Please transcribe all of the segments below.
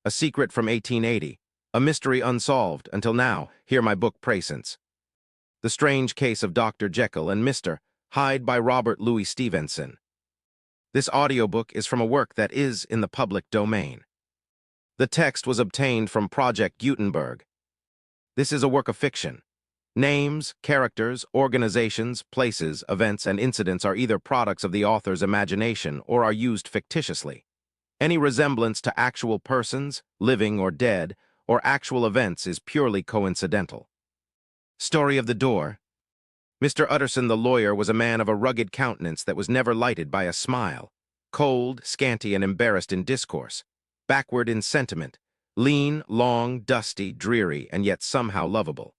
A secret from 1880. A mystery unsolved until now. Hear my book presents. The Strange Case of Dr. Jekyll and Mr. Hyde by Robert Louis Stevenson. This audiobook is from a work that is in the public domain. The text was obtained from Project Gutenberg. This is a work of fiction. Names, characters, organizations, places, events, and incidents are either products of the author's imagination or are used fictitiously. Any resemblance to actual persons, living or dead, or actual events is purely coincidental. Story of the Door. Mr. Utterson the lawyer was a man of a rugged countenance that was never lighted by a smile, cold, scanty, and embarrassed in discourse, backward in sentiment, lean, long, dusty, dreary, and yet somehow lovable.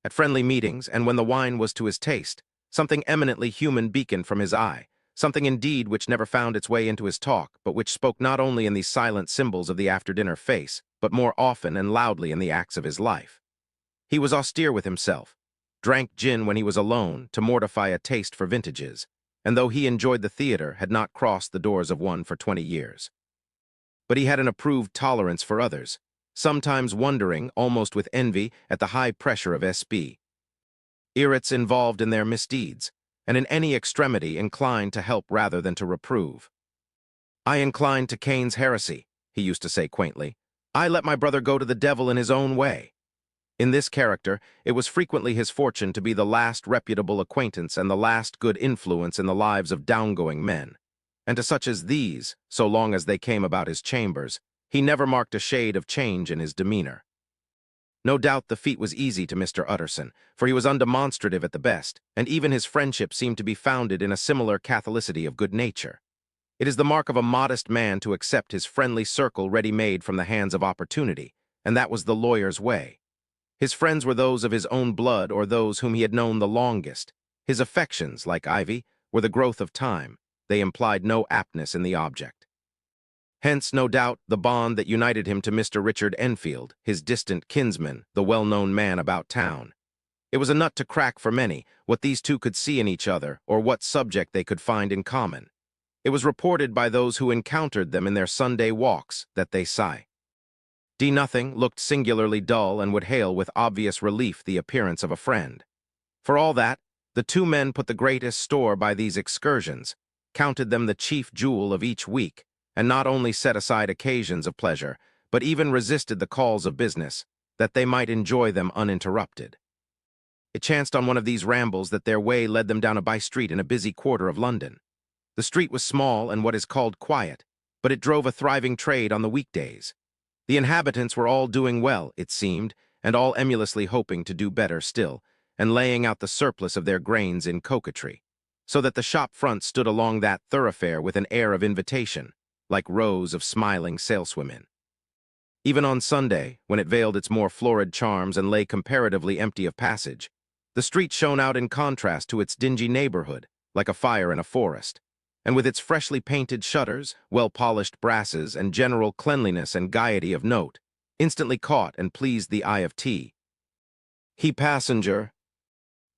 At friendly meetings, and when the wine was to his taste, something eminently human beaconed from his eye, something indeed which never found its way into his talk, but which spoke not only in these silent symbols of the after-dinner face, but more often and loudly in the acts of his life. He was austere with himself, drank gin when he was alone to mortify a taste for vintages, and though he enjoyed the theater, had not crossed the doors of one for 20 years. But he had an approved tolerance for others, sometimes wondering, almost with envy, at the high pressure of S.B. Irrits involved in their misdeeds, and in any extremity inclined to help rather than to reprove. "I incline to Cain's heresy," he used to say quaintly. "I let my brother go to the devil in his own way." In this character, it was frequently his fortune to be the last reputable acquaintance and the last good influence in the lives of downgoing men. And to such as these, so long as they came about his chambers, he never marked a shade of change in his demeanor. No doubt the feat was easy to Mr. Utterson, for he was undemonstrative at the best, and even his friendship seemed to be founded in a similar catholicity of good nature. It is the mark of a modest man to accept his friendly circle ready-made from the hands of opportunity, and that was the lawyer's way. His friends were those of his own blood or those whom he had known the longest. His affections, like ivy, were the growth of time. They implied no aptness in the object. Hence, no doubt, the bond that united him to Mr. Richard Enfield, his distant kinsman, the well-known man about town. It was a nut to crack for many, what these two could see in each other, or what subject they could find in common. It was reported by those who encountered them in their Sunday walks that they sigh. D. Nothing looked singularly dull and would hail with obvious relief the appearance of a friend. For all that, the two men put the greatest store by these excursions, counted them the chief jewel of each week, and not only set aside occasions of pleasure, but even resisted the calls of business, that they might enjoy them uninterrupted. It chanced on one of these rambles that their way led them down a by-street in a busy quarter of London. The street was small and what is called quiet, but it drove a thriving trade on the weekdays. The inhabitants were all doing well, it seemed, and all emulously hoping to do better still, and laying out the surplus of their grains in coquetry, so that the shop fronts stood along that thoroughfare with an air of invitation, like rows of smiling saleswomen. Even on Sunday, when it veiled its more florid charms and lay comparatively empty of passage, the street shone out in contrast to its dingy neighborhood, like a fire in a forest, and with its freshly painted shutters, well-polished brasses, and general cleanliness and gaiety of note, instantly caught and pleased the eye of T. He passenger.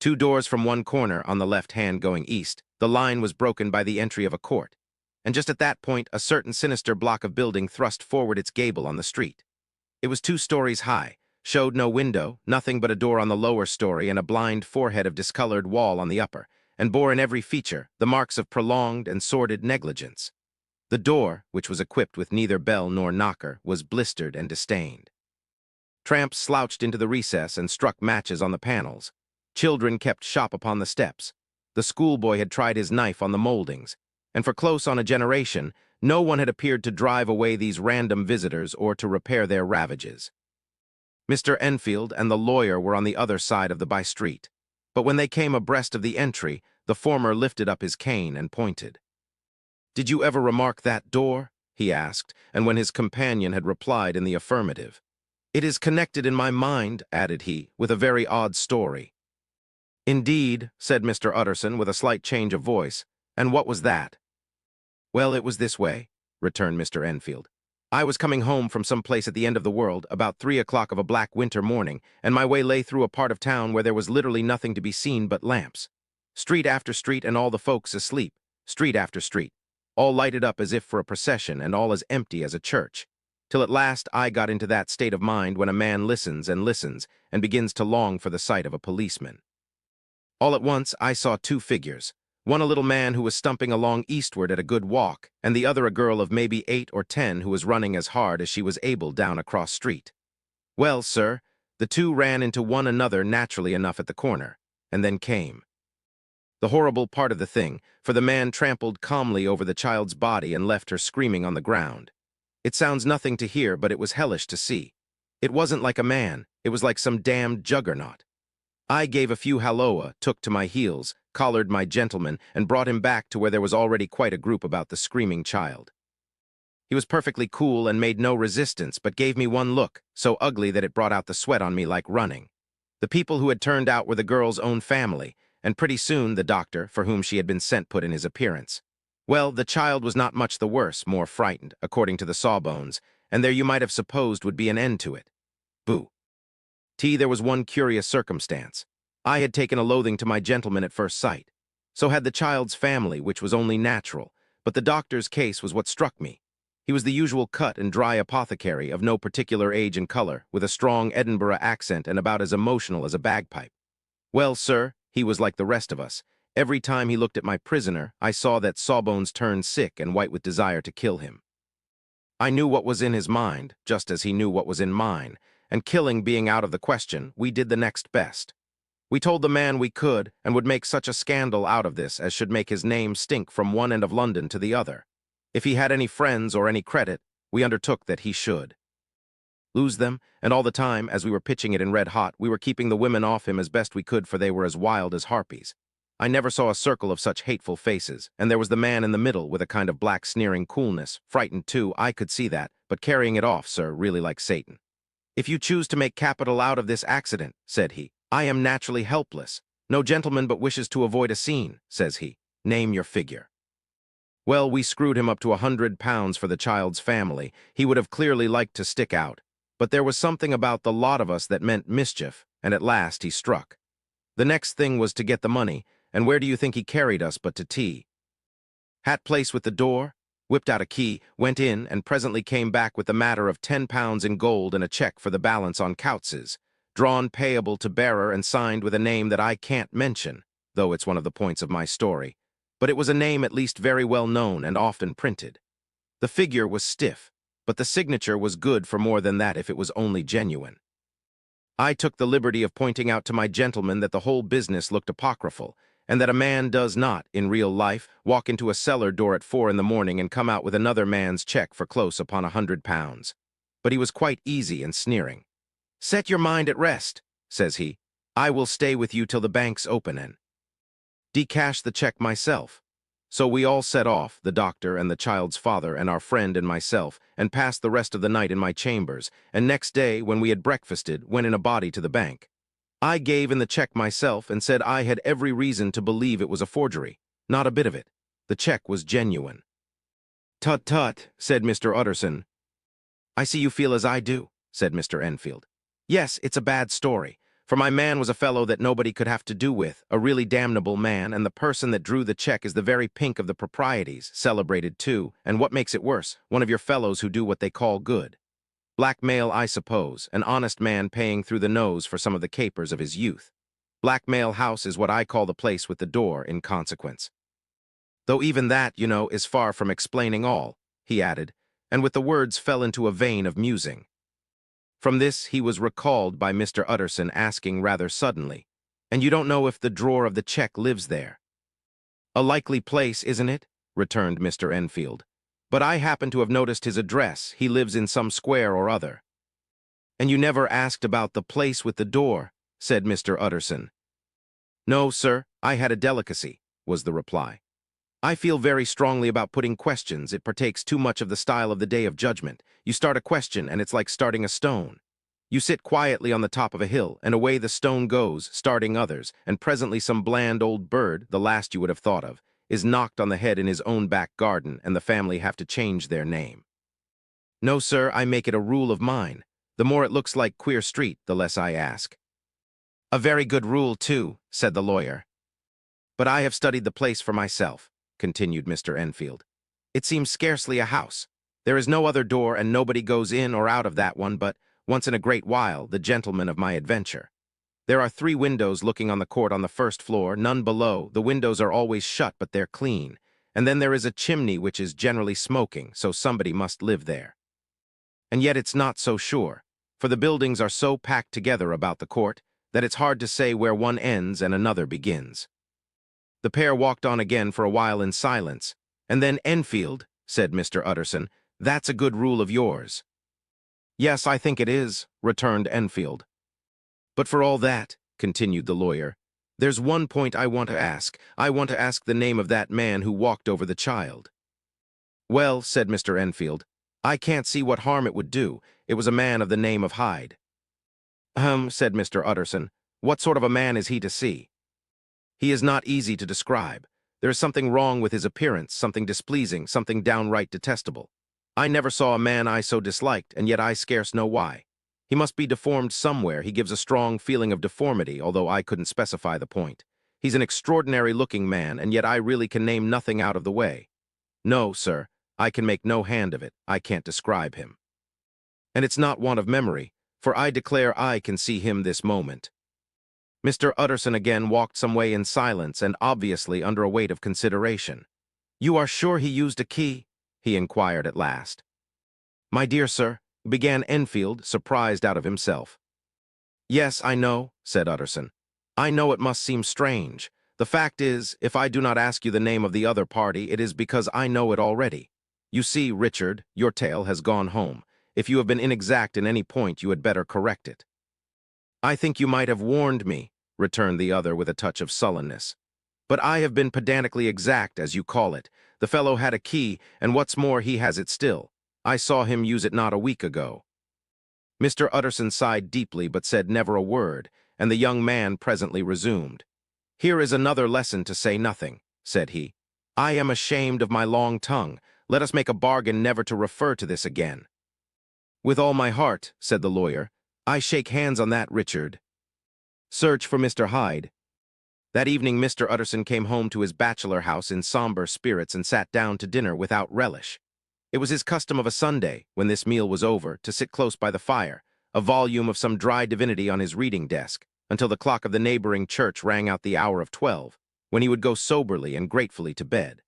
2 doors from one corner, on the left hand going east, the line was broken by the entry of a court, and just at that point a certain sinister block of building thrust forward its gable on the street. It was 2 stories high, showed no window, nothing but a door on the lower story and a blind forehead of discolored wall on the upper, and bore in every feature the marks of prolonged and sordid negligence. The door, which was equipped with neither bell nor knocker, was blistered and distained. Tramps slouched into the recess and struck matches on the panels. Children kept shop upon the steps. The schoolboy had tried his knife on the moldings, and for close on a generation, no one had appeared to drive away these random visitors or to repair their ravages. Mr. Enfield and the lawyer were on the other side of the by-street, but when they came abreast of the entry, the former lifted up his cane and pointed. "Did you ever remark that door?" he asked, and when his companion had replied in the affirmative. "It is connected in my mind," added he, "with a very odd story." "Indeed," said Mr. Utterson with a slight change of voice, "and what was that?" "Well, it was this way," returned Mr. Enfield. "I was coming home from some place at the end of the world, about 3 o'clock of a black winter morning, and my way lay through a part of town where there was literally nothing to be seen but lamps. Street after street, and all the folks asleep. Street after street, all lighted up as if for a procession, and all as empty as a church. till at last I got into that state of mind when a man listens and begins to long for the sight of a policeman. All at once I saw two figures, one a little man who was stumping along eastward at a good walk, and the other a girl of maybe 8 or 10 who was running as hard as she was able down a cross street. Well, sir, the two ran into one another naturally enough at the corner, and then came the horrible part of the thing, for the man trampled calmly over the child's body and left her screaming on the ground. It sounds nothing to hear, but it was hellish to see. It wasn't like a man, it was like some damned juggernaut. I gave a few halloa, took to my heels, collared my gentleman, and brought him back to where there was already quite a group about the screaming child. He was perfectly cool and made no resistance, but gave me one look, so ugly that it brought out the sweat on me like running. The people who had turned out were the girl's own family, and pretty soon the doctor, for whom she had been sent, put in his appearance. Well, the child was not much the worse, more frightened, according to the sawbones, and there you might have supposed would be an end to it. Boo. There was one curious circumstance. I had taken a loathing to my gentleman at first sight. So had the child's family, which was only natural, but the doctor's case was what struck me. He was the usual cut and dry apothecary of no particular age and color, with a strong Edinburgh accent and about as emotional as a bagpipe. Well, sir, he was like the rest of us. Every time he looked at my prisoner, I saw that Sawbones turned sick and white with desire to kill him. I knew what was in his mind, just as he knew what was in mine, and killing being out of the question, we did the next best. We told the man we could, and would make such a scandal out of this as should make his name stink from one end of London to the other. If he had any friends or any credit, we undertook that he should lose them, and all the time, as we were pitching it in red hot, we were keeping the women off him as best we could, for they were as wild as harpies. I never saw a circle of such hateful faces, and there was the man in the middle with a kind of black sneering coolness, frightened too, I could see that, but carrying it off, sir, really like Satan. If you choose to make capital out of this accident, said he, I am naturally helpless. No gentleman but wishes to avoid a scene, says he. Name your figure. Well, we screwed him up to £100 for the child's family. He would have clearly liked to stick out. But there was something about the lot of us that meant mischief, and at last he struck. The next thing was to get the money, and where do you think he carried us but to tea? Hat place with the door, whipped out a key, went in, and presently came back with the matter of £10 in gold and a cheque for the balance on Couts's, drawn payable to bearer and signed with a name that I can't mention, though it's one of the points of my story, but it was a name at least very well known and often printed. The figure was stiff, but the signature was good for more than that if it was only genuine. I took the liberty of pointing out to my gentleman that the whole business looked apocryphal, and that a man does not, in real life, walk into a cellar door at 4 in the morning and come out with another man's cheque for close upon £100. But he was quite easy and sneering. Set your mind at rest, says he. I will stay with you till the banks open and decash the cheque myself. So we all set off, the doctor and the child's father and our friend and myself, and passed the rest of the night in my chambers, and next day, when we had breakfasted, went in a body to the bank. I gave in the cheque myself and said I had every reason to believe it was a forgery. Not a bit of it. The cheque was genuine. Tut tut, said Mr. Utterson. I see you feel as I do, said Mr. Enfield. Yes, it's a bad story. For my man was a fellow that nobody could have to do with, a really damnable man, and the person that drew the cheque is the very pink of the proprieties, celebrated too, and what makes it worse, one of your fellows who do what they call good. Blackmail, I suppose, an honest man paying through the nose for some of the capers of his youth. Blackmail House is what I call the place with the door, in consequence. Though even that, you know, is far from explaining all, he added, and with the words fell into a vein of musing. From this he was recalled by Mr. Utterson asking rather suddenly, "And you don't know if the drawer of the cheque lives there?" "A likely place, isn't it?" returned Mr. Enfield. "But I happen to have noticed his address. He lives in some square or other." "And you never asked about the place with the door?" said Mr. Utterson. "No, sir, I had a delicacy," was the reply. "I feel very strongly about putting questions. It partakes too much of the style of the Day of Judgment. You start a question, and it's like starting a stone. You sit quietly on the top of a hill, and away the stone goes, starting others, and presently some bland old bird, the last you would have thought of, is knocked on the head in his own back garden, and the family have to change their name. No, sir, I make it a rule of mine. The more it looks like Queer Street, the less I ask." "A very good rule, too," said the lawyer. "But I have studied the place for myself," continued Mr. Enfield. "It seems scarcely a house. There is no other door, and nobody goes in or out of that one but, once in a great while, the gentleman of my adventure. There are 3 windows looking on the court on the first floor, none below. The windows are always shut, but they're clean. And then there is a chimney which is generally smoking, so somebody must live there. And yet it's not so sure, for the buildings are so packed together about the court that it's hard to say where one ends and another begins. The pair walked on again for a while in silence, and then, "Enfield," said Mr. Utterson, "that's a good rule of yours." "Yes, I think it is," returned Enfield. "But for all that," continued the lawyer, "there's one point I want to ask. I want to ask the name of that man who walked over the child." "Well," said Mr. Enfield, "I can't see what harm it would do. It was a man of the name of Hyde." Said Mr. Utterson, "what sort of a man is he to see?" "He is not easy to describe. There is something wrong with his appearance, something displeasing, something downright detestable. I never saw a man I so disliked, and yet I scarce know why. He must be deformed somewhere. He gives a strong feeling of deformity, although I couldn't specify the point. He's an extraordinary-looking man, and yet I really can name nothing out of the way. No, sir, I can make no hand of it. I can't describe him. And it's not want of memory, for I declare I can see him this moment." Mr. Utterson again walked some way in silence and obviously under a weight of consideration. "You are sure he used a key?" he inquired at last. "My dear sir," began Enfield, surprised out of himself. "Yes, I know," said Utterson. "I know it must seem strange. The fact is, if I do not ask you the name of the other party, it is because I know it already. You see, Richard, your tale has gone home. If you have been inexact in any point, you had better correct it." "I think you might have warned me," returned the other with a touch of sullenness. "But I have been pedantically exact, as you call it. The fellow had a key, and what's more, he has it still. I saw him use it not a week ago." Mr. Utterson sighed deeply but said never a word, and the young man presently resumed. "Here is another lesson to say nothing," said he. "I am ashamed of my long tongue. Let us make a bargain never to refer to this again." "With all my heart," said the lawyer. "I shake hands on that, Richard. Search for Mr. Hyde." That evening Mr. Utterson came home to his bachelor house in somber spirits and sat down to dinner without relish. It was his custom of a Sunday, when this meal was over, to sit close by the fire, a volume of some dry divinity on his reading desk, until the clock of the neighboring church rang out the hour of 12, when he would go soberly and gratefully to bed.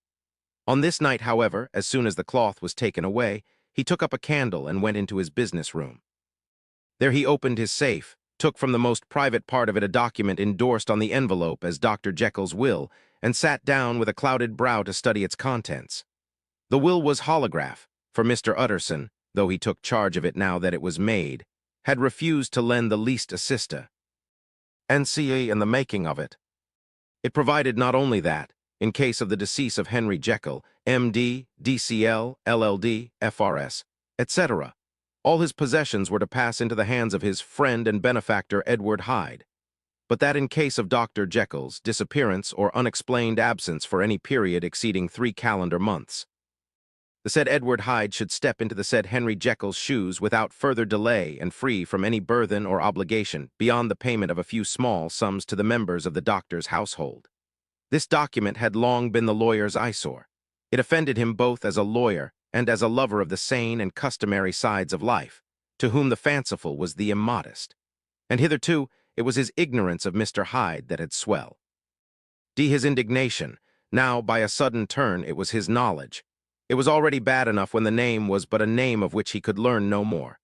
On this night, however, as soon as the cloth was taken away, he took up a candle and went into his business room. There he opened his safe, took from the most private part of it a document endorsed on the envelope as Dr. Jekyll's will, and sat down with a clouded brow to study its contents. The will was holograph, for Mr. Utterson, though he took charge of it now that it was made, had refused to lend the least assista. NCA in the making of it. It provided not only that, in case of the decease of Henry Jekyll, M.D., D.C.L., LL.D., F.R.S., etc., all his possessions were to pass into the hands of his friend and benefactor Edward Hyde, but that in case of Dr. Jekyll's disappearance or unexplained absence for any period exceeding 3 calendar months, the said Edward Hyde should step into the said Henry Jekyll's shoes without further delay and free from any burthen or obligation beyond the payment of a few small sums to the members of the doctor's household. This document had long been the lawyer's eyesore. It offended him both as a lawyer and as a lover of the sane and customary sides of life, to whom the fanciful was the immodest. And hitherto it was his ignorance of Mr. Hyde that had swelled. His indignation, now by a sudden turn it was his knowledge. It was already bad enough when the name was but a name of which he could learn no more.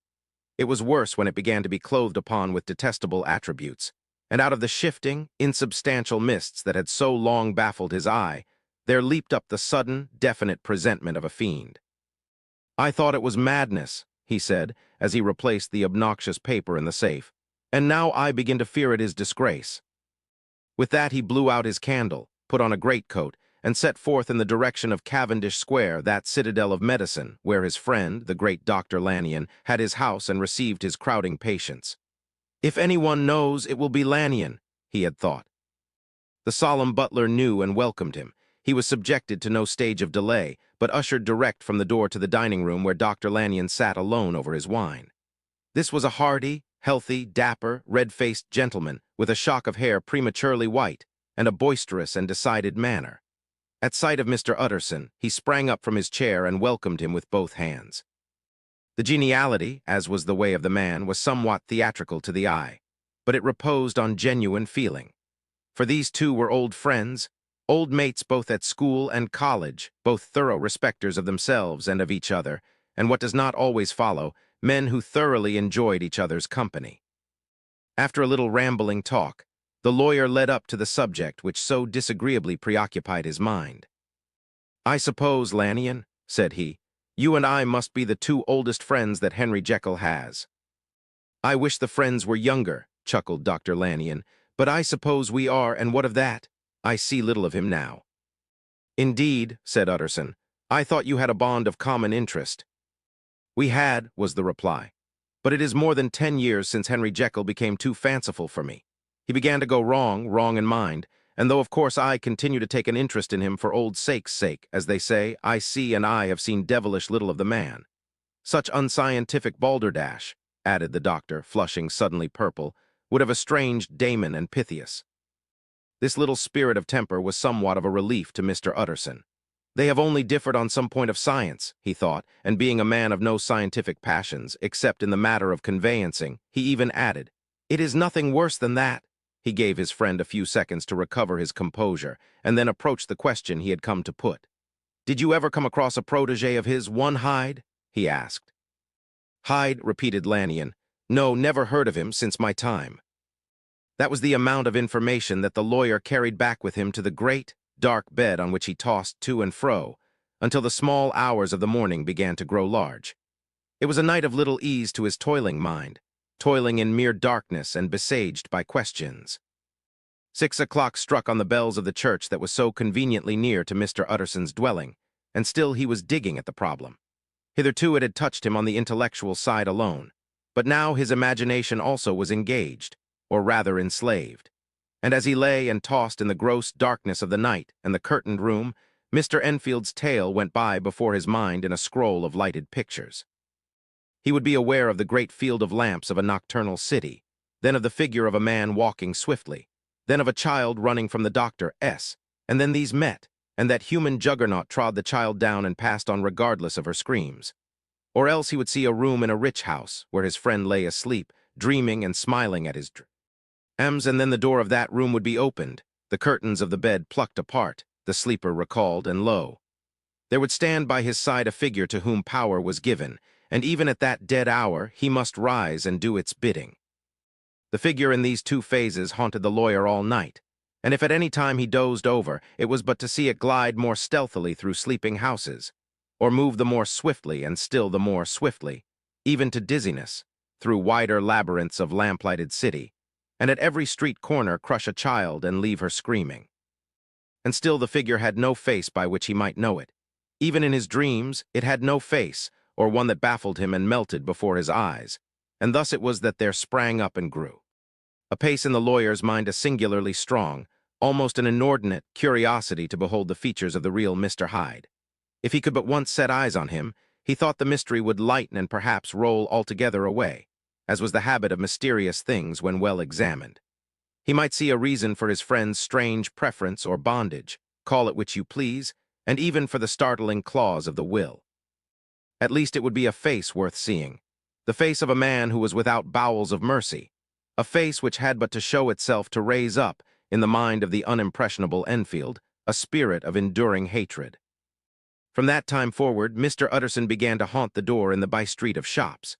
It was worse when it began to be clothed upon with detestable attributes, and out of the shifting, insubstantial mists that had so long baffled his eye, there leaped up the sudden, definite presentment of a fiend. "I thought it was madness," he said, as he replaced the obnoxious paper in the safe, "and now I begin to fear it is disgrace." With that he blew out his candle, put on a greatcoat, and set forth in the direction of Cavendish Square, that citadel of medicine, where his friend, the great Dr. Lanyon, had his house and received his crowding patients. If anyone knows, it will be Lanyon, he had thought. The solemn butler knew and welcomed him. He was subjected to no stage of delay, but ushered direct from the door to the dining-room where Dr. Lanyon sat alone over his wine. This was a hardy, healthy, dapper, red-faced gentleman with a shock of hair prematurely white and a boisterous and decided manner. At sight of Mr. Utterson, he sprang up from his chair and welcomed him with both hands. The geniality, as was the way of the man, was somewhat theatrical to the eye, but it reposed on genuine feeling. For these two were old friends, old mates both at school and college, both thorough respecters of themselves and of each other, and what does not always follow, men who thoroughly enjoyed each other's company. After a little rambling talk, the lawyer led up to the subject which so disagreeably preoccupied his mind. "I suppose, Lanyon," said he, "you and I must be the two oldest friends that Henry Jekyll has." "I wish the friends were younger," chuckled Dr. Lanyon, "but I suppose we are, and what of that? I see little of him now." "Indeed," said Utterson, "I thought you had a bond of common interest." "We had," was the reply, "but it is more than 10 years since Henry Jekyll became too fanciful for me. He began to go wrong in mind, and though of course I continue to take an interest in him for old sake's sake, as they say, I see and I have seen devilish little of the man. Such unscientific balderdash," added the doctor, flushing suddenly purple, "would have estranged Damon and Pythias." This little spirit of temper was somewhat of a relief to Mr. Utterson. They have only differed on some point of science, he thought, and being a man of no scientific passions, except in the matter of conveyancing, he even added, "It is nothing worse than that." He gave his friend a few seconds to recover his composure, and then approached the question he had come to put. "Did you ever come across a protege of his, one Hyde?" he asked. "Hyde," repeated Lanyon. "No, never heard of him since my time." That was the amount of information that the lawyer carried back with him to the great, dark bed on which he tossed to and fro, until the small hours of the morning began to grow large. It was a night of little ease to his toiling mind, toiling in mere darkness and besieged by questions. 6 o'clock struck on the bells of the church that was so conveniently near to Mr. Utterson's dwelling, and still he was digging at the problem. Hitherto it had touched him on the intellectual side alone, but now his imagination also was engaged, or rather enslaved. And as he lay and tossed in the gross darkness of the night and the curtained room, Mr. Enfield's tale went by before his mind in a scroll of lighted pictures. He would be aware of the great field of lamps of a nocturnal city, then of the figure of a man walking swiftly, then of a child running from the Dr. S., and then these met, and that human juggernaut trod the child down and passed on regardless of her screams. Or else he would see a room in a rich house, where his friend lay asleep, dreaming and smiling at his dreams, and then the door of that room would be opened, the curtains of the bed plucked apart, the sleeper recalled, and lo, there would stand by his side a figure to whom power was given, and even at that dead hour he must rise and do its bidding. The figure in these two phases haunted the lawyer all night, and if at any time he dozed over, it was but to see it glide more stealthily through sleeping houses, or move the more swiftly and still the more swiftly, even to dizziness, through wider labyrinths of lamplighted city, and at every street corner crush a child and leave her screaming. And still the figure had no face by which he might know it. Even in his dreams, it had no face, or one that baffled him and melted before his eyes, and thus it was that there sprang up and grew apace in the lawyer's mind a singularly strong, almost an inordinate, curiosity to behold the features of the real Mr. Hyde. If he could but once set eyes on him, he thought the mystery would lighten and perhaps roll altogether away, as was the habit of mysterious things when well examined. He might see a reason for his friend's strange preference or bondage, call it which you please, and even for the startling clause of the will. At least it would be a face worth seeing, the face of a man who was without bowels of mercy, a face which had but to show itself to raise up, in the mind of the unimpressionable Enfield, a spirit of enduring hatred. From that time forward, Mr. Utterson began to haunt the door in the by-street of shops.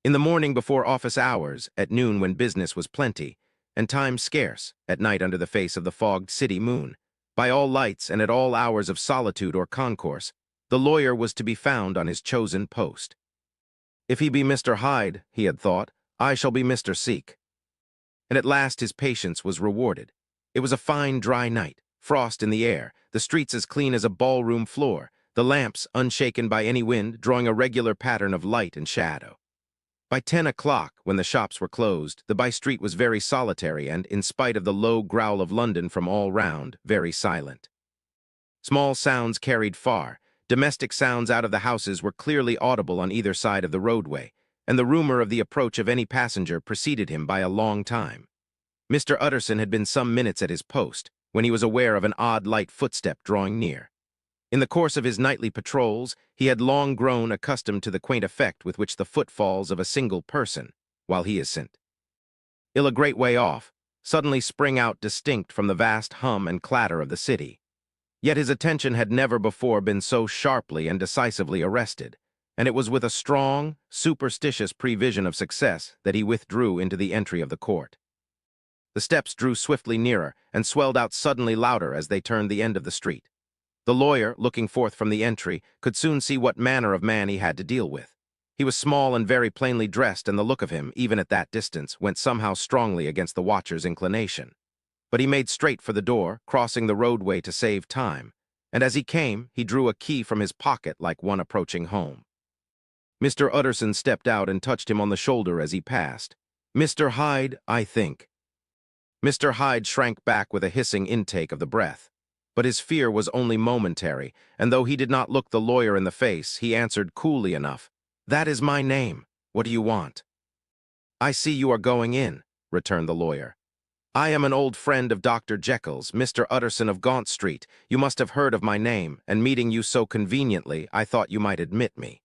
In the morning before office hours, at noon when business was plenty, and time scarce, at night under the face of the fogged city moon, by all lights and at all hours of solitude or concourse, the lawyer was to be found on his chosen post. If he be Mr. Hyde, he had thought, I shall be Mr. Seek. And at last his patience was rewarded. It was a fine, dry night, frost in the air, the streets as clean as a ballroom floor, the lamps, unshaken by any wind, drawing a regular pattern of light and shadow. By 10 o'clock, when the shops were closed, the by-street was very solitary and, in spite of the low growl of London from all round, very silent. Small sounds carried far. Domestic sounds out of the houses were clearly audible on either side of the roadway, and the rumor of the approach of any passenger preceded him by a long time. Mr. Utterson had been some minutes at his post, when he was aware of an odd light footstep drawing near. In the course of his nightly patrols, he had long grown accustomed to the quaint effect with which the footfalls of a single person, while he is sent a great way off, suddenly spring out distinct from the vast hum and clatter of the city. Yet his attention had never before been so sharply and decisively arrested, and it was with a strong, superstitious prevision of success that he withdrew into the entry of the court. The steps drew swiftly nearer and swelled out suddenly louder as they turned the end of the street. The lawyer, looking forth from the entry, could soon see what manner of man he had to deal with. He was small and very plainly dressed, and the look of him, even at that distance, went somehow strongly against the watcher's inclination. But he made straight for the door, crossing the roadway to save time, and as he came, he drew a key from his pocket like one approaching home. Mr. Utterson stepped out and touched him on the shoulder as he passed. "Mr. Hyde, I think." Mr. Hyde shrank back with a hissing intake of the breath. But his fear was only momentary, and though he did not look the lawyer in the face, he answered coolly enough, "That is my name. What do you want?" "I see you are going in," returned the lawyer. "I am an old friend of Dr. Jekyll's, Mr. Utterson of Gaunt Street. You must have heard of my name, and meeting you so conveniently, I thought you might admit me."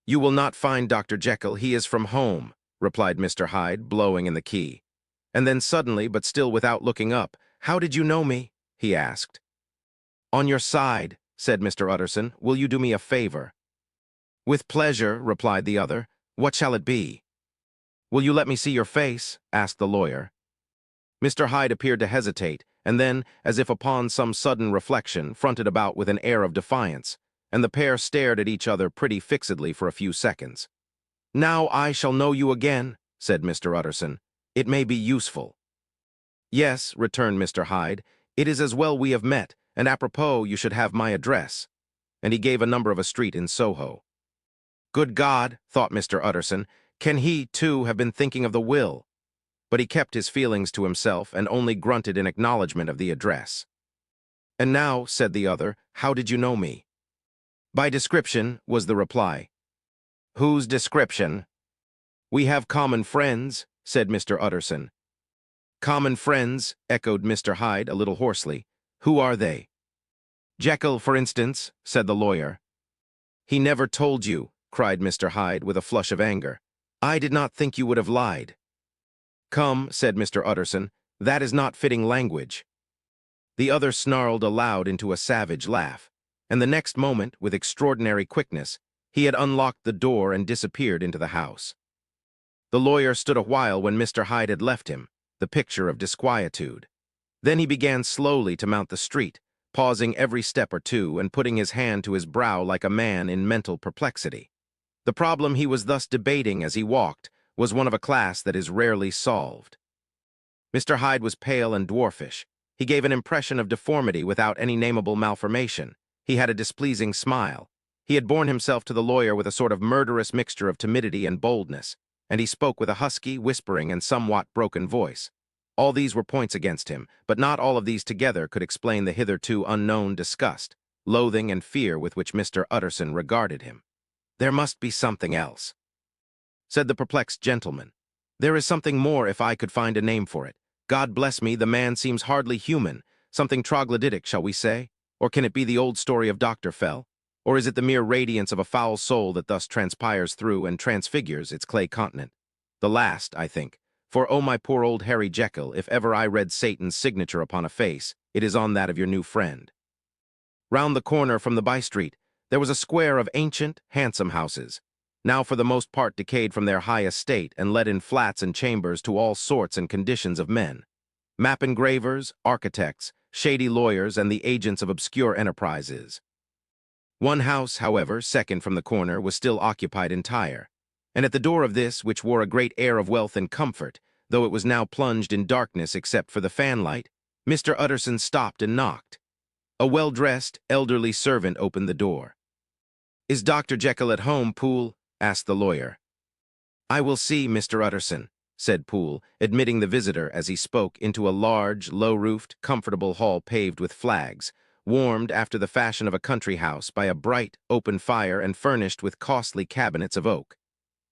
"You will not find Dr. Jekyll. He is from home," replied Mr. Hyde, blowing in the key. And then suddenly, but still without looking up, "How did you know me?" he asked. "On your side," said Mr. Utterson. "Will you do me a favor?" "With pleasure," replied the other. "What shall it be?" "Will you let me see your face?" asked the lawyer. Mr. Hyde appeared to hesitate, and then, as if upon some sudden reflection, fronted about with an air of defiance, and the pair stared at each other pretty fixedly for a few seconds. "Now I shall know you again," said Mr. Utterson. "It may be useful." "Yes," returned Mr. Hyde, "it is as well we have met, and apropos you should have my address." And he gave a number of a street in Soho. Good God, thought Mr. Utterson, can he, too, have been thinking of the will? But he kept his feelings to himself and only grunted in acknowledgment of the address. "And now," said the other, "how did you know me?" "By description," was the reply. "Whose description?" "We have common friends," said Mr. Utterson. "Common friends," echoed Mr. Hyde a little hoarsely. "Who are they?" "Jekyll, for instance," said the lawyer. "He never told you," cried Mr. Hyde with a flush of anger. "I did not think you would have lied." "Come," said Mr. Utterson, "that is not fitting language." The other snarled aloud into a savage laugh, and the next moment, with extraordinary quickness, he had unlocked the door and disappeared into the house. The lawyer stood a while when Mr. Hyde had left him, the picture of disquietude. Then he began slowly to mount the street, pausing every step or two and putting his hand to his brow like a man in mental perplexity. The problem he was thus debating as he walked was one of a class that is rarely solved. Mr. Hyde was pale and dwarfish. He gave an impression of deformity without any nameable malformation. He had a displeasing smile. He had borne himself to the lawyer with a sort of murderous mixture of timidity and boldness, and he spoke with a husky, whispering, and somewhat broken voice. All these were points against him, but not all of these together could explain the hitherto unknown disgust, loathing, and fear with which Mr. Utterson regarded him. "There must be something else," said the perplexed gentleman. "There is something more if I could find a name for it. God bless me, the man seems hardly human, something troglodytic, shall we say? Or can it be the old story of Dr. Fell? Or is it the mere radiance of a foul soul that thus transpires through and transfigures its clay continent? The last, I think. For, oh, my poor old Harry Jekyll, if ever I read Satan's signature upon a face, it is on that of your new friend." Round the corner from the by-street, there was a square of ancient, handsome houses, now for the most part decayed from their high estate and let in flats and chambers to all sorts and conditions of men. Map engravers, architects, shady lawyers, and the agents of obscure enterprises. One house, however, second from the corner, was still occupied entire, and at the door of this, which wore a great air of wealth and comfort, though it was now plunged in darkness except for the fanlight, Mr. Utterson stopped and knocked. A well-dressed, elderly servant opened the door. "Is Dr. Jekyll at home, Poole?" asked the lawyer. "I will see, Mr. Utterson," said Poole, admitting the visitor as he spoke into a large, low-roofed, comfortable hall paved with flags, warmed after the fashion of a country house by a bright, open fire and furnished with costly cabinets of oak.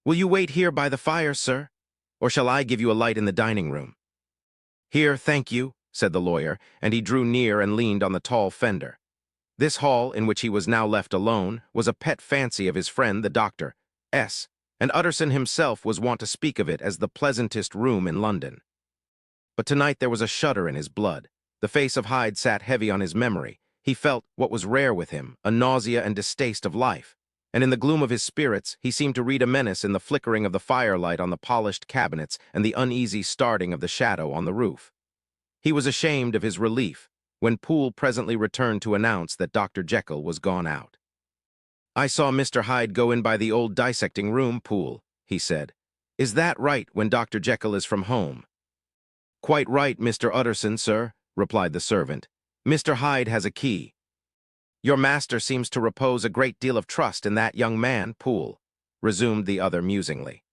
"Will you wait here by the fire, sir? Or shall I give you a light in the dining room?" "Here, thank you," said the lawyer, and he drew near and leaned on the tall fender. This hall, in which he was now left alone, was a pet fancy of his friend the Dr. S., and Utterson himself was wont to speak of it as the pleasantest room in London. But tonight there was a shudder in his blood. The face of Hyde sat heavy on his memory. He felt, what was rare with him, a nausea and distaste of life, and in the gloom of his spirits he seemed to read a menace in the flickering of the firelight on the polished cabinets and the uneasy starting of the shadow on the roof. He was ashamed of his relief when Poole presently returned to announce that Dr. Jekyll was gone out. "I saw Mr. Hyde go in by the old dissecting room, Poole," he said. "Is that right when Dr. Jekyll is from home?" "Quite right, Mr. Utterson, sir," replied the servant. "Mr. Hyde has a key." "Your master seems to repose a great deal of trust in that young man, Poole," resumed the other musingly.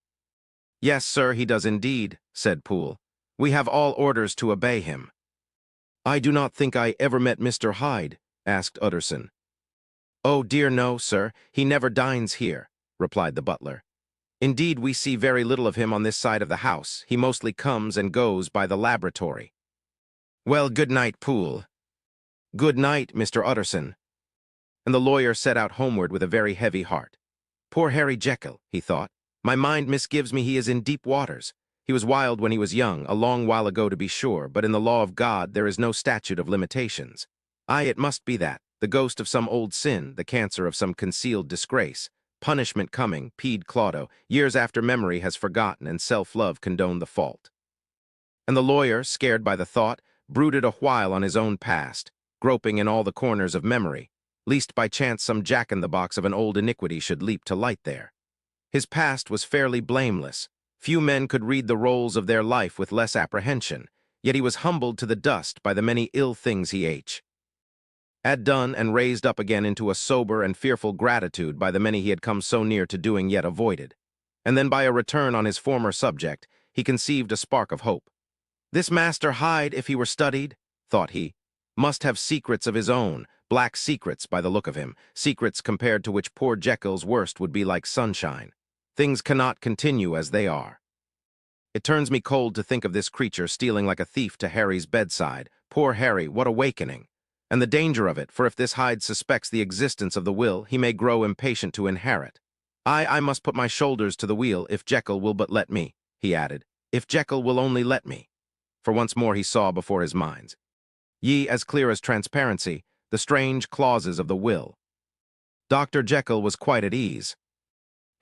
"Yes, sir, he does indeed," said Poole. "We have all orders to obey him." "I do not think I ever met Mr. Hyde," asked Utterson. "Oh, dear no, sir. He never dines here," replied the butler. "Indeed, we see very little of him on this side of the house. He mostly comes and goes by the laboratory." "Well, good night, Poole." "Good night, Mr. Utterson." And the lawyer set out homeward with a very heavy heart. "Poor Harry Jekyll," he thought. "My mind misgives me he is in deep waters. He was wild when he was young, a long while ago to be sure, but in the law of God there is no statute of limitations. Aye, it must be that, the ghost of some old sin, the cancer of some concealed disgrace, punishment coming, pede claudo, years after memory has forgotten and self-love condoned the fault." And the lawyer, scared by the thought, brooded a while on his own past, groping in all the corners of memory, lest by chance some jack-in-the-box of an old iniquity should leap to light there. His past was fairly blameless. Few men could read the rolls of their life with less apprehension, yet he was humbled to the dust by the many ill things he had done and raised up again into a sober and fearful gratitude by the many he had come so near to doing yet avoided. And then by a return on his former subject, he conceived a spark of hope. This Master Hyde, if he were studied, thought he, must have secrets of his own, black secrets by the look of him, secrets compared to which poor Jekyll's worst would be like sunshine. Things cannot continue as they are. It turns me cold to think of this creature stealing like a thief to Harry's bedside. Poor Harry, what awakening! And the danger of it, for if this Hyde suspects the existence of the will, he may grow impatient to inherit. I must put my shoulders to the wheel if Jekyll will but let me," he added. "If Jekyll will only let me." For once more he saw before his mind, as clear as transparency, the strange clauses of the will. Dr. Jekyll was quite at ease.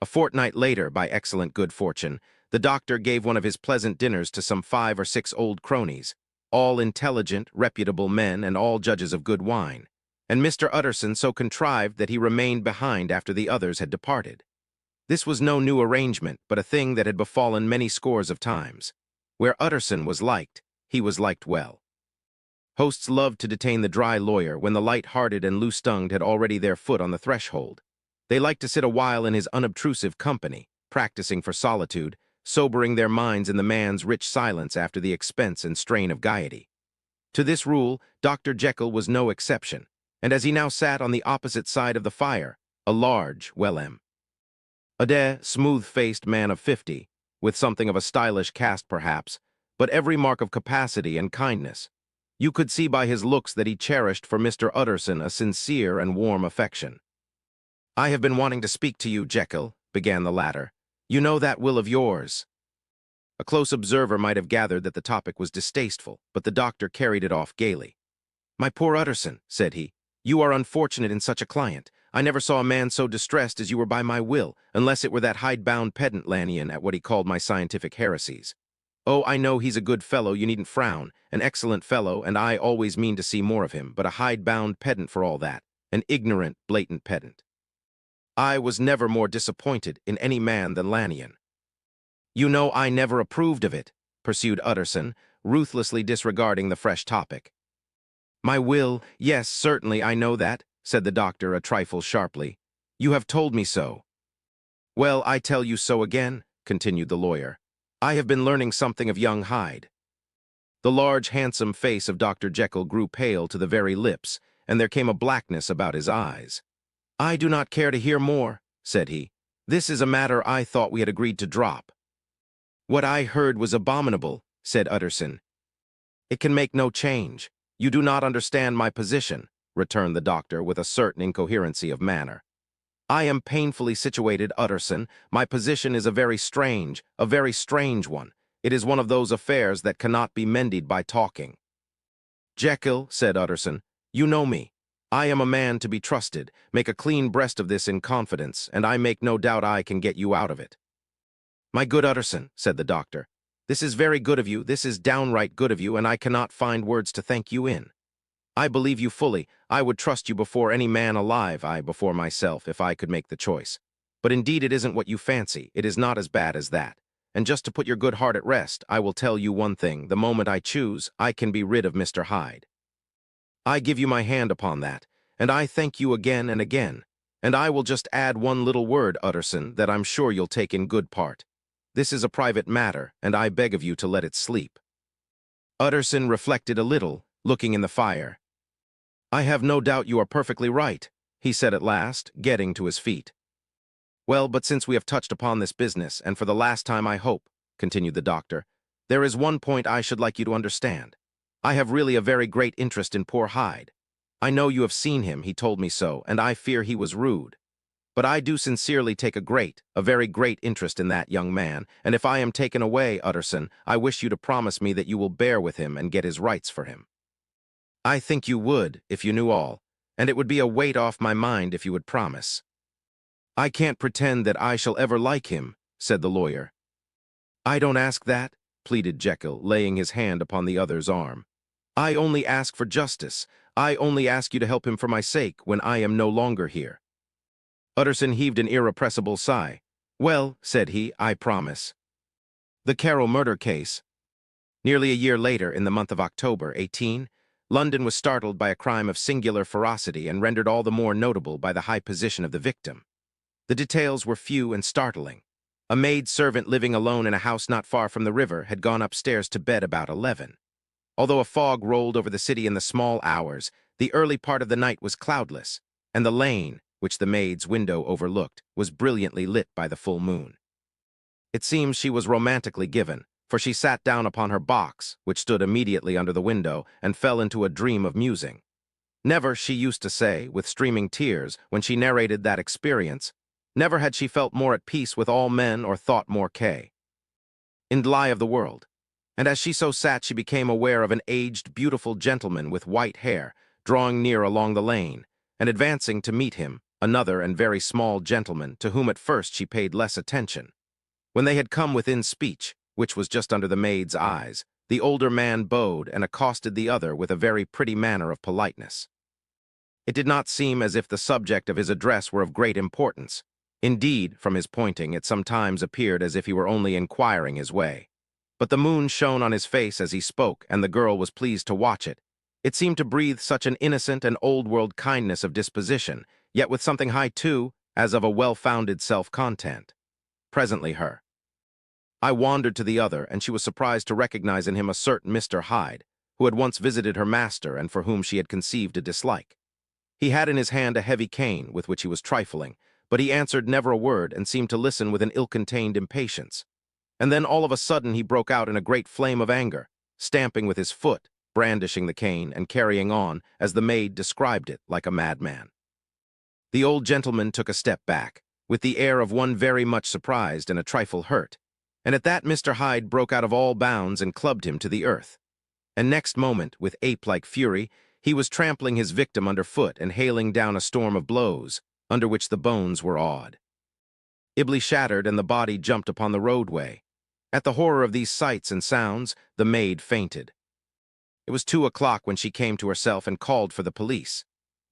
A fortnight later, by excellent good fortune, the doctor gave one of his pleasant dinners to some 5 or 6 old cronies, all intelligent, reputable men and all judges of good wine, and Mr. Utterson so contrived that he remained behind after the others had departed. This was no new arrangement, but a thing that had befallen many scores of times. Where Utterson was liked, he was liked well. Hosts loved to detain the dry lawyer when the light-hearted and loose-tongued had already their foot on the threshold. They liked to sit a while in his unobtrusive company, practicing for solitude, sobering their minds in the man's rich silence after the expense and strain of gaiety. To this rule, Dr. Jekyll was no exception, and as he now sat on the opposite side of the fire, a large, smooth-faced man of 50, with something of a stylish cast perhaps, but every mark of capacity and kindness. You could see by his looks that he cherished for Mr. Utterson a sincere and warm affection. "I have been wanting to speak to you, Jekyll," began the latter. "You know that will of yours." A close observer might have gathered that the topic was distasteful, but the doctor carried it off gaily. "My poor Utterson," said he, "you are unfortunate in such a client. I never saw a man so distressed as you were by my will, unless it were that hide-bound pedant Lanyon at what he called my scientific heresies. Oh, I know he's a good fellow, you needn't frown, an excellent fellow, and I always mean to see more of him, but a hide-bound pedant for all that, an ignorant, blatant pedant. I was never more disappointed in any man than Lanyon." "You know I never approved of it," pursued Utterson, ruthlessly disregarding the fresh topic. "My will, yes, certainly, I know that," said the doctor a trifle sharply. "You have told me so." "Well, I tell you so again," continued the lawyer. "I have been learning something of young Hyde." The large, handsome face of Dr. Jekyll grew pale to the very lips, and there came a blackness about his eyes. "I do not care to hear more," said he. "This is a matter I thought we had agreed to drop." "What I heard was abominable," said Utterson. It can make no change. You do not understand my position, returned the doctor with a certain incoherency of manner. I am painfully situated, Utterson. My position is a very strange one. It is one of those affairs that cannot be mended by talking. Jekyll, said Utterson, you know me. I am a man to be trusted. Make a clean breast of this in confidence, and I make no doubt I can get you out of it. My good Utterson, said the doctor, this is very good of you, this is downright good of you, and I cannot find words to thank you in. I believe you fully. I would trust you before any man alive, I before myself, if I could make the choice. But indeed it isn't what you fancy. It is not as bad as that. And just to put your good heart at rest, I will tell you one thing. The moment I choose, I can be rid of Mr. Hyde. I give you my hand upon that, and I thank you again and again. And I will just add one little word, Utterson, that I'm sure you'll take in good part. This is a private matter, and I beg of you to let it sleep. Utterson reflected a little, looking in the fire. I have no doubt you are perfectly right, he said at last, getting to his feet. Well, but since we have touched upon this business, and for the last time I hope, continued the doctor, there is one point I should like you to understand. I have really a very great interest in poor Hyde. I know you have seen him, he told me so, and I fear he was rude. But I do sincerely take a very great interest in that young man, and if I am taken away, Utterson, I wish you to promise me that you will bear with him and get his rights for him. I think you would, if you knew all, and it would be a weight off my mind if you would promise. I can't pretend that I shall ever like him, said the lawyer. I don't ask that, pleaded Jekyll, laying his hand upon the other's arm. I only ask for justice. I only ask you to help him for my sake when I am no longer here. Utterson heaved an irrepressible sigh. Well, said he, I promise. The Carroll murder case. Nearly a year later, in the month of October, 18, London was startled by a crime of singular ferocity and rendered all the more notable by the high position of the victim. The details were few and startling. A maid-servant living alone in a house not far from the river had gone upstairs to bed about 11. Although a fog rolled over the city in the small hours, the early part of the night was cloudless, and the lane, which the maid's window overlooked, was brilliantly lit by the full moon. It seems she was romantically given, for she sat down upon her box, which stood immediately under the window, and fell into a dream of musing. Never, she used to say, with streaming tears, when she narrated that experience, never had she felt more at peace with all men or thought more in the lie of the world. And as she so sat, she became aware of an aged, beautiful gentleman with white hair, drawing near along the lane, and advancing to meet him, another and very small gentleman, to whom at first she paid less attention. When they had come within speech, which was just under the maid's eyes, the older man bowed and accosted the other with a very pretty manner of politeness. It did not seem as if the subject of his address were of great importance. Indeed, from his pointing, it sometimes appeared as if he were only inquiring his way. But the moon shone on his face as he spoke, and the girl was pleased to watch it. It seemed to breathe such an innocent and old-world kindness of disposition, yet with something high, too, as of a well-founded self-content. Presently I wandered to the other, and she was surprised to recognize in him a certain Mr. Hyde, who had once visited her master and for whom she had conceived a dislike. He had in his hand a heavy cane, with which he was trifling, but he answered never a word and seemed to listen with an ill-contained impatience. And then all of a sudden he broke out in a great flame of anger, stamping with his foot, brandishing the cane, and carrying on, as the maid described it, like a madman. The old gentleman took a step back, with the air of one very much surprised and a trifle hurt, and at that Mr. Hyde broke out of all bounds and clubbed him to the earth. And next moment, with ape-like fury, he was trampling his victim underfoot and hailing down a storm of blows, under which the bones were awed. Ibly shattered, and the body jumped upon the roadway. At the horror of these sights and sounds, the maid fainted. It was 2 o'clock when she came to herself and called for the police.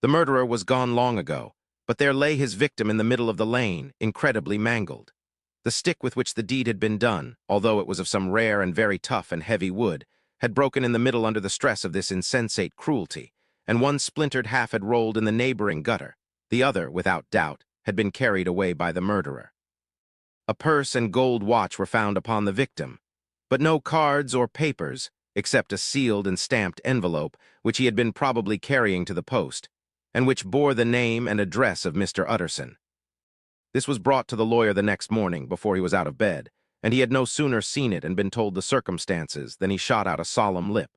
The murderer was gone long ago, but there lay his victim in the middle of the lane, incredibly mangled. The stick with which the deed had been done, although it was of some rare and very tough and heavy wood, had broken in the middle under the stress of this insensate cruelty, and one splintered half had rolled in the neighboring gutter. The other, without doubt, had been carried away by the murderer. A purse and gold watch were found upon the victim, but no cards or papers, except a sealed and stamped envelope which he had been probably carrying to the post, and which bore the name and address of Mr. Utterson. This was brought to the lawyer the next morning before he was out of bed, and he had no sooner seen it and been told the circumstances than he shot out a solemn lip.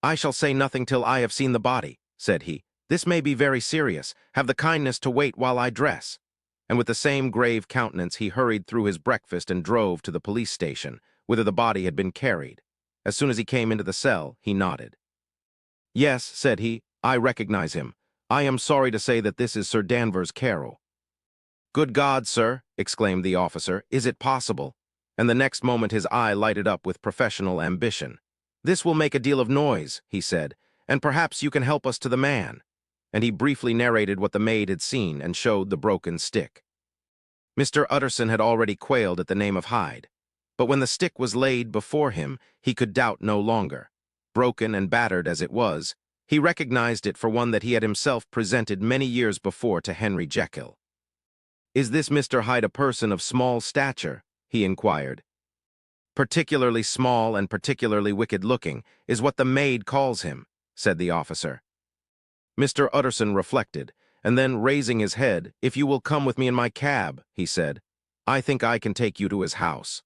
"I shall say nothing till I have seen the body," said he. "This may be very serious. Have the kindness to wait while I dress." And with the same grave countenance he hurried through his breakfast and drove to the police station, whither the body had been carried. As soon as he came into the cell, he nodded. "Yes," said he, "I recognize him. I am sorry to say that this is Sir Danvers Carew." "Good God, sir!" exclaimed the officer. "Is it possible?" And the next moment his eye lighted up with professional ambition. "This will make a deal of noise," he said, "and perhaps you can help us to the man." And he briefly narrated what the maid had seen and showed the broken stick. Mr. Utterson had already quailed at the name of Hyde, but when the stick was laid before him, he could doubt no longer. Broken and battered as it was, he recognized it for one that he had himself presented many years before to Henry Jekyll. "Is this Mr. Hyde a person of small stature?" he inquired. "Particularly small and particularly wicked-looking is what the maid calls him," said the officer. Mr. Utterson reflected, and then, raising his head, "If you will come with me in my cab," he said, "I think I can take you to his house."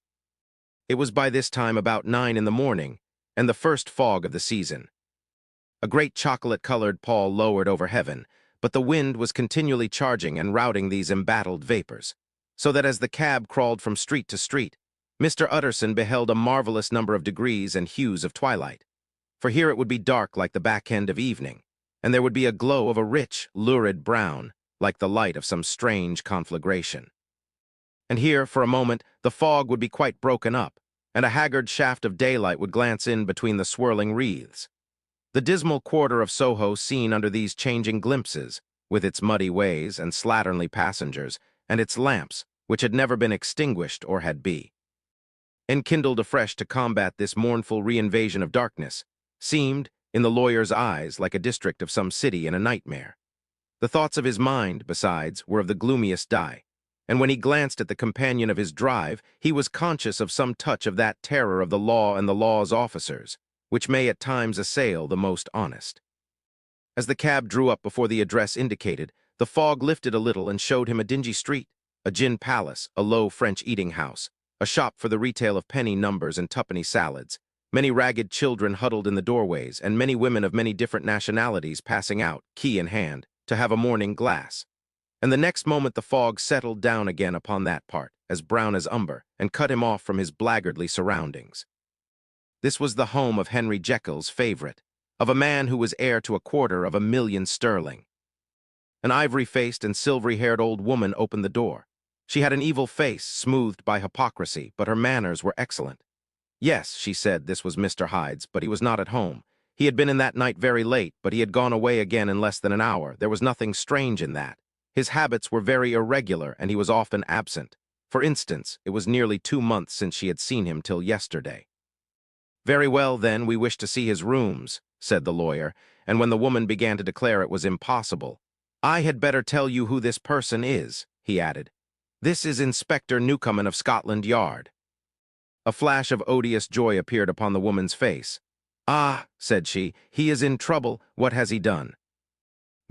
It was by this time about 9 in the morning, and the first fog of the season. A great chocolate-colored pall lowered over heaven, but the wind was continually charging and routing these embattled vapors, so that as the cab crawled from street to street, Mr. Utterson beheld a marvelous number of degrees and hues of twilight. For here it would be dark like the back end of evening, and there would be a glow of a rich, lurid brown, like the light of some strange conflagration. And here, for a moment, the fog would be quite broken up, and a haggard shaft of daylight would glance in between the swirling wreaths. The dismal quarter of Soho seen under these changing glimpses, with its muddy ways and slatternly passengers, and its lamps, which had never been extinguished or had be, enkindled afresh to combat this mournful reinvasion of darkness, seemed, in the lawyer's eyes, like a district of some city in a nightmare. The thoughts of his mind, besides, were of the gloomiest dye, and when he glanced at the companion of his drive, he was conscious of some touch of that terror of the law and the law's officers, which may at times assail the most honest. As the cab drew up before the address indicated, the fog lifted a little and showed him a dingy street, a gin palace, a low French eating house, a shop for the retail of penny numbers and twopenny salads, many ragged children huddled in the doorways, and many women of many different nationalities passing out, key in hand, to have a morning glass. And the next moment the fog settled down again upon that part, as brown as umber, and cut him off from his blackguardly surroundings. This was the home of Henry Jekyll's favorite, of a man who was heir to £250,000 sterling. An ivory-faced and silvery-haired old woman opened the door. She had an evil face, smoothed by hypocrisy, but her manners were excellent. Yes, she said this was Mr. Hyde's, but he was not at home. He had been in that night very late, but he had gone away again in less than an hour. There was nothing strange in that. His habits were very irregular, and he was often absent. For instance, it was nearly 2 months since she had seen him till yesterday. "Very well, then, we wish to see his rooms," said the lawyer, and when the woman began to declare it was impossible, "I had better tell you who this person is," he added. "This is Inspector Newcomen of Scotland Yard." A flash of odious joy appeared upon the woman's face. "Ah," said she, "he is in trouble. What has he done?"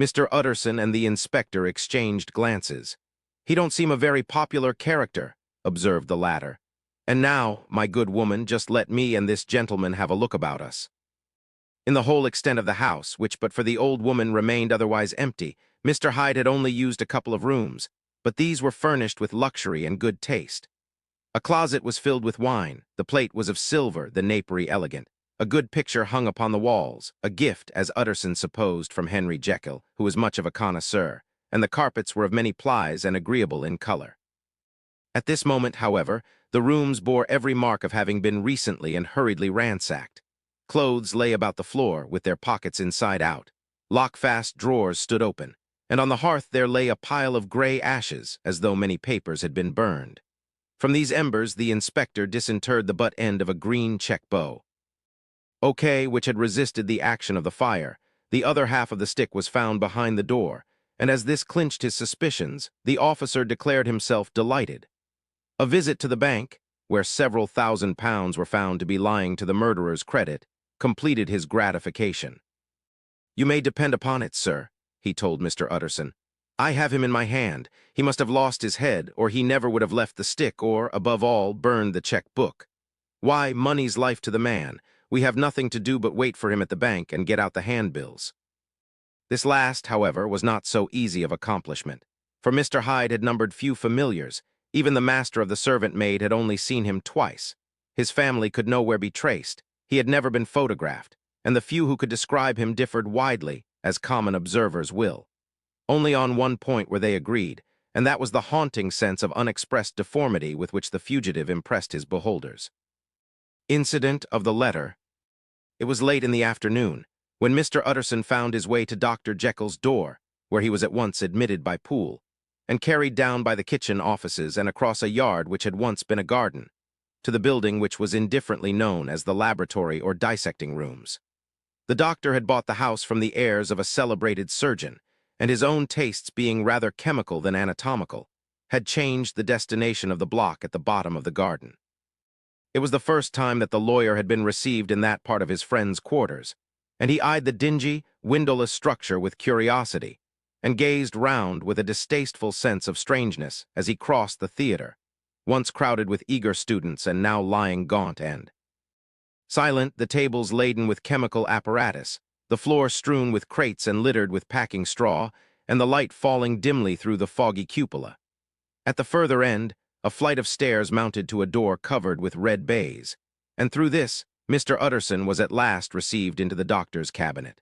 Mr. Utterson and the inspector exchanged glances. "He don't seem a very popular character," observed the latter. "And now, my good woman, just let me and this gentleman have a look about us." In the whole extent of the house, which but for the old woman remained otherwise empty, Mr. Hyde had only used a couple of rooms, but these were furnished with luxury and good taste. A closet was filled with wine, the plate was of silver, the napery elegant. A good picture hung upon the walls, a gift, as Utterson supposed, from Henry Jekyll, who was much of a connoisseur, and the carpets were of many plies and agreeable in color. At this moment, however, the rooms bore every mark of having been recently and hurriedly ransacked. Clothes lay about the floor, with their pockets inside out. Lock-fast drawers stood open, and on the hearth there lay a pile of gray ashes, as though many papers had been burned. From these embers the inspector disinterred the butt end of a green check bow. Okay, which had resisted the action of the fire, the other half of the stick was found behind the door, and as this clinched his suspicions, the officer declared himself delighted. A visit to the bank, where several £1,000s were found to be lying to the murderer's credit, completed his gratification. "You may depend upon it, sir," he told Mr. Utterson. "I have him in my hand. He must have lost his head, or he never would have left the stick or, above all, burned the check book. Why, money's life to the man. We have nothing to do but wait for him at the bank and get out the handbills." This last, however, was not so easy of accomplishment, for Mr. Hyde had numbered few familiars. Even the master of the servant maid had only seen him twice. His family could nowhere be traced. He had never been photographed, and the few who could describe him differed widely, as common observers will. Only on one point were they agreed, and that was the haunting sense of unexpressed deformity with which the fugitive impressed his beholders. Incident of the letter. It was late in the afternoon, when Mr. Utterson found his way to Dr. Jekyll's door, where he was at once admitted by Poole, and carried down by the kitchen offices and across a yard which had once been a garden, to the building which was indifferently known as the laboratory or dissecting rooms. The doctor had bought the house from the heirs of a celebrated surgeon, and his own tastes being rather chemical than anatomical, had changed the destination of the block at the bottom of the garden. It was the first time that the lawyer had been received in that part of his friend's quarters, and he eyed the dingy, windowless structure with curiosity, and gazed round with a distasteful sense of strangeness as he crossed the theater, once crowded with eager students and now lying gaunt and silent, the tables laden with chemical apparatus, the floor strewn with crates and littered with packing straw, and the light falling dimly through the foggy cupola. At the further end, a flight of stairs mounted to a door covered with red baize, and through this, Mr. Utterson was at last received into the doctor's cabinet.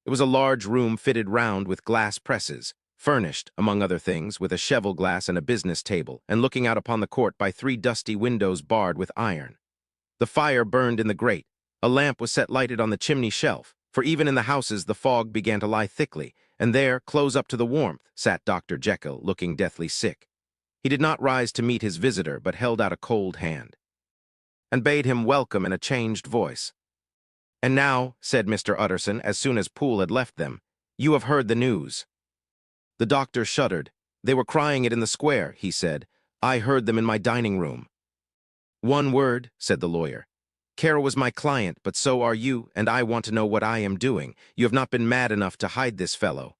It was a large room fitted round with glass presses, furnished, among other things, with a cheval glass and a business table, and looking out upon the court by 3 dusty windows barred with iron. The fire burned in the grate, a lamp was set lighted on the chimney shelf, for even in the houses the fog began to lie thickly, and there, close up to the warmth, sat Dr. Jekyll, looking deathly sick. He did not rise to meet his visitor, but held out a cold hand, and bade him welcome in a changed voice. "And now," said Mr. Utterson, as soon as Poole had left them, "you have heard the news." The doctor shuddered. "They were crying it in the square," he said. "I heard them in my dining room." "One word," said the lawyer. "Kara was my client, but so are you, and I want to know what I am doing. You have not been mad enough to hide this fellow."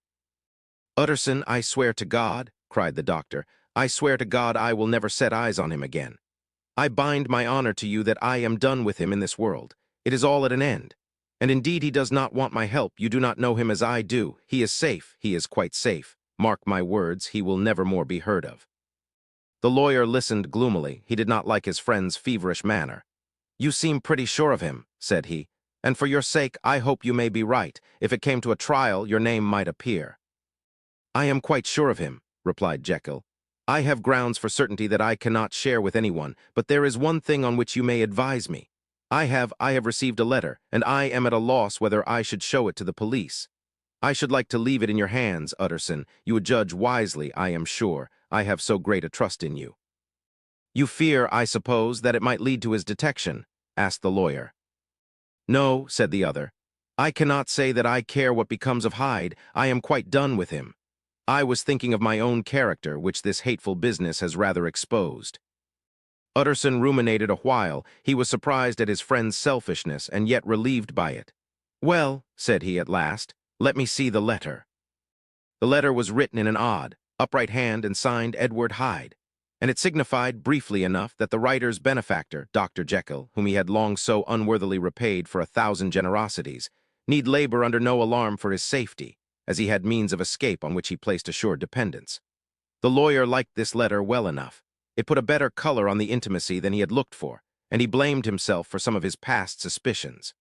"Utterson, I swear to God," cried the doctor, "I swear to God I will never set eyes on him again. I bind my honor to you that I am done with him in this world. It is all at an end. And indeed he does not want my help. You do not know him as I do. He is safe. He is quite safe. Mark my words, he will never more be heard of." The lawyer listened gloomily. He did not like his friend's feverish manner. "You seem pretty sure of him," said he, "and for your sake I hope you may be right. If it came to a trial, your name might appear." "I am quite sure of him," replied Jekyll. "I have grounds for certainty that I cannot share with anyone, but there is one thing on which you may advise me. I have received a letter, and I am at a loss whether I should show it to the police. I should like to leave it in your hands, Utterson. You would judge wisely, I am sure. I have so great a trust in you." "You fear, I suppose, that it might lead to his detection?" asked the lawyer. "No," said the other. "I cannot say that I care what becomes of Hyde. I am quite done with him. I was thinking of my own character, which this hateful business has rather exposed." Utterson ruminated a while. He was surprised at his friend's selfishness, and yet relieved by it. "Well," said he at last, "let me see the letter." The letter was written in an odd, upright hand and signed Edward Hyde, and it signified, briefly enough, that the writer's benefactor, Dr. Jekyll, whom he had long so unworthily repaid for 1,000 generosities, need labor under no alarm for his safety, as he had means of escape on which he placed assured dependence. The lawyer liked this letter well enough. It put a better color on the intimacy than he had looked for, and he blamed himself for some of his past suspicions.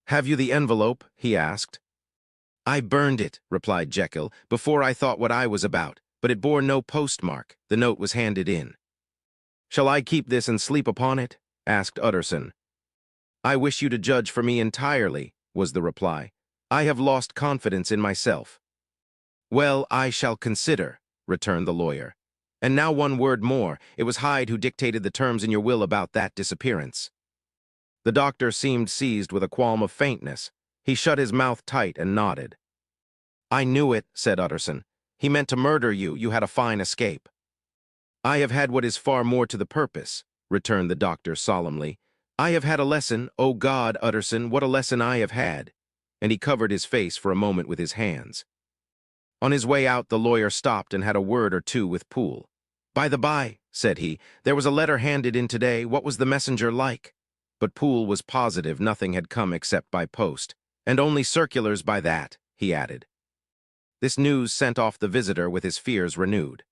"Have you the envelope?" he asked. "I burned it," replied Jekyll, "before I thought what I was about, but it bore no postmark. The note was handed in." "Shall I keep this and sleep upon it?" asked Utterson. "I wish you to judge for me entirely," was the reply. "I have lost confidence in myself." "Well, I shall consider," returned the lawyer. "And now one word more. It was Hyde who dictated the terms in your will about that disappearance." The doctor seemed seized with a qualm of faintness. He shut his mouth tight and nodded. "I knew it," said Utterson. "He meant to murder you. You had a fine escape." "I have had what is far more to the purpose," returned the doctor solemnly. "I have had a lesson. Oh God, Utterson, what a lesson I have had." And he covered his face for a moment with his hands. On his way out, the lawyer stopped and had a word or two with Poole. "By the by," said he, "there was a letter handed in today. What was the messenger like?" but Poole was positive nothing had come except by post, and only circulars by that, he added. This news sent off the visitor with his fears renewed.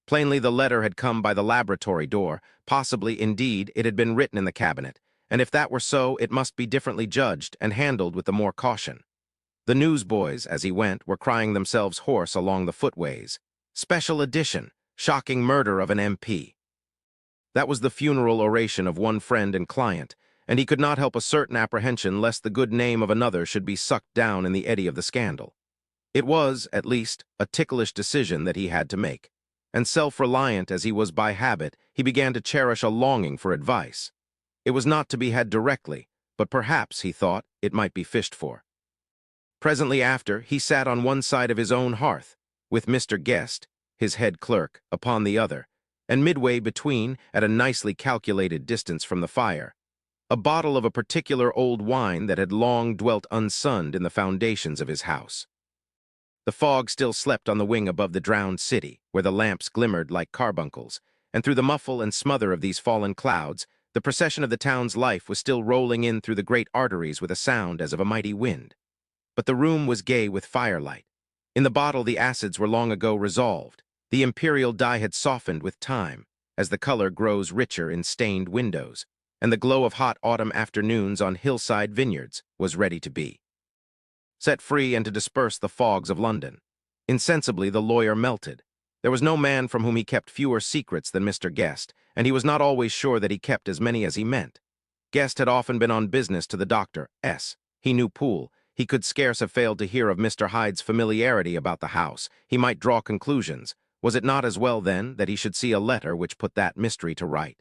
Plainly the letter had come by the laboratory door, possibly, indeed, it had been written in the cabinet, and if that were so, it must be differently judged and handled with the more caution. The newsboys, as he went, were crying themselves hoarse along the footways. Special edition, shocking murder of an MP. That was the funeral oration of one friend and client, and he could not help a certain apprehension lest the good name of another should be sucked down in the eddy of the scandal. It was, at least, a ticklish decision that he had to make, and self-reliant as he was by habit, he began to cherish a longing for advice. It was not to be had directly, but perhaps, he thought, it might be fished for. Presently after, he sat on one side of his own hearth, with Mr. Guest, his head clerk, upon the other, and midway between, at a nicely calculated distance from the fire, a bottle of a particular old wine that had long dwelt unsunned in the foundations of his house. The fog still slept on the wing above the drowned city, where the lamps glimmered like carbuncles, and through the muffle and smother of these fallen clouds, the procession of the town's life was still rolling in through the great arteries with a sound as of a mighty wind. But the room was gay with firelight. In the bottle the acids were long ago resolved. The imperial dye had softened with time, as the color grows richer in stained windows, and the glow of hot autumn afternoons on hillside vineyards was ready to be set free and to disperse the fogs of London. Insensibly the lawyer melted. There was no man from whom he kept fewer secrets than Mr. Guest, and he was not always sure that he kept as many as he meant. Guest had often been on business to the Dr. S. He knew Poole. He could scarce have failed to hear of Mr. Hyde's familiarity about the house. He might draw conclusions. Was it not as well, then, that he should see a letter which put that mystery to right?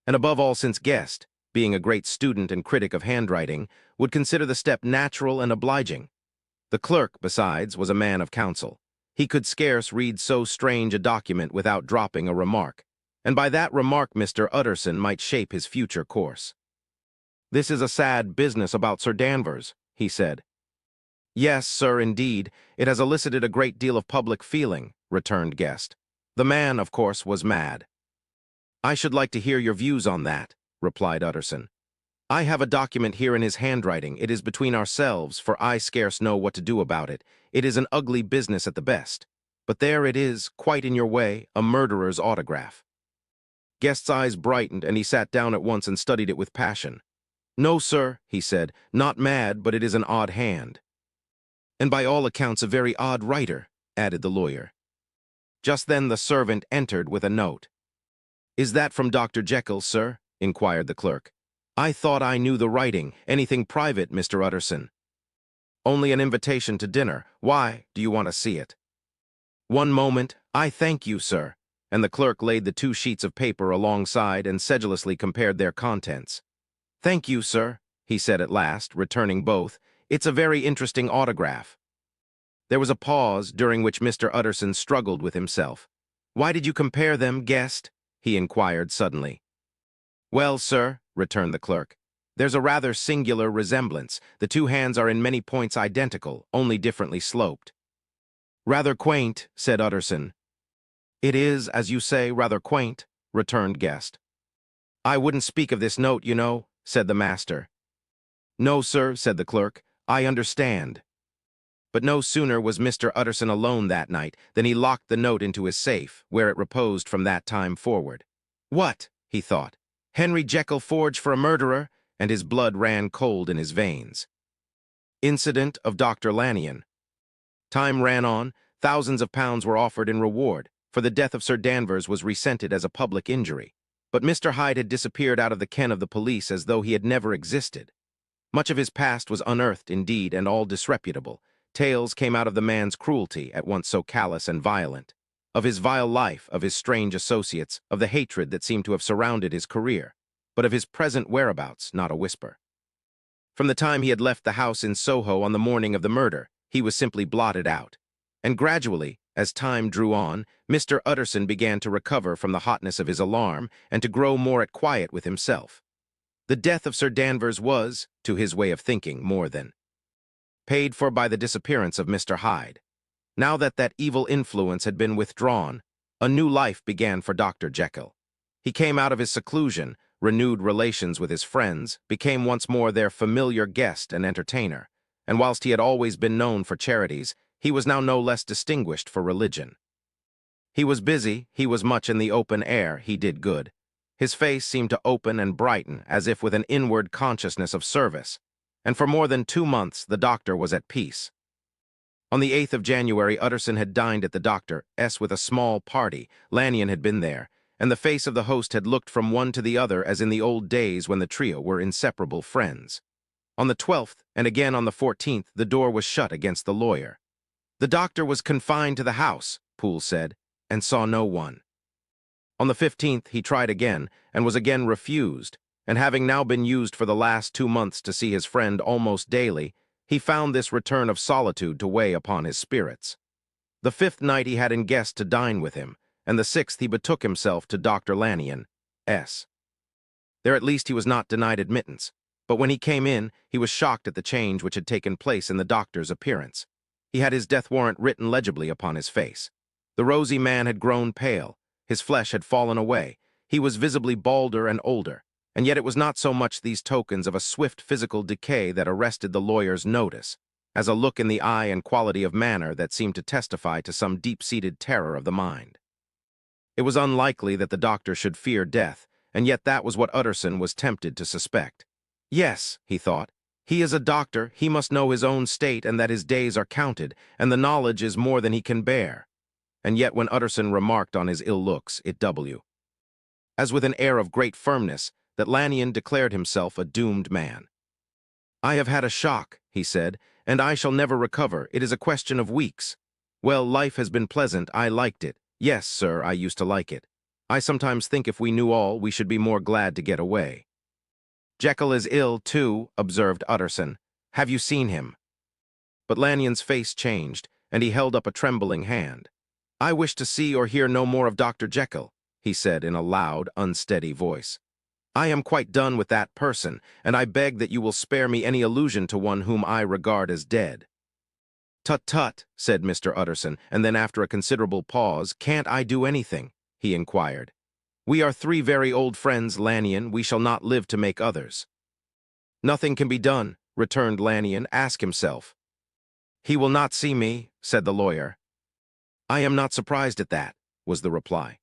And above all, since Guest, being a great student and critic of handwriting, would consider the step natural and obliging. The clerk, besides, was a man of counsel. He could scarce read so strange a document without dropping a remark, and by that remark Mr. Utterson might shape his future course. "This is a sad business about Sir Danvers," he said. "Yes, sir, indeed. It has elicited a great deal of public feeling," returned Guest. "The man, of course, was mad." "I should like to hear your views on that," replied Utterson. "I have a document here in his handwriting. It is between ourselves, for I scarce know what to do about it. It is an ugly business at the best. But there it is, quite in your way, a murderer's autograph." Guest's eyes brightened, and he sat down at once and studied it with passion. "No, sir," he said, "not mad, but it is an odd hand." "And by all accounts a very odd writer," added the lawyer. Just then the servant entered with a note. "Is that from Dr. Jekyll, sir?" inquired the clerk. "I thought I knew the writing. Anything private, Mr. Utterson?" "Only an invitation to dinner. Why, do you want to see it?" "One moment. I thank you, sir." And the clerk laid the 2 sheets of paper alongside and sedulously compared their contents. "Thank you, sir," he said at last, returning both. "It's a very interesting autograph." There was a pause, during which Mr. Utterson struggled with himself. "Why did you compare them, Guest?" he inquired suddenly. "Well, sir," returned the clerk, "there's a rather singular resemblance. The 2 hands are in many points identical, only differently sloped." "Rather quaint," said Utterson. "It is, as you say, rather quaint," returned Guest. "I wouldn't speak of this note, you know," said the master. "No, sir," said the clerk, "I understand." But no sooner was Mr. Utterson alone that night than he locked the note into his safe, where it reposed from that time forward. "What?" he thought. "Henry Jekyll forged for a murderer?" And his blood ran cold in his veins. Incident of Dr. Lanyon. Time ran on. Thousands of pounds were offered in reward, for the death of Sir Danvers was resented as a public injury. But Mr. Hyde had disappeared out of the ken of the police as though he had never existed. Much of his past was unearthed, indeed, and all disreputable. Tales came out of the man's cruelty, at once so callous and violent, of his vile life, of his strange associates, of the hatred that seemed to have surrounded his career, but of his present whereabouts, not a whisper. From the time he had left the house in Soho on the morning of the murder, he was simply blotted out. And gradually, as time drew on, Mr. Utterson began to recover from the hotness of his alarm and to grow more at quiet with himself. The death of Sir Danvers was, to his way of thinking, more than paid for by the disappearance of Mr. Hyde. Now that that evil influence had been withdrawn, a new life began for Dr. Jekyll. He came out of his seclusion, renewed relations with his friends, became once more their familiar guest and entertainer, and whilst he had always been known for charities, he was now no less distinguished for religion. He was busy, he was much in the open air, he did good. His face seemed to open and brighten as if with an inward consciousness of service, and for more than 2 months the doctor was at peace. On the 8th of January, Utterson had dined at the doctor's with a small party. Lanyon had been there, and the face of the host had looked from one to the other as in the old days when the trio were inseparable friends. On the 12th, and again on the 14th, the door was shut against the lawyer. The doctor was confined to the house, Poole said, and saw no one. On the 15th, he tried again, and was again refused, and having now been used for the last 2 months to see his friend almost daily, he found this return of solitude to weigh upon his spirits. The 5th night he had in guest to dine with him, and the 6th he betook himself to Dr. Lanyon's. There at least he was not denied admittance, but when he came in, he was shocked at the change which had taken place in the doctor's appearance. He had his death warrant written legibly upon his face. The rosy man had grown pale, his flesh had fallen away, he was visibly balder and older, and yet it was not so much these tokens of a swift physical decay that arrested the lawyer's notice, as a look in the eye and quality of manner that seemed to testify to some deep-seated terror of the mind. It was unlikely that the doctor should fear death, and yet that was what Utterson was tempted to suspect. Yes, he thought, he is a doctor, he must know his own state and that his days are counted, and the knowledge is more than he can bear. And yet when Utterson remarked on his ill looks, it as with an air of great firmness, that Lanyon declared himself a doomed man. "I have had a shock," he said, "and I shall never recover. It is a question of weeks. Well, life has been pleasant. I liked it. Yes, sir, I used to like it. I sometimes think if we knew all, we should be more glad to get away." "Jekyll is ill, too," observed Utterson. "Have you seen him?" But Lanyon's face changed, and he held up a trembling hand. "I wish to see or hear no more of Dr. Jekyll," he said in a loud, unsteady voice. "I am quite done with that person, and I beg that you will spare me any allusion to one whom I regard as dead." "Tut, tut," said Mr. Utterson, and then after a considerable pause, "Can't I do anything?" he inquired. "We are 3 very old friends, Lanyon. We shall not live to make others." "Nothing can be done," returned Lanyon. "Ask himself." "He will not see me," said the lawyer. "I am not surprised at that," was the reply.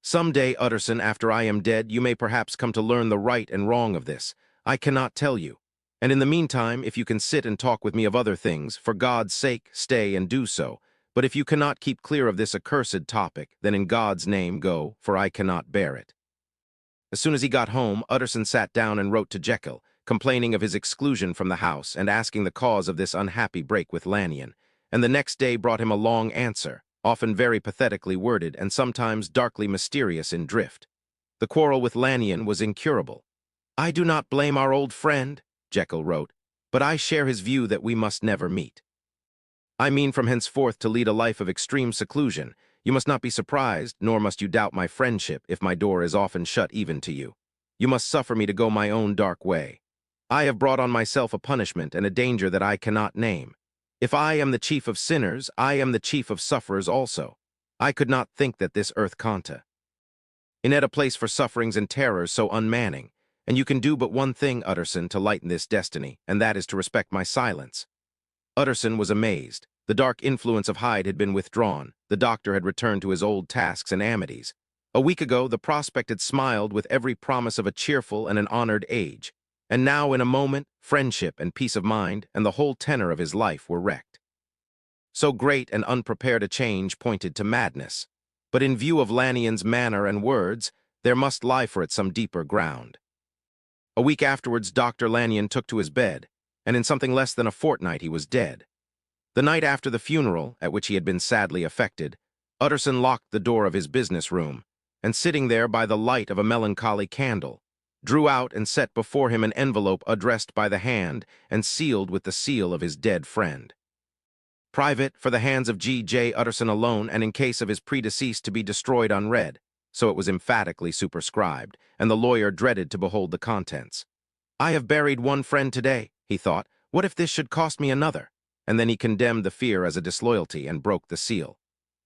"Some day, Utterson, after I am dead, you may perhaps come to learn the right and wrong of this. I cannot tell you. And in the meantime, if you can sit and talk with me of other things, for God's sake, stay and do so. But if you cannot keep clear of this accursed topic, then in God's name go, for I cannot bear it." As soon as he got home, Utterson sat down and wrote to Jekyll, complaining of his exclusion from the house and asking the cause of this unhappy break with Lanyon, and the next day brought him a long answer, often very pathetically worded and sometimes darkly mysterious in drift. The quarrel with Lanyon was incurable. "I do not blame our old friend," Jekyll wrote, "but I share his view that we must never meet. I mean from henceforth to lead a life of extreme seclusion. You must not be surprised, nor must you doubt my friendship if my door is often shut even to you. You must suffer me to go my own dark way. I have brought on myself a punishment and a danger that I cannot name. If I am the chief of sinners, I am the chief of sufferers also. I could not think that this earth conta in it a place for sufferings and terrors so unmanning, and you can do but one thing, Utterson, to lighten this destiny, and that is to respect my silence." Utterson was amazed. The dark influence of Hyde had been withdrawn. The doctor had returned to his old tasks and amities. A week ago, the prospect had smiled with every promise of a cheerful and an honored age. And now, in a moment, friendship and peace of mind and the whole tenor of his life were wrecked. So great and unprepared a change pointed to madness. But in view of Lanyon's manner and words, there must lie for it some deeper ground. A week afterwards, Dr. Lanyon took to his bed, and in something less than a fortnight he was dead. The night after the funeral, at which he had been sadly affected, Utterson locked the door of his business room, and sitting there by the light of a melancholy candle, drew out and set before him an envelope addressed by the hand and sealed with the seal of his dead friend. "Private, for the hands of G.J. Utterson alone, and in case of his predeceased to be destroyed unread," so it was emphatically superscribed, and the lawyer dreaded to behold the contents. "I have buried one friend today," he thought. "What if this should cost me another?" And then he condemned the fear as a disloyalty and broke the seal.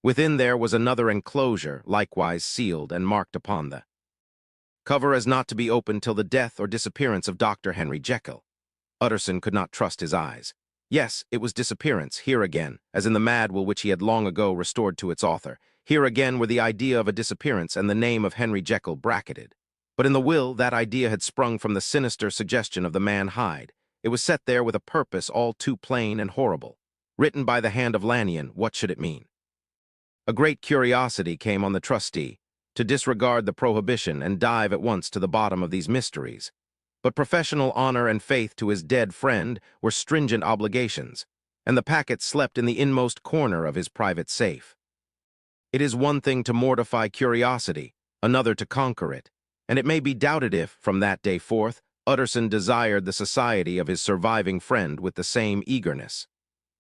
Within there was another enclosure, likewise sealed and marked upon the Cover as not to be opened till the death or disappearance of Dr. Henry Jekyll. Utterson could not trust his eyes. Yes, it was disappearance, here again, as in the mad will which he had long ago restored to its author. Here again were the idea of a disappearance and the name of Henry Jekyll bracketed. But in the will, that idea had sprung from the sinister suggestion of the man Hyde. It was set there with a purpose all too plain and horrible. Written by the hand of Lanyon, what should it mean? A great curiosity came on the trustee, to disregard the prohibition and dive at once to the bottom of these mysteries. But professional honor and faith to his dead friend were stringent obligations, and the packet slept in the inmost corner of his private safe. It is one thing to mortify curiosity, another to conquer it, and it may be doubted if, from that day forth, Utterson desired the society of his surviving friend with the same eagerness.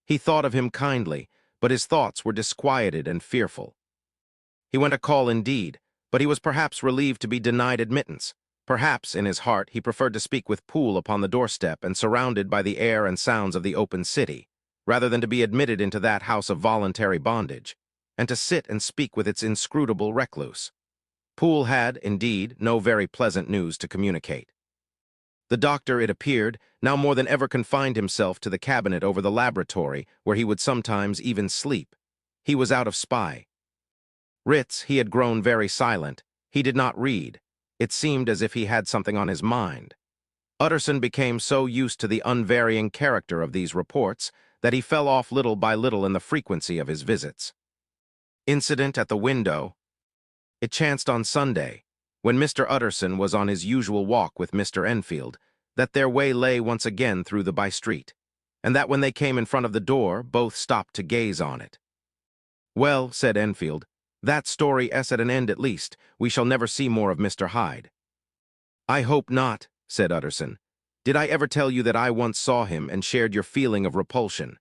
He thought of him kindly, but his thoughts were disquieted and fearful. He went a call indeed, but he was perhaps relieved to be denied admittance. Perhaps, in his heart, he preferred to speak with Poole upon the doorstep and surrounded by the air and sounds of the open city, rather than to be admitted into that house of voluntary bondage, and to sit and speak with its inscrutable recluse. Poole had, indeed, no very pleasant news to communicate. The doctor, it appeared, now more than ever confined himself to the cabinet over the laboratory, where he would sometimes even sleep. He was out of spy. Writs, he had grown very silent. He did not read. It seemed as if he had something on his mind. Utterson became so used to the unvarying character of these reports that he fell off little by little in the frequency of his visits. Incident at the window. It chanced on Sunday, when Mr. Utterson was on his usual walk with Mr. Enfield, that their way lay once again through the by-street, and that when they came in front of the door, both stopped to gaze on it. "Well," said Enfield, "that story is at an end at least. We shall never see more of Mr. Hyde." "I hope not," said Utterson. "Did I ever tell you that I once saw him and shared your feeling of repulsion?"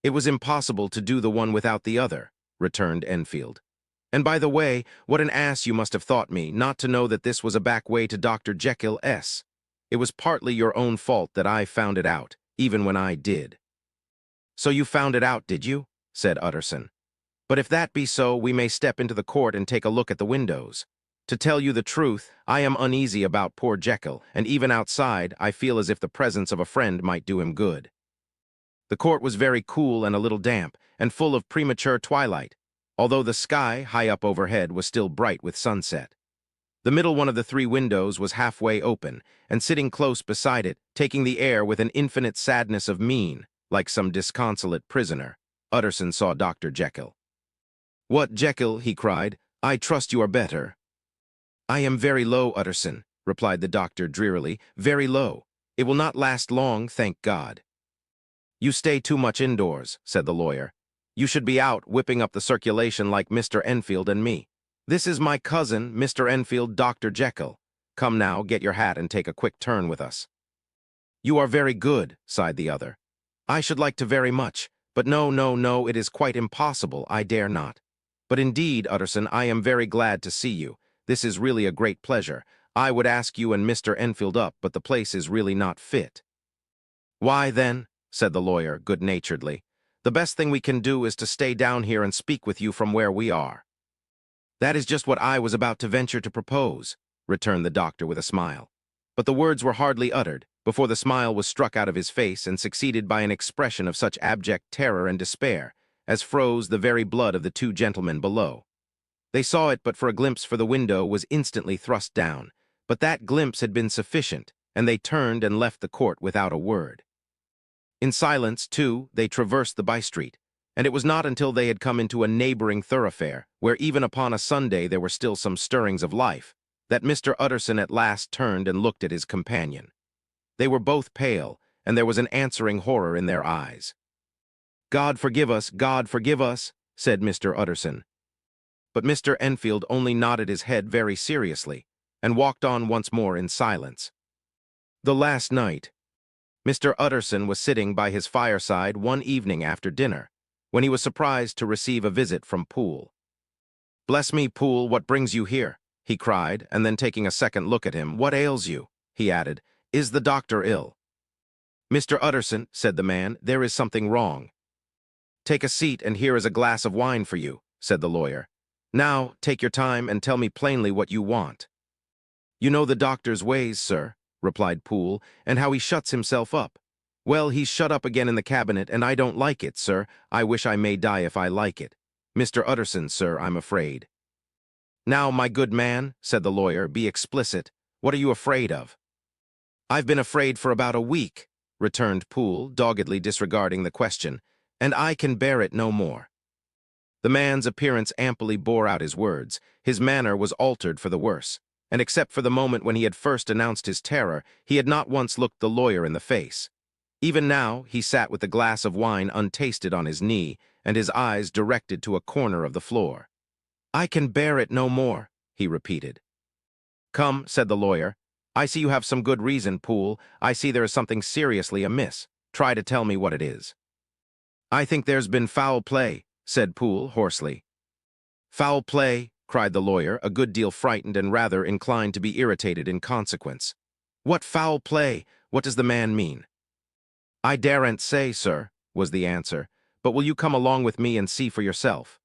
"It was impossible to do the one without the other," returned Enfield. "And by the way, what an ass you must have thought me, not to know that this was a back way to Dr. Jekyll's. It was partly your own fault that I found it out, even when I did." "So you found it out, did you?" said Utterson. "But if that be so, we may step into the court and take a look at the windows. To tell you the truth, I am uneasy about poor Jekyll, and even outside, I feel as if the presence of a friend might do him good." The court was very cool and a little damp, and full of premature twilight, although the sky, high up overhead, was still bright with sunset. The middle one of the three windows was halfway open, and sitting close beside it, taking the air with an infinite sadness of mien, like some disconsolate prisoner, Utterson saw Dr. Jekyll. "What, Jekyll?" he cried. "I trust you are better." "I am very low, Utterson," replied the doctor drearily, "very low. It will not last long, thank God." "You stay too much indoors," said the lawyer. "You should be out, whipping up the circulation like Mr. Enfield and me. This is my cousin, Mr. Enfield, Dr. Jekyll. Come now, get your hat and take a quick turn with us." "You are very good," sighed the other. "I should like to very much, but no, it is quite impossible, I dare not. But indeed, Utterson, I am very glad to see you. This is really a great pleasure. I would ask you and Mr. Enfield up, but the place is really not fit." "Why, then," said the lawyer good-naturedly, "the best thing we can do is to stay down here and speak with you from where we are." "That is just what I was about to venture to propose," returned the doctor with a smile. But the words were hardly uttered, before the smile was struck out of his face and succeeded by an expression of such abject terror and despair as froze the very blood of the two gentlemen below. They saw it but for a glimpse, for the window was instantly thrust down, but that glimpse had been sufficient, and they turned and left the court without a word. In silence, too, they traversed the by-street, and it was not until they had come into a neighboring thoroughfare, where even upon a Sunday there were still some stirrings of life, that Mr. Utterson at last turned and looked at his companion. They were both pale, and there was an answering horror in their eyes. God forgive us," said Mr. Utterson. But Mr. Enfield only nodded his head very seriously, and walked on once more in silence. The last night, Mr. Utterson was sitting by his fireside one evening after dinner, when he was surprised to receive a visit from Poole. "Bless me, Poole, what brings you here?" he cried, and then taking a second look at him, "What ails you?" he added. "Is the doctor ill?" "Mr. Utterson," said the man, "there is something wrong." "Take a seat, and here is a glass of wine for you," said the lawyer. "Now, take your time and tell me plainly what you want." "You know the doctor's ways, sir," replied Poole, "and how he shuts himself up. Well, he's shut up again in the cabinet, and I don't like it, sir. I wish I may die if I like it. Mr. Utterson, sir, I'm afraid." "Now, my good man," said the lawyer, "be explicit. What are you afraid of?" "I've been afraid for about a week," returned Poole, doggedly disregarding the question, "and I can bear it no more." The man's appearance amply bore out his words. His manner was altered for the worse, and except for the moment when he had first announced his terror, he had not once looked the lawyer in the face. Even now, he sat with the glass of wine untasted on his knee, and his eyes directed to a corner of the floor. "I can bear it no more," he repeated. "Come," said the lawyer. "I see you have some good reason, Poole. I see there is something seriously amiss. Try to tell me what it is." "I think there's been foul play," said Poole hoarsely. "Foul play?" cried the lawyer, a good deal frightened and rather inclined to be irritated in consequence. "What foul play? What does the man mean?" "I daren't say, sir," was the answer, "but will you come along with me and see for yourself?"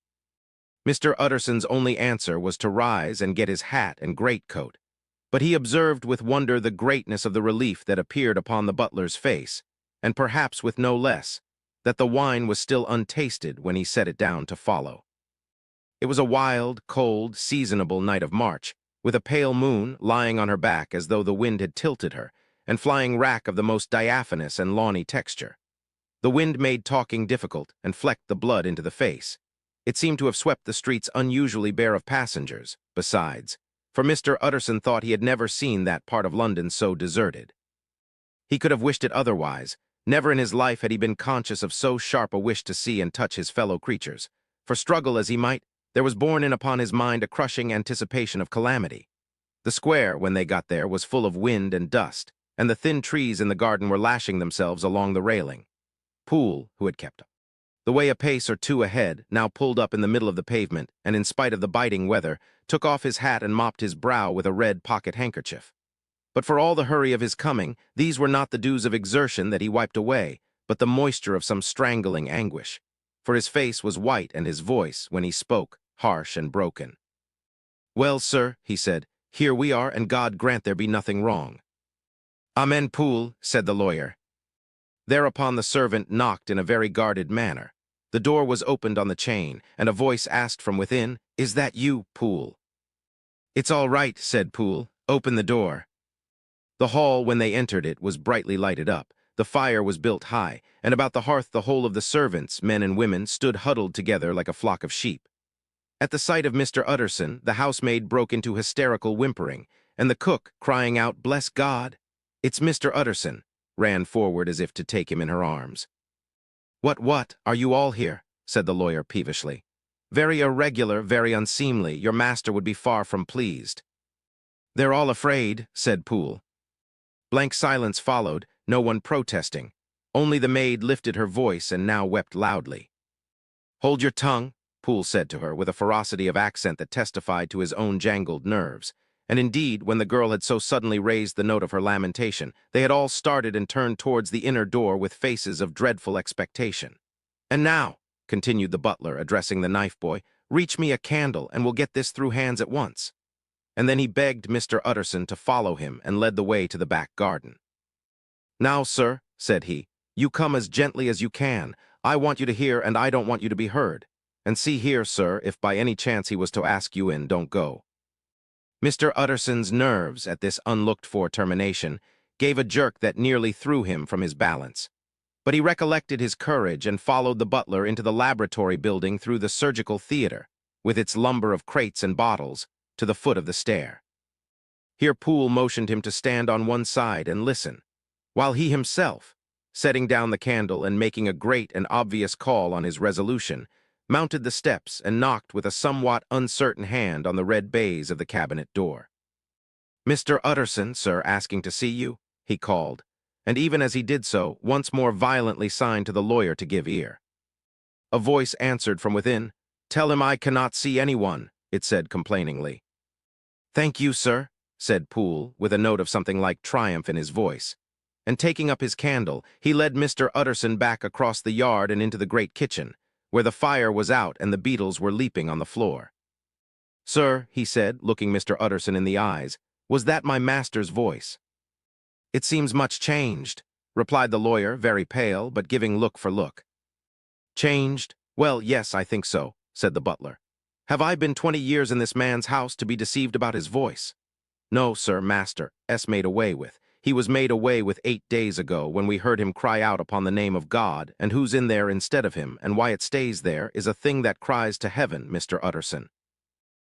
Mr. Utterson's only answer was to rise and get his hat and greatcoat, but he observed with wonder the greatness of the relief that appeared upon the butler's face, and perhaps with no less, that the wine was still untasted when he set it down to follow. It was a wild, cold, seasonable night of March, with a pale moon lying on her back as though the wind had tilted her, and flying rack of the most diaphanous and lawny texture. The wind made talking difficult and flecked the blood into the face. It seemed to have swept the streets unusually bare of passengers, besides, for Mr. Utterson thought he had never seen that part of London so deserted. He could have wished it otherwise. Never in his life had he been conscious of so sharp a wish to see and touch his fellow creatures, for struggle as he might, there was borne in upon his mind a crushing anticipation of calamity. The square, when they got there, was full of wind and dust, and the thin trees in the garden were lashing themselves along the railing. Poole, who had kept the way a pace or two ahead, now pulled up in the middle of the pavement, and in spite of the biting weather, took off his hat and mopped his brow with a red pocket handkerchief. But for all the hurry of his coming, these were not the dews of exertion that he wiped away, but the moisture of some strangling anguish. For his face was white and his voice, when he spoke, harsh and broken. "Well, sir," he said, "here we are, and God grant there be nothing wrong." "Amen, Poole," said the lawyer. Thereupon the servant knocked in a very guarded manner. The door was opened on the chain, and a voice asked from within, "Is that you, Poole?" "It's all right," said Poole. "Open the door." The hall, when they entered it, was brightly lighted up. The fire was built high, and about the hearth the whole of the servants, men and women, stood huddled together like a flock of sheep. At the sight of Mr. Utterson, the housemaid broke into hysterical whimpering, and the cook, crying out, "Bless God! It's Mr. Utterson," ran forward as if to take him in her arms. What, are you all here?" said the lawyer peevishly. "Very irregular, very unseemly. Your master would be far from pleased." "They're all afraid," said Poole. Blank silence followed, no one protesting. Only the maid lifted her voice and now wept loudly. "Hold your tongue," Poole said to her with a ferocity of accent that testified to his own jangled nerves. And indeed, when the girl had so suddenly raised the note of her lamentation, they had all started and turned towards the inner door with faces of dreadful expectation. "And now," continued the butler, addressing the knife boy, "reach me a candle, and we'll get this through hands at once." And then he begged Mr. Utterson to follow him and led the way to the back garden. "Now, sir," said he, "you come as gently as you can. I want you to hear, and I don't want you to be heard. And see here, sir, if by any chance he was to ask you in, don't go." Mr. Utterson's nerves, at this unlooked-for termination, gave a jerk that nearly threw him from his balance. But he recollected his courage and followed the butler into the laboratory building through the surgical theater, with its lumber of crates and bottles, to the foot of the stair. Here Poole motioned him to stand on one side and listen, while he himself, setting down the candle and making a great and obvious call on his resolution, mounted the steps and knocked with a somewhat uncertain hand on the red baize of the cabinet door. "Mr. Utterson, sir, asking to see you," he called, and even as he did so, once more violently signed to the lawyer to give ear. A voice answered from within. "Tell him I cannot see anyone," it said complainingly. "Thank you, sir," said Poole, with a note of something like triumph in his voice. And taking up his candle, he led Mr. Utterson back across the yard and into the great kitchen, where the fire was out and the beetles were leaping on the floor. "Sir," he said, looking Mr. Utterson in the eyes, Was that my master's voice? It seems much changed, replied the lawyer, very pale, but giving look for look. Changed? Well, yes, I think so, said the butler. Have I been 20 years in this man's house to be deceived about his voice? No, sir, master, made away with. He was made away with 8 days ago when we heard him cry out upon the name of God, and who's in there instead of him, and why it stays there, is a thing that cries to heaven, Mr. Utterson.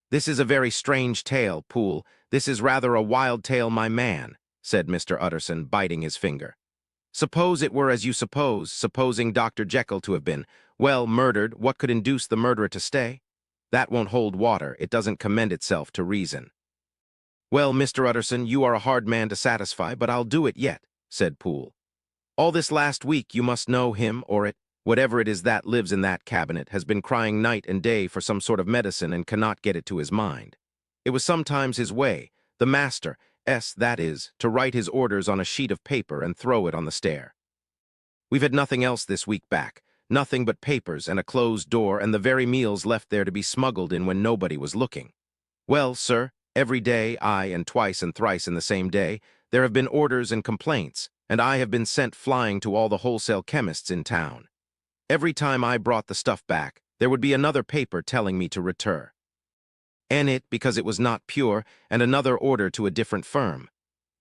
This is a very strange tale, Poole. This is rather a wild tale, my man, said Mr. Utterson, biting his finger. Suppose it were as you suppose, supposing Dr. Jekyll to have been, well, murdered, what could induce the murderer to stay? That won't hold water, it doesn't commend itself to reason. Well, Mr. Utterson, you are a hard man to satisfy, but I'll do it yet, said Poole. All this last week you must know him or it, whatever it is that lives in that cabinet, has been crying night and day for some sort of medicine and cannot get it to his mind. It was sometimes his way, the master, that is, to write his orders on a sheet of paper and throw it on the stair. We've had nothing else this week back, nothing but papers and a closed door and the very meals left there to be smuggled in when nobody was looking. Well, sir, every day, aye, and twice and thrice in the same day, there have been orders and complaints, and I have been sent flying to all the wholesale chemists in town. Every time I brought the stuff back, there would be another paper telling me to return it because it was not pure, and another order to a different firm.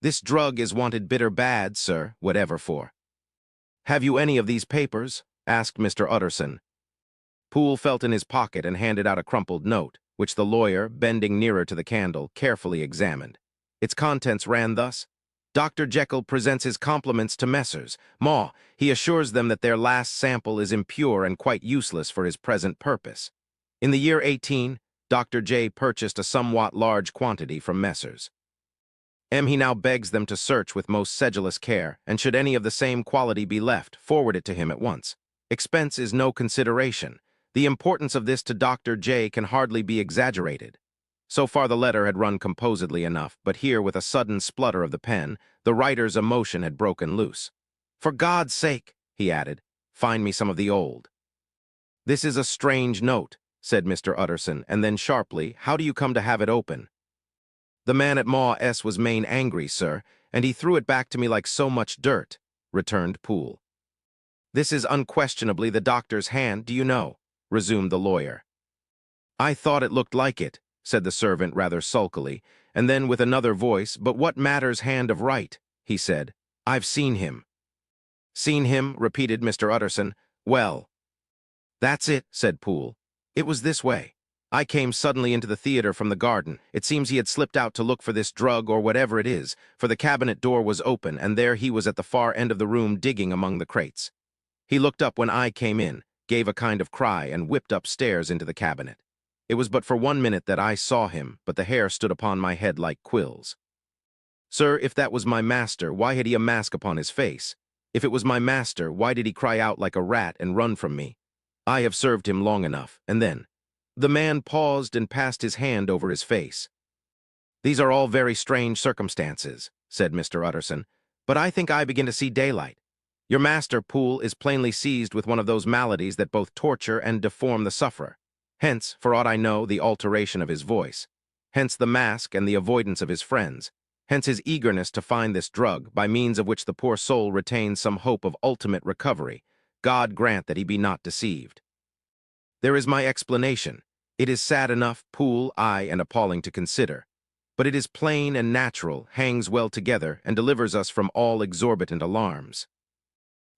This drug is wanted bitter bad, sir, whatever for. Have you any of these papers? Asked Mr. Utterson. Poole felt in his pocket and handed out a crumpled note, which the lawyer, bending nearer to the candle, carefully examined. Its contents ran thus: Dr. Jekyll presents his compliments to Messrs. Maw. He assures them that their last sample is impure and quite useless for his present purpose. In the year 18, Dr. J. purchased a somewhat large quantity from Messrs. He now begs them to search with most sedulous care, and should any of the same quality be left, forward it to him at once. Expense is no consideration. The importance of this to Dr. J. can hardly be exaggerated. So far the letter had run composedly enough, but here, with a sudden splutter of the pen, the writer's emotion had broken loose. For God's sake, he added, find me some of the old. This is a strange note, said Mr. Utterson, and then sharply, how do you come to have it open? The man at Maw S. was main angry, sir, and he threw it back to me like so much dirt, returned Poole. This is unquestionably the doctor's hand, do you know? Resumed the lawyer. I thought it looked like it, said the servant rather sulkily, and then with another voice, but what matters hand of right, he said. I've seen him. Seen him, repeated Mr. Utterson. Well, that's it, said Poole. It was this way. I came suddenly into the theater from the garden. It seems he had slipped out to look for this drug or whatever it is, for the cabinet door was open, and there he was at the far end of the room digging among the crates. He looked up when I came in, gave a kind of cry, and whipped upstairs into the cabinet. It was but for 1 minute that I saw him, but the hair stood upon my head like quills. Sir, if that was my master, why had he a mask upon his face? If it was my master, why did he cry out like a rat and run from me? I have served him long enough, and then... The man paused and passed his hand over his face. These are all very strange circumstances, said Mr. Utterson, but I think I begin to see daylight. Your master, Poole, is plainly seized with one of those maladies that both torture and deform the sufferer. Hence, for aught I know, the alteration of his voice. Hence the mask and the avoidance of his friends. Hence his eagerness to find this drug, by means of which the poor soul retains some hope of ultimate recovery. God grant that he be not deceived. There is my explanation. It is sad enough, Poole, aye, and appalling to consider. But it is plain and natural, hangs well together, and delivers us from all exorbitant alarms.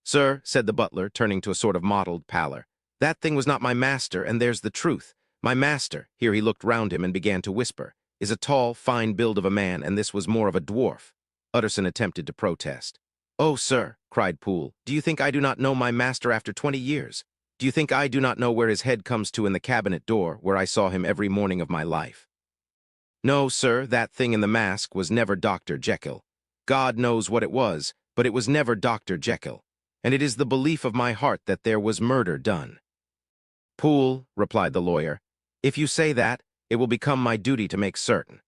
Sir, said the butler, turning to a sort of mottled pallor, that thing was not my master, and there's the truth. My master, here he looked round him and began to whisper, is a tall, fine build of a man, and this was more of a dwarf. Utterson attempted to protest. Oh, sir, cried Poole, do you think I do not know my master after 20 years? Do you think I do not know where his head comes to in the cabinet door, where I saw him every morning of my life? No, sir, that thing in the mask was never Dr. Jekyll. God knows what it was, but it was never Dr. Jekyll, and it is the belief of my heart that there was murder done. Poole, replied the lawyer, if you say that, it will become my duty to make certain.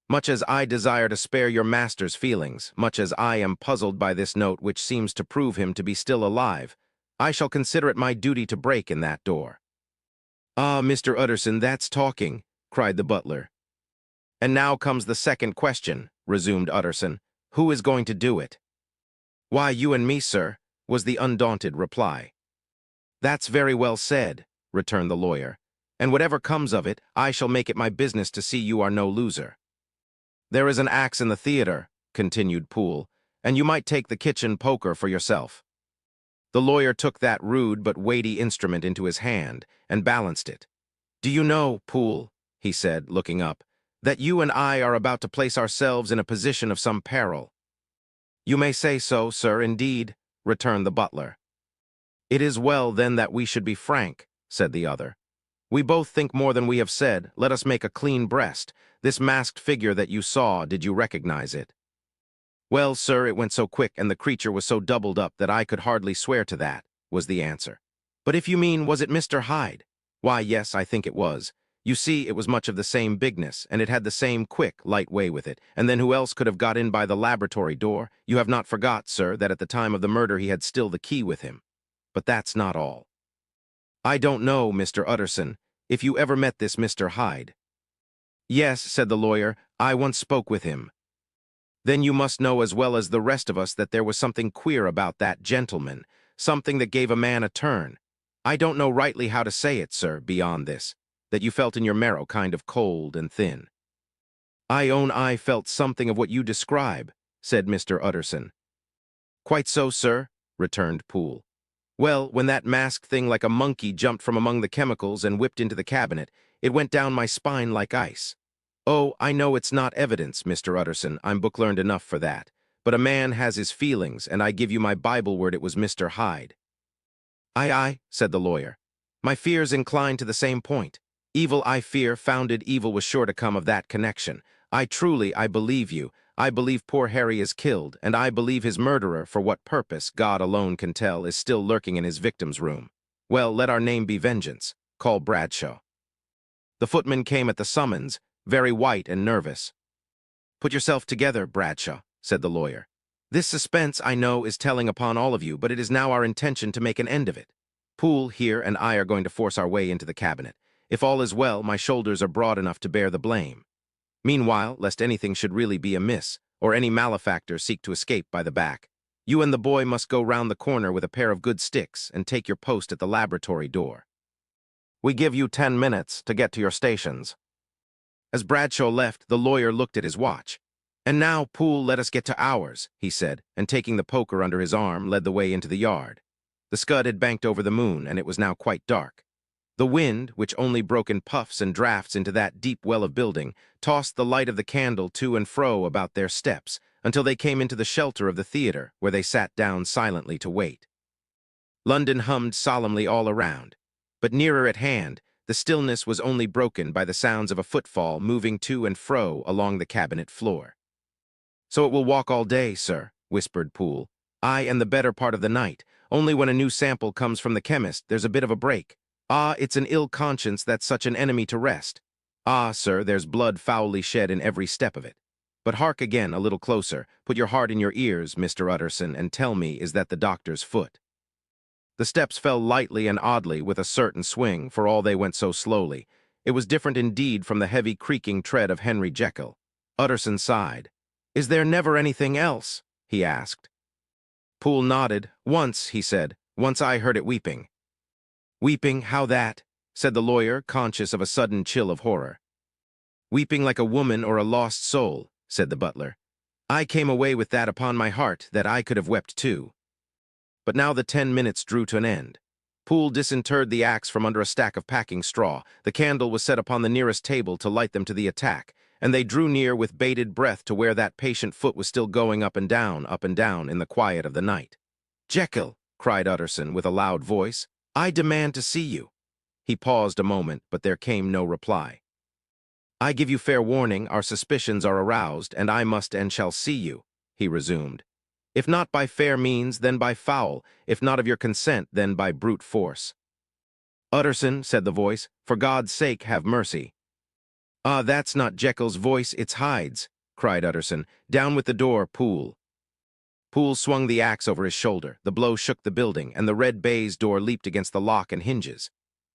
Much as I desire to spare your master's feelings, much as I am puzzled by this note which seems to prove him to be still alive, I shall consider it my duty to break in that door. Ah, Mr. Utterson, that's talking, cried the butler. And now comes the second question, resumed Utterson. "Who is going to do it?" "Why, you and me, sir," was the undaunted reply. "That's very well said," returned the lawyer. "And whatever comes of it, I shall make it my business to see you are no loser." "There is an axe in the theater," continued Poole, "and you might take the kitchen poker for yourself." The lawyer took that rude but weighty instrument into his hand and balanced it. "Do you know, Poole," he said, looking up, "that you and I are about to place ourselves in a position of some peril?" "You may say so, sir, indeed," returned the butler. "It is well, then, that we should be frank," said the other. "We both think more than we have said. Let us make a clean breast. This masked figure that you saw, did you recognize it?" "Well, sir, it went so quick and the creature was so doubled up that I could hardly swear to that," was the answer. "But if you mean, was it Mr. Hyde? Why, yes, I think it was. You see, it was much of the same bigness, and it had the same quick, light way with it. And then who else could have got in by the laboratory door? You have not forgot, sir, that at the time of the murder he had still the key with him. But that's not all. I don't know, Mr. Utterson, if you ever met this Mr. Hyde." "Yes," said the lawyer, "I once spoke with him." "Then you must know as well as the rest of us that there was something queer about that gentleman, something that gave a man a turn. I don't know rightly how to say it, sir, beyond this, that you felt in your marrow kind of cold and thin." "I own I felt something of what you describe," said Mr. Utterson. "Quite so, sir," returned Poole. "Well, when that masked thing like a monkey jumped from among the chemicals and whipped into the cabinet, it went down my spine like ice. Oh, I know it's not evidence, Mr. Utterson, I'm book-learned enough for that. But a man has his feelings, and I give you my Bible word it was Mr. Hyde." Aye, said the lawyer. "My fears incline to the same point. Evil, I fear, founded evil was sure to come of that connection. I believe you. I believe poor Harry is killed, and I believe his murderer, for what purpose, God alone can tell, is still lurking in his victim's room. Well, let our name be Vengeance. Call Bradshaw." The footman came at the summons, very white and nervous. "Put yourself together, Bradshaw," said the lawyer. "This suspense, I know, is telling upon all of you, but it is now our intention to make an end of it. Poole, here, and I are going to force our way into the cabinet. If all is well, my shoulders are broad enough to bear the blame. Meanwhile, lest anything should really be amiss, or any malefactor seek to escape by the back, you and the boy must go round the corner with a pair of good sticks and take your post at the laboratory door. We give you 10 minutes to get to your stations." As Bradshaw left, the lawyer looked at his watch. "And now, Poole, let us get to ours," he said, and taking the poker under his arm, led the way into the yard. The scud had banked over the moon, and it was now quite dark. The wind, which only broke in puffs and drafts into that deep well of building, tossed the light of the candle to and fro about their steps, until they came into the shelter of the theater, where they sat down silently to wait. London hummed solemnly all around, but nearer at hand, the stillness was only broken by the sounds of a footfall moving to and fro along the cabinet floor. "So it will walk all day, sir," whispered Poole. "Aye, and the better part of the night. Only when a new sample comes from the chemist, there's a bit of a break. Ah, it's an ill conscience that's such an enemy to rest. Ah, sir, there's blood foully shed in every step of it. But hark again, a little closer. Put your heart in your ears, Mr. Utterson, and tell me, is that the doctor's foot?" The steps fell lightly and oddly, with a certain swing, for all they went so slowly. It was different indeed from the heavy creaking tread of Henry Jekyll. Utterson sighed. "Is there never anything else?" he asked. Poole nodded. "Once," he said. "Once I heard it weeping." "Weeping? How that?" said the lawyer, conscious of a sudden chill of horror. "Weeping like a woman or a lost soul," said the butler. "I came away with that upon my heart, that I could have wept too." But now the 10 minutes drew to an end. Poole disinterred the axe from under a stack of packing straw. The candle was set upon the nearest table to light them to the attack, and they drew near with bated breath to where that patient foot was still going up and down in the quiet of the night. "Jekyll," cried Utterson with a loud voice, "I demand to see you." He paused a moment, but there came no reply. "I give you fair warning, our suspicions are aroused, and I must and shall see you," he resumed. "If not by fair means, then by foul, if not of your consent, then by brute force." "Utterson," said the voice, "for God's sake, have mercy." "Ah, that's not Jekyll's voice, it's Hyde's," cried Utterson. "Down with the door, Poole." Poole swung the axe over his shoulder. The blow shook the building, and the red baize door leaped against the lock and hinges.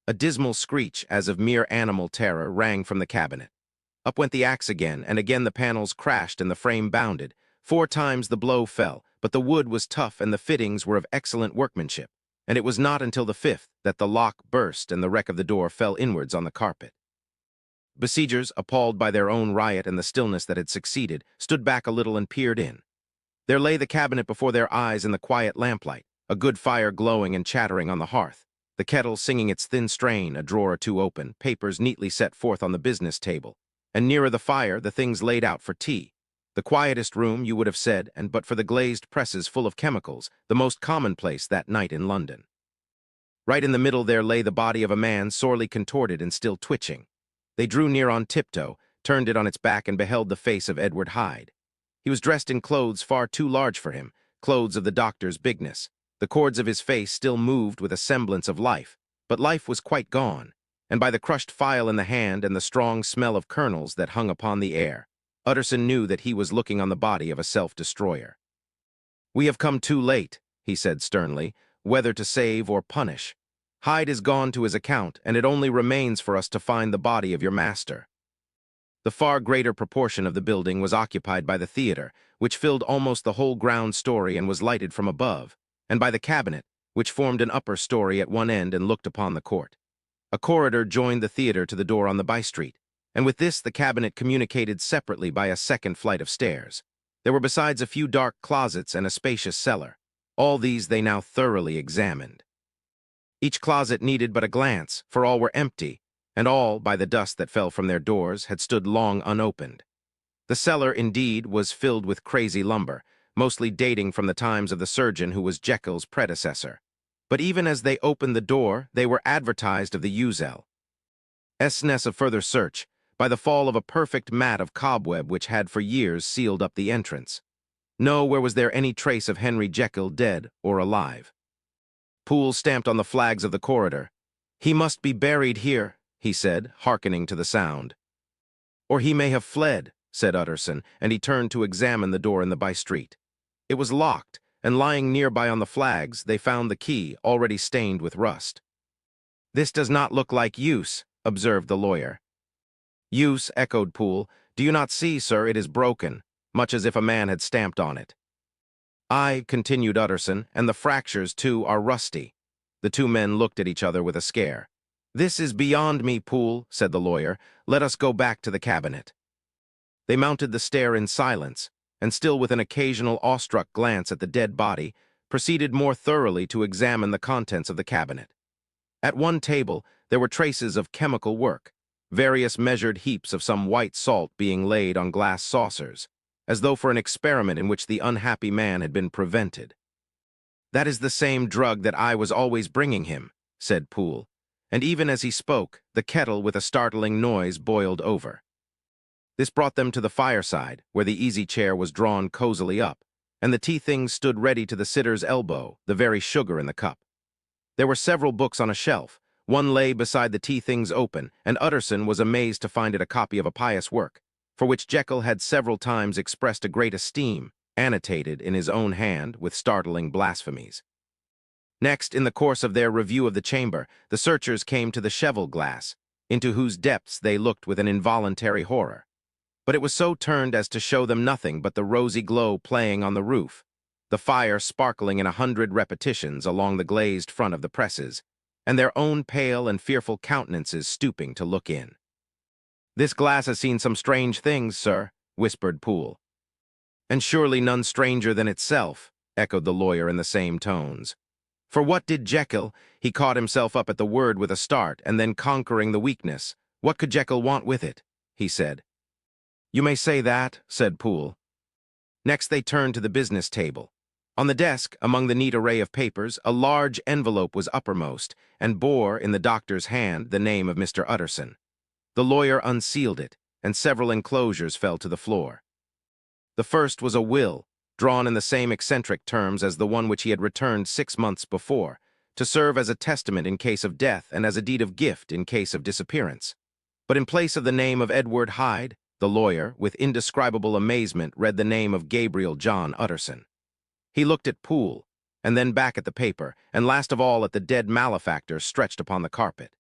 A dismal screech, as of mere animal terror, rang from the cabinet. Up went the axe again, and again the panels crashed and the frame bounded. 4 times the blow fell, but the wood was tough and the fittings were of excellent workmanship, and it was not until the 5th that the lock burst and the wreck of the door fell inwards on the carpet. Besiegers, appalled by their own riot and the stillness that had succeeded, stood back a little and peered in. There lay the cabinet before their eyes in the quiet lamplight, a good fire glowing and chattering on the hearth, the kettle singing its thin strain, a drawer or two open, papers neatly set forth on the business table, and nearer the fire the things laid out for tea. The quietest room, you would have said, and but for the glazed presses full of chemicals, the most commonplace that night in London. Right in the middle there lay the body of a man sorely contorted and still twitching. They drew near on tiptoe, turned it on its back, and beheld the face of Edward Hyde. He was dressed in clothes far too large for him, clothes of the doctor's bigness. The cords of his face still moved with a semblance of life, but life was quite gone, and by the crushed file in the hand and the strong smell of kernels that hung upon the air, Utterson knew that he was looking on the body of a self-destroyer. "We have come too late," he said sternly, "whether to save or punish. Hyde is gone to his account, and it only remains for us to find the body of your master." The far greater proportion of the building was occupied by the theater, which filled almost the whole ground story and was lighted from above, and by the cabinet, which formed an upper story at one end and looked upon the court. A corridor joined the theater to the door on the by-street, and with this the cabinet communicated separately by a second flight of stairs. There were besides a few dark closets and a spacious cellar. All these they now thoroughly examined. Each closet needed but a glance, for all were empty, and all, by the dust that fell from their doors, had stood long unopened. The cellar, indeed, was filled with crazy lumber, mostly dating from the times of the surgeon who was Jekyll's predecessor. But even as they opened the door, they were advertised of the useless of further search by the fall of a perfect mat of cobweb which had for years sealed up the entrance. Nowhere was there any trace of Henry Jekyll dead or alive. Poole stamped on the flags of the corridor. "He must be buried here," he said, hearkening to the sound. "Or he may have fled," said Utterson, and he turned to examine the door in the by-street. It was locked, and lying nearby on the flags, they found the key, already stained with rust. "This does not look like use," observed the lawyer. "Use," echoed Poole. "Do you not see, sir, it is broken, much as if a man had stamped on it." "Aye," continued Utterson, "and the fractures, too, are rusty." The two men looked at each other with a scare. "This is beyond me, Poole," said the lawyer. "Let us go back to the cabinet." They mounted the stair in silence, and still with an occasional awestruck glance at the dead body, proceeded more thoroughly to examine the contents of the cabinet. At one table there were traces of chemical work, various measured heaps of some white salt being laid on glass saucers, as though for an experiment in which the unhappy man had been prevented. "That is the same drug that I was always bringing him," said Poole, and even as he spoke, the kettle with a startling noise boiled over. This brought them to the fireside, where the easy-chair was drawn cozily up, and the tea-things stood ready to the sitter's elbow, the very sugar in the cup. There were several books on a shelf. One lay beside the tea-things open, and Utterson was amazed to find it a copy of a pious work, for which Jekyll had several times expressed a great esteem, annotated in his own hand with startling blasphemies. Next, in the course of their review of the chamber, the searchers came to the cheval-glass, into whose depths they looked with an involuntary horror. But it was so turned as to show them nothing but the rosy glow playing on the roof, the fire sparkling in 100 repetitions along the glazed front of the presses, and their own pale and fearful countenances stooping to look in. "This glass has seen some strange things, sir," whispered Poole. "And surely none stranger than itself," echoed the lawyer in the same tones. "For what did Jekyll—" He caught himself up at the word with a start, and then conquering the weakness. "What could Jekyll want with it?" he said. "You may say that," said Poole. Next they turned to the business table. On the desk, among the neat array of papers, a large envelope was uppermost, and bore, in the doctor's hand, the name of Mr. Utterson. The lawyer unsealed it, and several enclosures fell to the floor. The first was a will, drawn in the same eccentric terms as the one which he had returned 6 months before, to serve as a testament in case of death and as a deed of gift in case of disappearance. But in place of the name of Edward Hyde, the lawyer, with indescribable amazement, read the name of Gabriel John Utterson. He looked at Poole, and then back at the paper, and last of all at the dead malefactor stretched upon the carpet.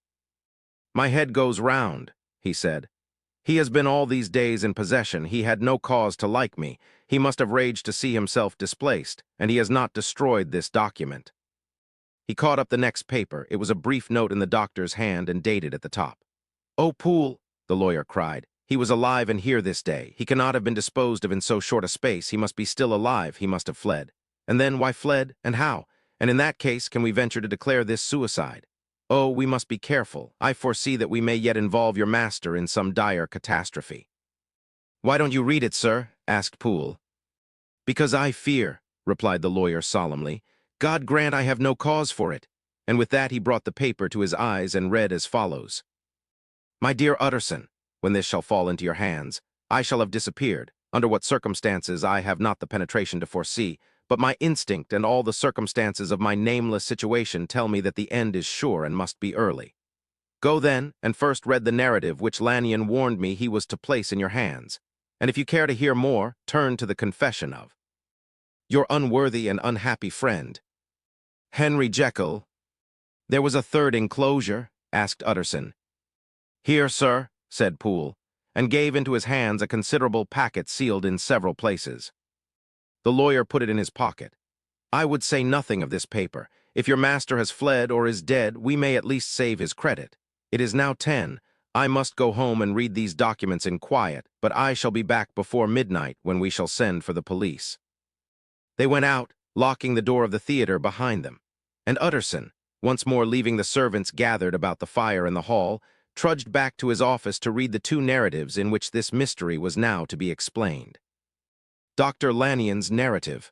"My head goes round," he said. He has been all these days in possession. He had no cause to like me. He must have raged to see himself displaced, and he has not destroyed this document." He caught up the next paper. It was a brief note in the doctor's hand and dated at the top. "Oh, Poole," the lawyer cried. "He was alive and here this day. He cannot have been disposed of in so short a space. He must be still alive. He must have fled. And then, why fled, and how? And in that case, can we venture to declare this suicide? Oh, we must be careful. I foresee that we may yet involve your master in some dire catastrophe." "Why don't you read it, sir?" asked Poole. "Because I fear," replied the lawyer solemnly. "God grant I have no cause for it." And with that he brought the paper to his eyes and read as follows. "My dear Utterson, when this shall fall into your hands, I shall have disappeared. Under what circumstances I have not the penetration to foresee, but my instinct and all the circumstances of my nameless situation tell me that the end is sure and must be early. Go then, and first read the narrative which Lanyon warned me he was to place in your hands, and if you care to hear more, turn to the confession of your unworthy and unhappy friend, Henry Jekyll." "There was a third enclosure?" asked Utterson. "Here, sir," said Poole, and gave into his hands a considerable packet sealed in several places. The lawyer put it in his pocket. "I would say nothing of this paper. If your master has fled or is dead, we may at least save his credit. It is now 10. I must go home and read these documents in quiet, but I shall be back before midnight when we shall send for the police." They went out, locking the door of the theater behind them, and Utterson, once more leaving the servants gathered about the fire in the hall, trudged back to his office to read the two narratives in which this mystery was now to be explained. Dr. Lanyon's narrative.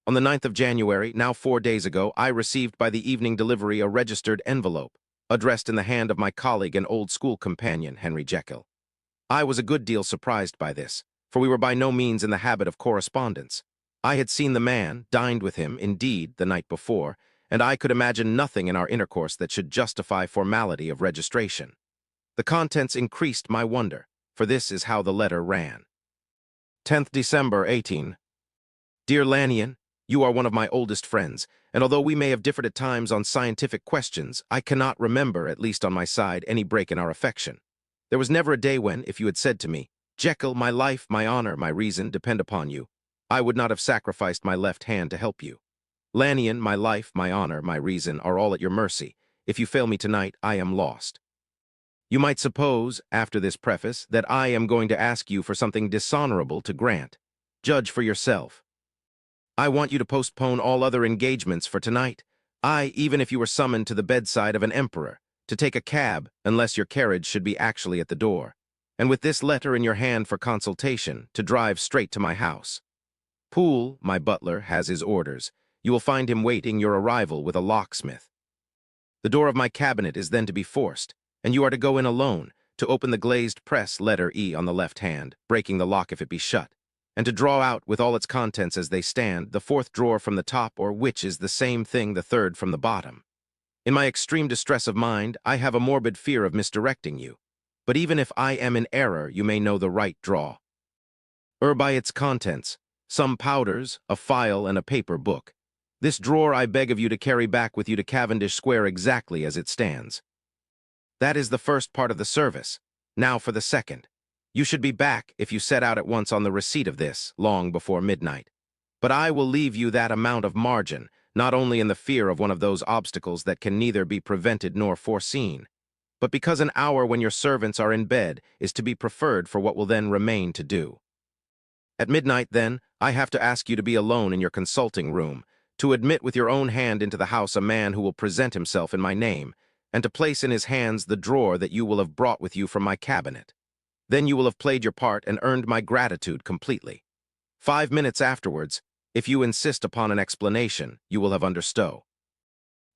On the 9th of January, now 4 days ago, I received by the evening delivery a registered envelope, addressed in the hand of my colleague and old school companion, Henry Jekyll. I was a good deal surprised by this, for we were by no means in the habit of correspondence. I had seen the man, dined with him, indeed, the night before, and I could imagine nothing in our intercourse that should justify formality of registration. The contents increased my wonder, for this is how the letter ran. 10th December, 18. Dear Lanyon, you are one of my oldest friends, and although we may have differed at times on scientific questions, I cannot remember, at least on my side, any break in our affection. There was never a day when, if you had said to me, "Jekyll, my life, my honor, my reason depend upon you," I would not have sacrificed my left hand to help you. Lanyon, my life, my honor, my reason are all at your mercy. If you fail me tonight, I am lost. You might suppose, after this preface, that I am going to ask you for something dishonorable to grant. Judge for yourself. I want you to postpone all other engagements for tonight. Even if you were summoned to the bedside of an emperor, to take a cab, unless your carriage should be actually at the door, and with this letter in your hand for consultation, to drive straight to my house. Poole, my butler, has his orders. You will find him waiting your arrival with a locksmith. The door of my cabinet is then to be forced, and you are to go in alone, to open the glazed press letter E on the left hand, breaking the lock if it be shut, and to draw out, with all its contents as they stand, the fourth drawer from the top, or which is the same thing the third from the bottom. In my extreme distress of mind, I have a morbid fear of misdirecting you, but even if I am in error, you may know the right draw. By its contents, some powders, a file, and a paper book. This drawer I beg of you to carry back with you to Cavendish Square exactly as it stands. That is the first part of the service. Now for the second. You should be back, if you set out at once on the receipt of this, long before midnight. But I will leave you that amount of margin, not only in the fear of one of those obstacles that can neither be prevented nor foreseen, but because an hour when your servants are in bed is to be preferred for what will then remain to do. At midnight, then, I have to ask you to be alone in your consulting room, to admit with your own hand into the house a man who will present himself in my name, and to place in his hands the drawer that you will have brought with you from my cabinet. Then you will have played your part and earned my gratitude completely. 5 minutes afterwards, if you insist upon an explanation, you will have understood.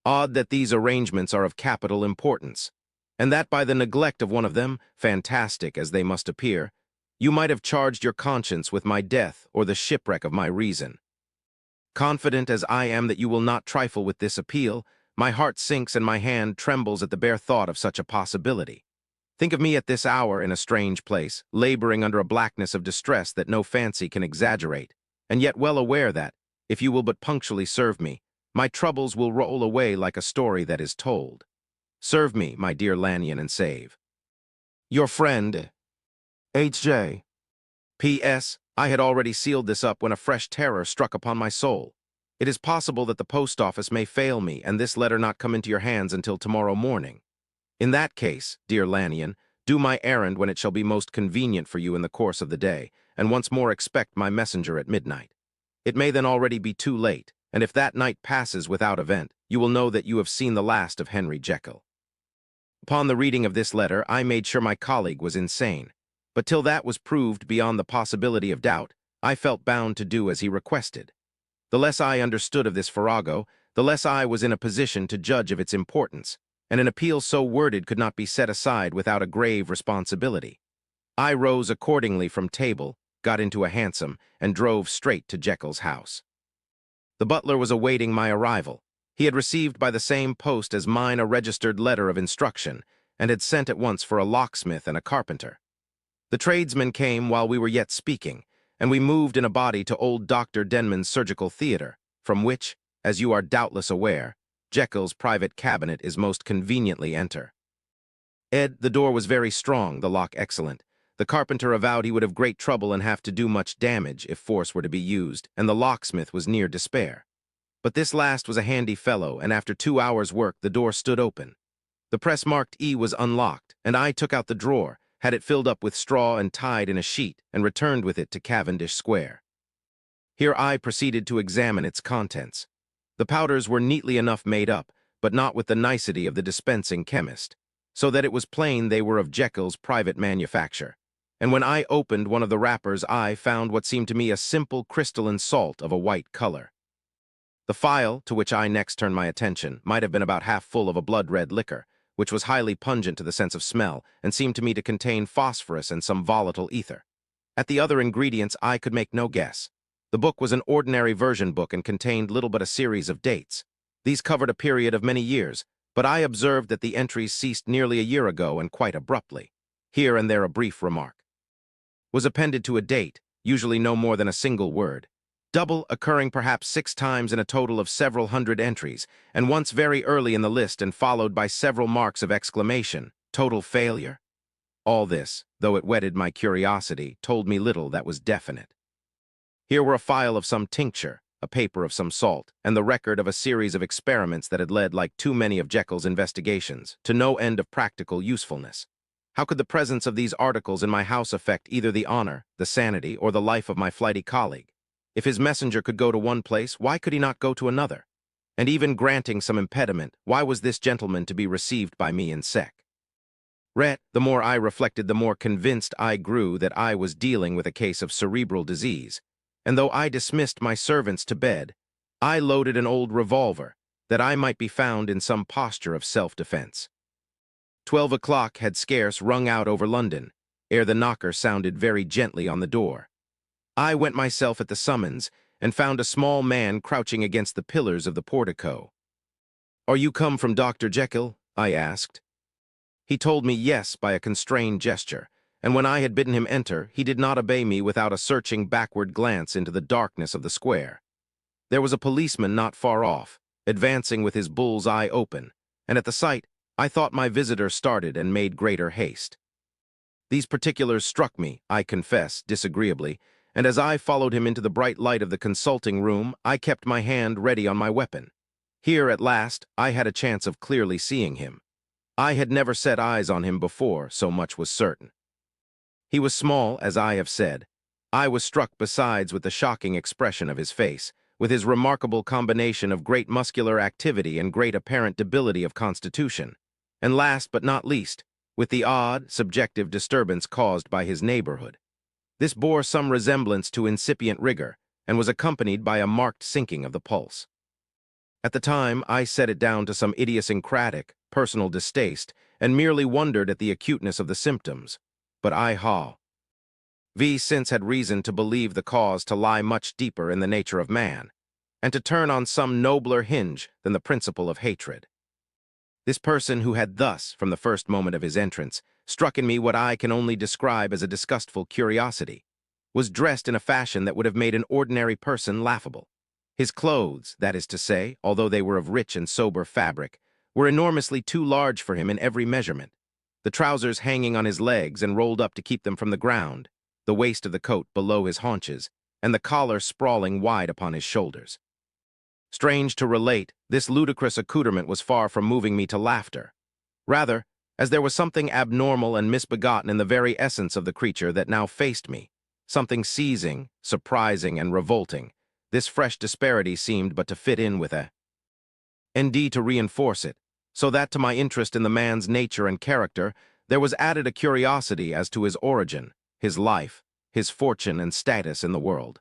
Odd that these arrangements are of capital importance, and that by the neglect of one of them, fantastic as they must appear, you might have charged your conscience with my death or the shipwreck of my reason. Confident as I am that you will not trifle with this appeal, my heart sinks and my hand trembles at the bare thought of such a possibility. Think of me at this hour in a strange place, laboring under a blackness of distress that no fancy can exaggerate, and yet well aware that, if you will but punctually serve me, my troubles will roll away like a story that is told. Serve me, my dear Lanyon, and save. Your friend, H.J. P.S. I had already sealed this up when a fresh terror struck upon my soul. It is possible that the post office may fail me and this letter not come into your hands until tomorrow morning. In that case, dear Lannion, do my errand when it shall be most convenient for you in the course of the day, and once more expect my messenger at midnight. It may then already be too late, and if that night passes without event, you will know that you have seen the last of Henry Jekyll. Upon the reading of this letter, I made sure my colleague was insane, but till that was proved beyond the possibility of doubt, I felt bound to do as he requested. The less I understood of this farrago, the less I was in a position to judge of its importance, and an appeal so worded could not be set aside without a grave responsibility. I rose accordingly from table, got into a hansom, and drove straight to Jekyll's house. The butler was awaiting my arrival. He had received by the same post as mine a registered letter of instruction, and had sent at once for a locksmith and a carpenter. The tradesmen came while we were yet speaking, and we moved in a body to old Dr. Denman's surgical theater, from which, as you are doubtless aware, Jekyll's private cabinet is most conveniently enter. The door was very strong, the lock excellent. The carpenter avowed he would have great trouble and have to do much damage if force were to be used, and the locksmith was near despair. But this last was a handy fellow, and after 2 hours' work the door stood open. The press marked E was unlocked, and I took out the drawer, had it filled up with straw and tied in a sheet, and returned with it to Cavendish Square. Here I proceeded to examine its contents. The powders were neatly enough made up, but not with the nicety of the dispensing chemist, so that it was plain they were of Jekyll's private manufacture. And when I opened one of the wrappers, I found what seemed to me a simple crystalline salt of a white color. The phial, to which I next turned my attention, might have been about half full of a blood-red liquor, which was highly pungent to the sense of smell, and seemed to me to contain phosphorus and some volatile ether. At the other ingredients I could make no guess. The book was an ordinary version book and contained little but a series of dates. These covered a period of many years, but I observed that the entries ceased nearly a year ago and quite abruptly. Here and there a brief remark was appended to a date, usually no more than a single word, double occurring perhaps 6 times in a total of several hundred entries, and once very early in the list and followed by several marks of exclamation. Total failure? All this, though it whetted my curiosity, told me little that was definite. Here were a phial of some tincture, a paper of some salt, and the record of a series of experiments that had led, like too many of Jekyll's investigations, to no end of practical usefulness. How could the presence of these articles in my house affect either the honor, the sanity, or the life of my flighty colleague? If his messenger could go to one place, why could he not go to another? And even granting some impediment, why was this gentleman to be received by me in sec? The more I reflected, the more convinced I grew that I was dealing with a case of cerebral disease, and though I dismissed my servants to bed, I loaded an old revolver, that I might be found in some posture of self-defense. 12 o'clock had scarce rung out over London, ere the knocker sounded very gently on the door. I went myself at the summons, and found a small man crouching against the pillars of the portico. "Are you come from Dr. Jekyll?" I asked. He told me yes by a constrained gesture, and when I had bidden him enter, he did not obey me without a searching backward glance into the darkness of the square. There was a policeman not far off, advancing with his bull's eye open, and at the sight, I thought my visitor started and made greater haste. These particulars struck me, I confess, disagreeably, and as I followed him into the bright light of the consulting room, I kept my hand ready on my weapon. Here, at last, I had a chance of clearly seeing him. I had never set eyes on him before, so much was certain. He was small, as I have said. I was struck besides with the shocking expression of his face, with his remarkable combination of great muscular activity and great apparent debility of constitution, and last but not least, with the odd, subjective disturbance caused by his neighborhood. This bore some resemblance to incipient rigor, and was accompanied by a marked sinking of the pulse. At the time, I set it down to some idiosyncratic, personal distaste, and merely wondered at the acuteness of the symptoms. But since had reason to believe the cause to lie much deeper in the nature of man, and to turn on some nobler hinge than the principle of hatred. This person who had thus, from the first moment of his entrance, struck in me what I can only describe as a disgustful curiosity, was dressed in a fashion that would have made an ordinary person laughable. His clothes, that is to say, although they were of rich and sober fabric, were enormously too large for him in every measurement. the trousers hanging on his legs and rolled up to keep them from the ground, the waist of the coat below his haunches, and the collar sprawling wide upon his shoulders. Strange to relate, this ludicrous accoutrement was far from moving me to laughter. Rather, as there was something abnormal and misbegotten in the very essence of the creature that now faced me, something seizing, surprising, and revolting, this fresh disparity seemed but to fit in with indeed to reinforce it, so that to my interest in the man's nature and character there was added a curiosity as to his origin, his life, his fortune and status in the world.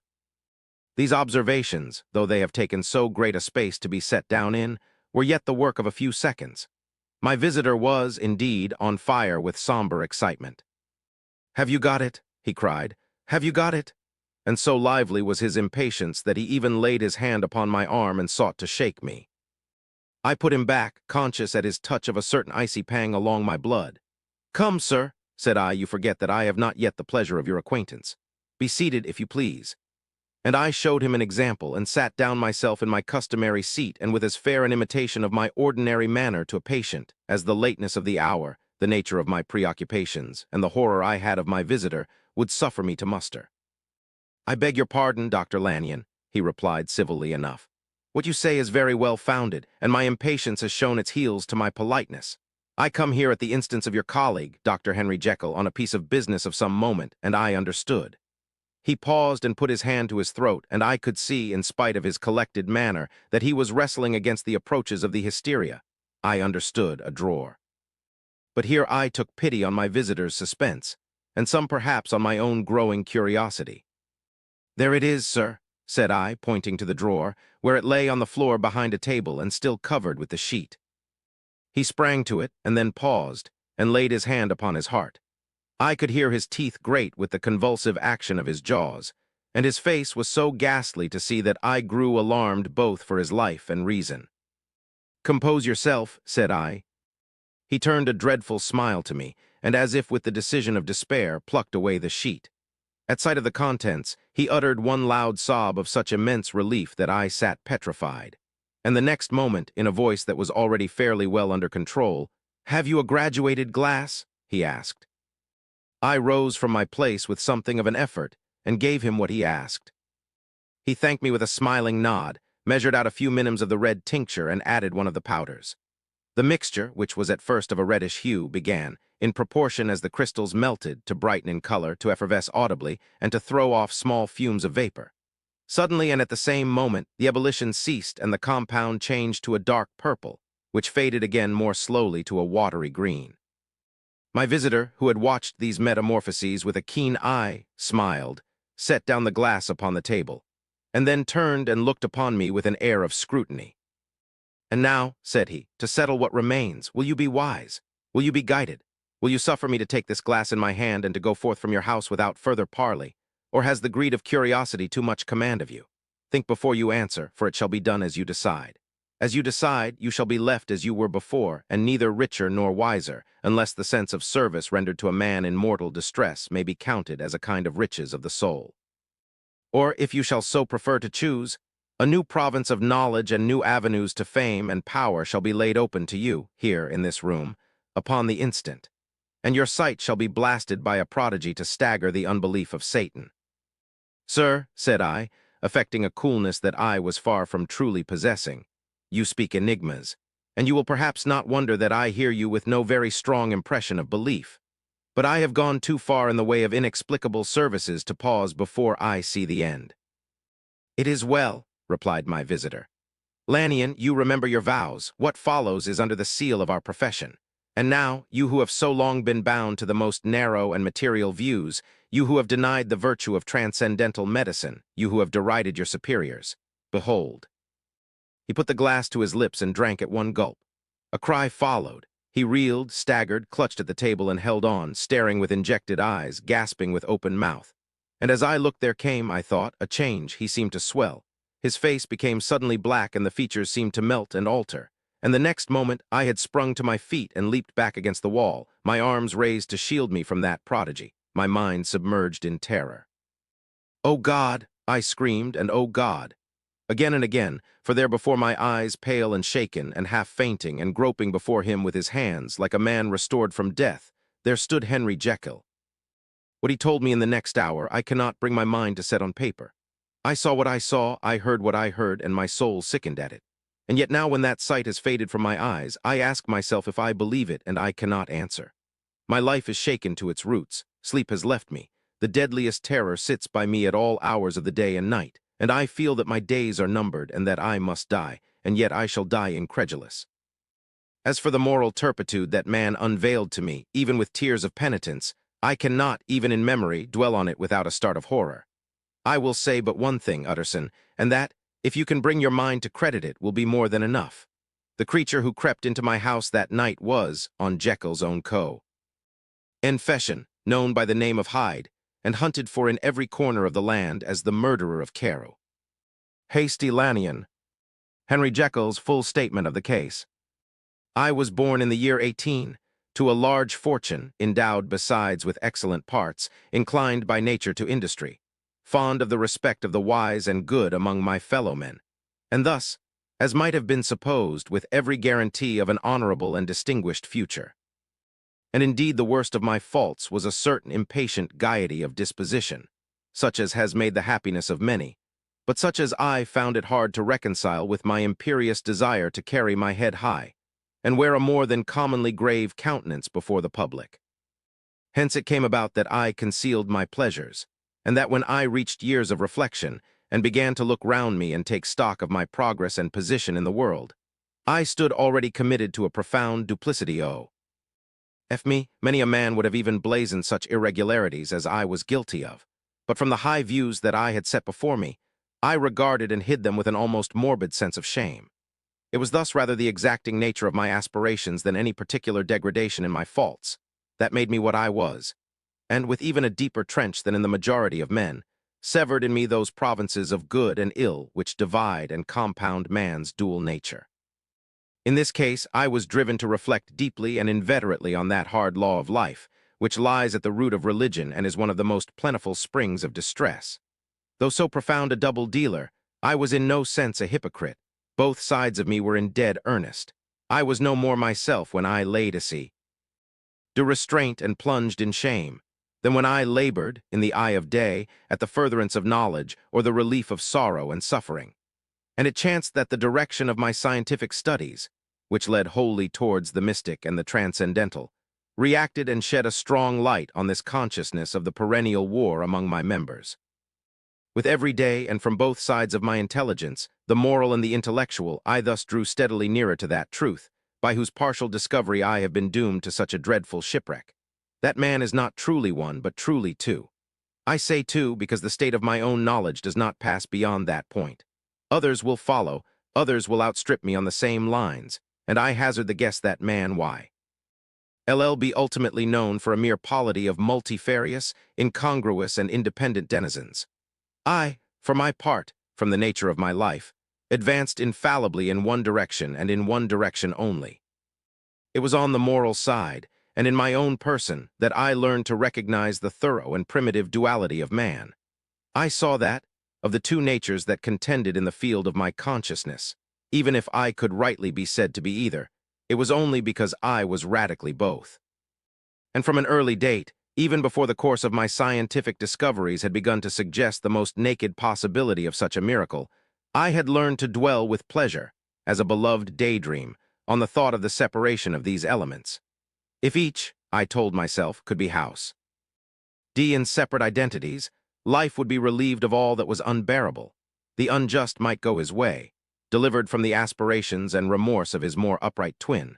These observations, though they have taken so great a space to be set down in, were yet the work of a few seconds. My visitor was, indeed, on fire with somber excitement. "Have you got it?" he cried. "Have you got it?" And so lively was his impatience that he even laid his hand upon my arm and sought to shake me. I put him back, conscious at his touch of a certain icy pang along my blood. "Come, sir," said I, "you forget that I have not yet the pleasure of your acquaintance. Be seated, if you please." And I showed him an example, and sat down myself in my customary seat, and with as fair an imitation of my ordinary manner to a patient, as the lateness of the hour, the nature of my preoccupations, and the horror I had of my visitor, would suffer me to muster. "I beg your pardon, Dr. Lanyon," he replied civilly enough. "What you say is very well founded, and my impatience has shown its heels to my politeness. I come here at the instance of your colleague, Dr. Henry Jekyll, on a piece of business of some moment, and I understood." He paused and put his hand to his throat, and I could see, in spite of his collected manner, that he was wrestling against the approaches of the hysteria. I understood a drawer. But here I took pity on my visitor's suspense, and some perhaps on my own growing curiosity. "There it is, sir," said I, pointing to the drawer, where it lay on the floor behind a table and still covered with the sheet. He sprang to it, and then paused, and laid his hand upon his heart. I could hear his teeth grate with the convulsive action of his jaws, and his face was so ghastly to see that I grew alarmed both for his life and reason. "Compose yourself," said I. He turned a dreadful smile to me, and as if with the decision of despair, plucked away the sheet. At sight of the contents, he uttered one loud sob of such immense relief that I sat petrified. And the next moment, in a voice that was already fairly well under control, "Have you a graduated glass?" he asked. I rose from my place with something of an effort, and gave him what he asked. He thanked me with a smiling nod, measured out a few minims of the red tincture, and added one of the powders. The mixture, which was at first of a reddish hue, began, in proportion as the crystals melted, to brighten in color, to effervesce audibly, and to throw off small fumes of vapor. Suddenly and at the same moment, the ebullition ceased, and the compound changed to a dark purple, which faded again more slowly to a watery green. My visitor, who had watched these metamorphoses with a keen eye, smiled, set down the glass upon the table, and then turned and looked upon me with an air of scrutiny. "And now," said he, "to settle what remains, will you be wise? Will you be guided? Will you suffer me to take this glass in my hand and to go forth from your house without further parley? Or has the greed of curiosity too much command of you? Think before you answer, for it shall be done as you decide. As you decide, you shall be left as you were before, and neither richer nor wiser, unless the sense of service rendered to a man in mortal distress may be counted as a kind of riches of the soul. Or, if you shall so prefer to choose, a new province of knowledge and new avenues to fame and power shall be laid open to you, here in this room, upon the instant, and your sight shall be blasted by a prodigy to stagger the unbelief of Satan." "Sir," said I, affecting a coolness that I was far from truly possessing, "you speak enigmas, and you will perhaps not wonder that I hear you with no very strong impression of belief. But I have gone too far in the way of inexplicable services to pause before I see the end." "It is well," replied my visitor. "Lanyon, you remember your vows. What follows is under the seal of our profession. And now, you who have so long been bound to the most narrow and material views, you who have denied the virtue of transcendental medicine, you who have derided your superiors, behold." He put the glass to his lips and drank at one gulp. A cry followed. He reeled, staggered, clutched at the table, and held on, staring with injected eyes, gasping with open mouth. And as I looked there came, I thought, a change. He seemed to swell. His face became suddenly black, and the features seemed to melt and alter. And the next moment I had sprung to my feet and leaped back against the wall, my arms raised to shield me from that prodigy, my mind submerged in terror. "Oh God!" I screamed, and "Oh God!" again and again, for there before my eyes, pale and shaken, and half fainting, and groping before him with his hands, like a man restored from death, there stood Henry Jekyll. What he told me in the next hour, I cannot bring my mind to set on paper. I saw what I saw, I heard what I heard, and my soul sickened at it. And yet now when that sight has faded from my eyes, I ask myself if I believe it, and I cannot answer. My life is shaken to its roots, sleep has left me, the deadliest terror sits by me at all hours of the day and night, and I feel that my days are numbered and that I must die, and yet I shall die incredulous. As for the moral turpitude that man unveiled to me, even with tears of penitence, I cannot, even in memory, dwell on it without a start of horror. I will say but one thing, Utterson, and that, if you can bring your mind to credit it, will be more than enough. The creature who crept into my house that night was, on Jekyll's own confession, known by the name of Hyde, and hunted for in every corner of the land as the murderer of KARAMI. Hasty Lanyon. Henry Jekyll's full statement of the case. I was born in the year 18, to a large fortune, endowed besides with excellent parts, inclined by nature to industry, fond of the respect of the wise and good among my fellow-men, and thus, as might have been supposed, with every guarantee of an honorable and distinguished future. And indeed the worst of my faults was a certain impatient gaiety of disposition, such as has made the happiness of many, but such as I found it hard to reconcile with my imperious desire to carry my head high, and wear a more than commonly grave countenance before the public. Hence it came about that I concealed my pleasures, and that when I reached years of reflection, and began to look round me and take stock of my progress and position in the world, I stood already committed to a profound duplicity. Many a man would have even blazoned such irregularities as I was guilty of, but from the high views that I had set before me, I regarded and hid them with an almost morbid sense of shame. It was thus rather the exacting nature of my aspirations than any particular degradation in my faults that made me what I was, and with even a deeper trench than in the majority of men, severed in me those provinces of good and ill which divide and compound man's dual nature. In this case, I was driven to reflect deeply and inveterately on that hard law of life, which lies at the root of religion and is one of the most plentiful springs of distress. Though so profound a double dealer, I was in no sense a hypocrite. Both sides of me were in dead earnest. I was no more myself when I laid aside restraint and plunged in shame, than when I labored, in the eye of day, at the furtherance of knowledge or the relief of sorrow and suffering. And it chanced that the direction of my scientific studies, which led wholly towards the mystic and the transcendental, reacted and shed a strong light on this consciousness of the perennial war among my members. With every day, and from both sides of my intelligence, the moral and the intellectual, I thus drew steadily nearer to that truth, by whose partial discovery I have been doomed to such a dreadful shipwreck. That man is not truly one, but truly two. I say two because the state of my own knowledge does not pass beyond that point. Others will follow, others will outstrip me on the same lines, and I hazard the guess that man be ultimately known for a mere polity of multifarious, incongruous, and independent denizens. I, for my part, from the nature of my life, advanced infallibly in one direction and in one direction only. It was on the moral side, and in my own person, that I learned to recognize the thorough and primitive duality of man. I saw that, of the two natures that contended in the field of my consciousness, even if I could rightly be said to be either, it was only because I was radically both. And from an early date, even before the course of my scientific discoveries had begun to suggest the most naked possibility of such a miracle, I had learned to dwell with pleasure, as a beloved daydream, on the thought of the separation of these elements. If each, I told myself, could be house in separate identities, life would be relieved of all that was unbearable. The unjust might go his way, delivered from the aspirations and remorse of his more upright twin,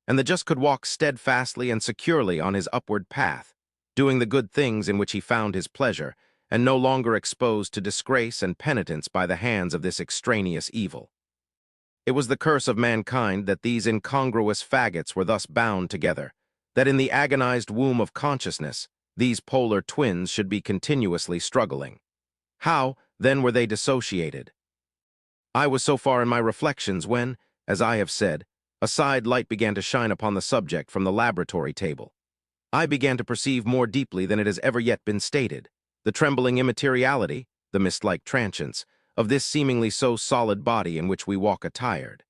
and the just could walk steadfastly and securely on his upward path, doing the good things in which he found his pleasure, and no longer exposed to disgrace and penitence by the hands of this extraneous evil. It was the curse of mankind that these incongruous faggots were thus bound together, that in the agonized womb of consciousness, these polar twins should be continuously struggling. How, then, were they dissociated? I was so far in my reflections when, as I have said, a side light began to shine upon the subject from the laboratory table. I began to perceive more deeply than it has ever yet been stated, the trembling immateriality, the mist-like transience, of this seemingly so solid body in which we walk attired.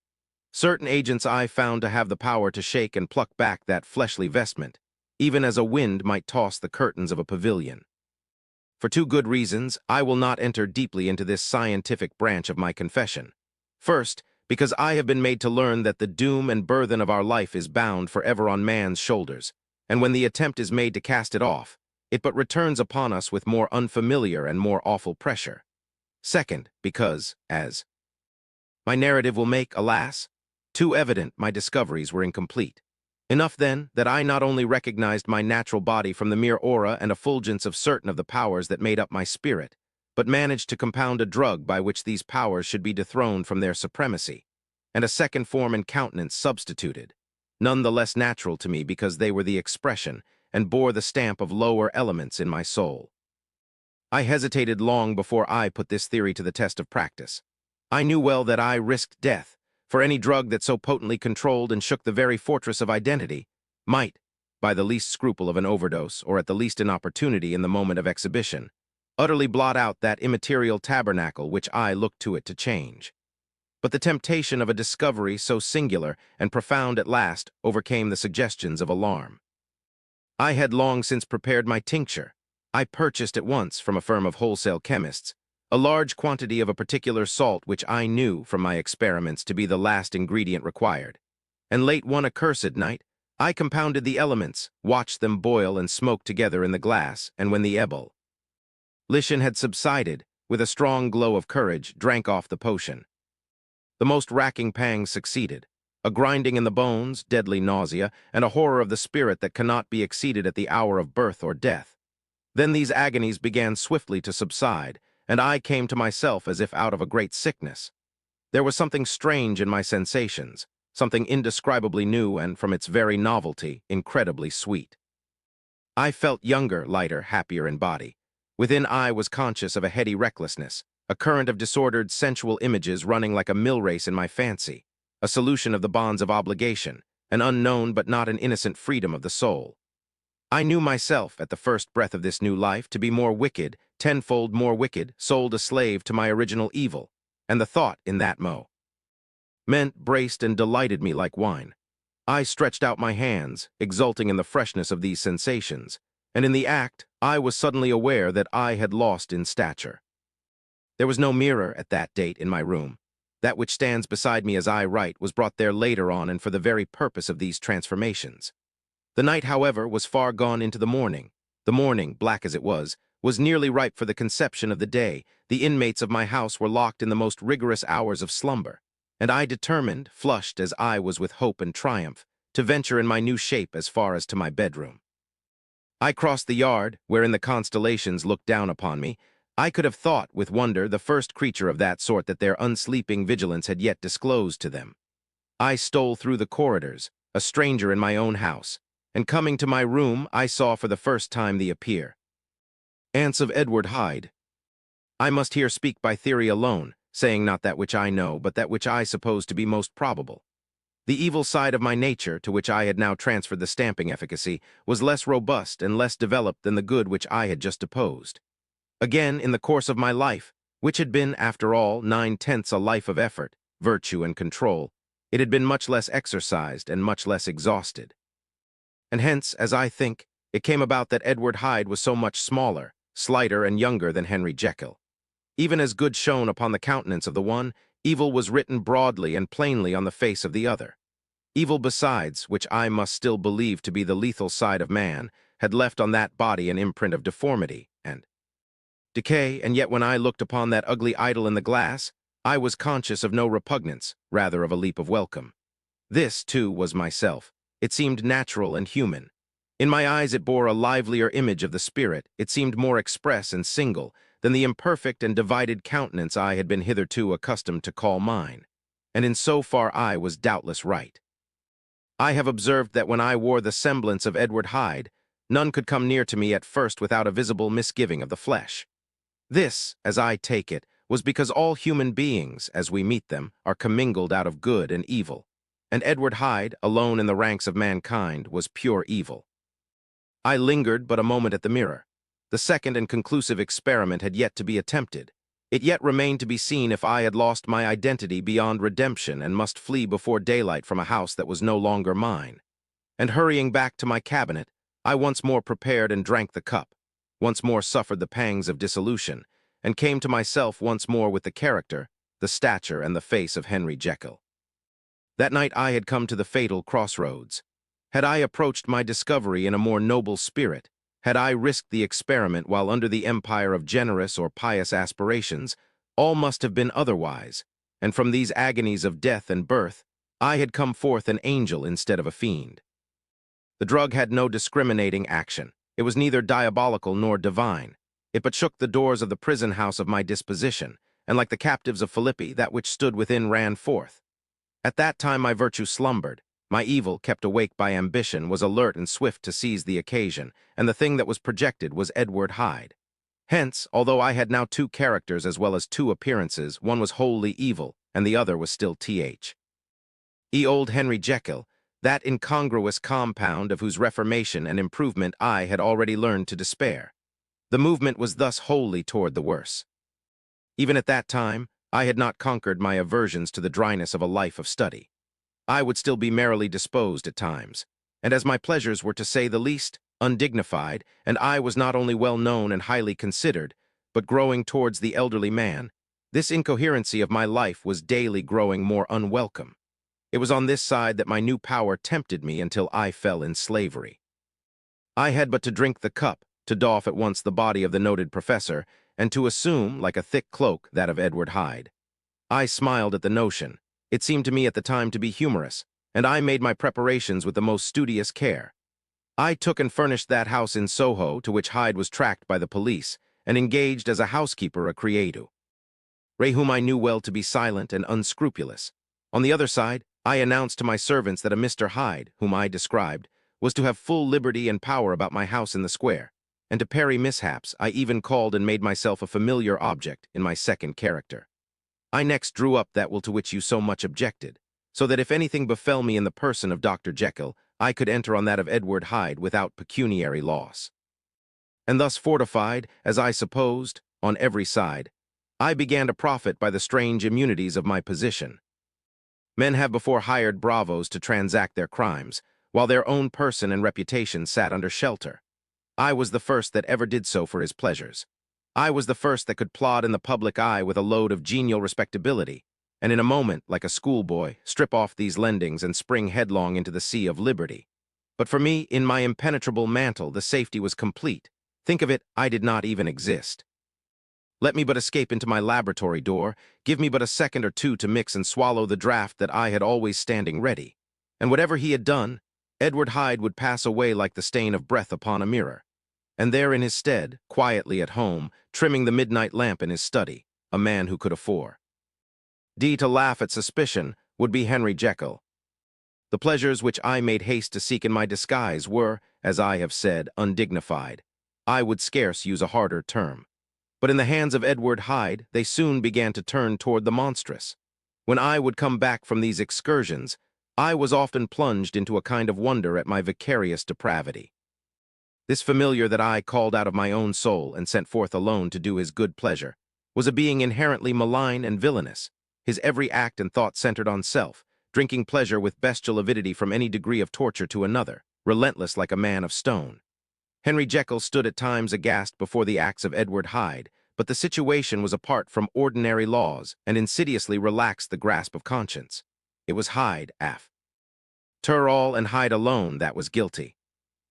Certain agents I found to have the power to shake and pluck back that fleshly vestment, even as a wind might toss the curtains of a pavilion. For two good reasons, I will not enter deeply into this scientific branch of my confession. First, because I have been made to learn that the doom and burthen of our life is bound forever on man's shoulders, and when the attempt is made to cast it off, it but returns upon us with more unfamiliar and more awful pressure. Second, because, as my narrative will make, alas, too evident my discoveries were incomplete. Enough, then, that I not only recognized my natural body from the mere aura and effulgence of certain of the powers that made up my spirit, but managed to compound a drug by which these powers should be dethroned from their supremacy, and a second form and countenance substituted, none the less natural to me because they were the expression and bore the stamp of lower elements in my soul. I hesitated long before I put this theory to the test of practice. I knew well that I risked death, for any drug that so potently controlled and shook the very fortress of identity might, by the least scruple of an overdose or at the least inopportunity in the moment of exhibition, utterly blot out that immaterial tabernacle which I looked to it to change. But the temptation of a discovery so singular and profound at last overcame the suggestions of alarm. I had long since prepared my tincture. I purchased at once from a firm of wholesale chemists a large quantity of a particular salt which I knew from my experiments to be the last ingredient required. And late one accursed night, I compounded the elements, watched them boil and smoke together in the glass, and when the ebullition had subsided, with a strong glow of courage, drank off the potion. The most racking pangs succeeded, a grinding in the bones, deadly nausea, and a horror of the spirit that cannot be exceeded at the hour of birth or death. Then these agonies began swiftly to subside, and I came to myself as if out of a great sickness. There was something strange in my sensations, something indescribably new and, from its very novelty, incredibly sweet. I felt younger, lighter, happier in body. Within I was conscious of a heady recklessness, a current of disordered, sensual images running like a mill race in my fancy, a solution of the bonds of obligation, an unknown but not an innocent freedom of the soul. I knew myself, at the first breath of this new life, to be more wicked, tenfold more wicked, sold a slave to my original evil, and the thought in that moment braced and delighted me like wine. I stretched out my hands, exulting in the freshness of these sensations, and in the act I was suddenly aware that I had lost in stature. There was no mirror at that date in my room. That which stands beside me as I write was brought there later on and for the very purpose of these transformations. The night, however, was far gone into the morning. The morning, black as it was nearly ripe for the conception of the day. The inmates of my house were locked in the most rigorous hours of slumber, and I determined, flushed as I was with hope and triumph, to venture in my new shape as far as to my bedroom. I crossed the yard, wherein the constellations looked down upon me. I could have thought, with wonder, the first creature of that sort that their unsleeping vigilance had yet disclosed to them. I stole through the corridors, a stranger in my own house, and coming to my room, I saw for the first time the appearance of Edward Hyde. I must here speak by theory alone, saying not that which I know, but that which I suppose to be most probable. The evil side of my nature, to which I had now transferred the stamping efficacy, was less robust and less developed than the good which I had just opposed. Again, in the course of my life, which had been, after all, 9/10 a life of effort, virtue, and control, it had been much less exercised and much less exhausted. And hence, as I think, it came about that Edward Hyde was so much smaller, slighter, and younger than Henry Jekyll. Even as good shone upon the countenance of the one, evil was written broadly and plainly on the face of the other. Evil besides, which I must still believe to be the lethal side of man, had left on that body an imprint of deformity and decay, and yet when I looked upon that ugly idol in the glass, I was conscious of no repugnance, rather of a leap of welcome. This, too, was myself. It seemed natural and human. In my eyes it bore a livelier image of the spirit. It seemed more express and single than the imperfect and divided countenance I had been hitherto accustomed to call mine. And in so far I was doubtless right. I have observed that when I wore the semblance of Edward Hyde, none could come near to me at first without a visible misgiving of the flesh. This, as I take it, was because all human beings, as we meet them, are commingled out of good and evil, and Edward Hyde, alone in the ranks of mankind, was pure evil. I lingered but a moment at the mirror. The second and conclusive experiment had yet to be attempted. It yet remained to be seen if I had lost my identity beyond redemption and must flee before daylight from a house that was no longer mine. And hurrying back to my cabinet, I once more prepared and drank the cup, once more suffered the pangs of dissolution, and came to myself once more with the character, the stature, and the face of Henry Jekyll. That night I had come to the fatal crossroads. Had I approached my discovery in a more noble spirit, had I risked the experiment while under the empire of generous or pious aspirations, all must have been otherwise, and from these agonies of death and birth, I had come forth an angel instead of a fiend. The drug had no discriminating action. It was neither diabolical nor divine. It but shook the doors of the prison house of my disposition, and like the captives of Philippi, that which stood within ran forth. At that time my virtue slumbered. My evil, kept awake by ambition, was alert and swift to seize the occasion, and the thing that was projected was Edward Hyde. Hence, although I had now two characters as well as two appearances, one was wholly evil, and the other was still old Henry Jekyll, that incongruous compound of whose reformation and improvement I had already learned to despair. The movement was thus wholly toward the worse. Even at that time, I had not conquered my aversions to the dryness of a life of study. I would still be merrily disposed at times, and as my pleasures were, to say the least, undignified, and I was not only well known and highly considered, but growing towards the elderly man, this incoherency of my life was daily growing more unwelcome. It was on this side that my new power tempted me until I fell in slavery. I had but to drink the cup, to doff at once the body of the noted professor, and to assume, like a thick cloak, that of Edward Hyde. I smiled at the notion. It seemed to me at the time to be humorous, and I made my preparations with the most studious care. I took and furnished that house in Soho to which Hyde was tracked by the police, and engaged as a housekeeper a creature, whom I knew well to be silent and unscrupulous. On the other side, I announced to my servants that a Mr. Hyde, whom I described, was to have full liberty and power about my house in the square, and to parry mishaps, I even called and made myself a familiar object in my second character. I next drew up that will to which you so much objected, so that if anything befell me in the person of Dr. Jekyll, I could enter on that of Edward Hyde without pecuniary loss. And thus fortified, as I supposed, on every side, I began to profit by the strange immunities of my position. Men have before hired bravos to transact their crimes, while their own person and reputation sat under shelter. I was the first that ever did so for his pleasures. I was the first that could plod in the public eye with a load of genial respectability, and in a moment, like a schoolboy, strip off these lendings and spring headlong into the sea of liberty. But for me, in my impenetrable mantle, the safety was complete. Think of it, I did not even exist. Let me but escape into my laboratory door, give me but a second or two to mix and swallow the draught that I had always standing ready, and whatever he had done, Edward Hyde would pass away like the stain of breath upon a mirror, and there in his stead, quietly at home, trimming the midnight lamp in his study, a man who could afford to laugh at suspicion, would be Henry Jekyll. The pleasures which I made haste to seek in my disguise were, as I have said, undignified. I would scarce use a harder term. But in the hands of Edward Hyde, they soon began to turn toward the monstrous. When I would come back from these excursions, I was often plunged into a kind of wonder at my vicarious depravity. This familiar that I called out of my own soul and sent forth alone to do his good pleasure was a being inherently malign and villainous. His every act and thought centered on self, drinking pleasure with bestial avidity from any degree of torture to another, relentless like a man of stone. Henry Jekyll stood at times aghast before the acts of Edward Hyde, but the situation was apart from ordinary laws and insidiously relaxed the grasp of conscience. It was Hyde, after all, and Hyde alone, that was guilty.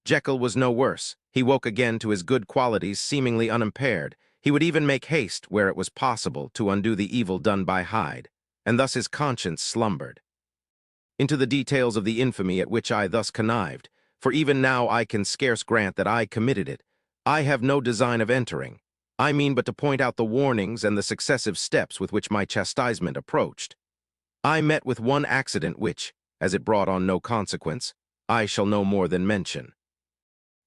Jekyll was no worse. He woke again to his good qualities seemingly unimpaired. He would even make haste, where it was possible, to undo the evil done by Hyde, and thus his conscience slumbered. Into the details of the infamy at which I thus connived, for even now I can scarce grant that I committed it, I have no design of entering. I mean but to point out the warnings and the successive steps with which my chastisement approached. I met with one accident which, as it brought on no consequence, I shall no more than mention.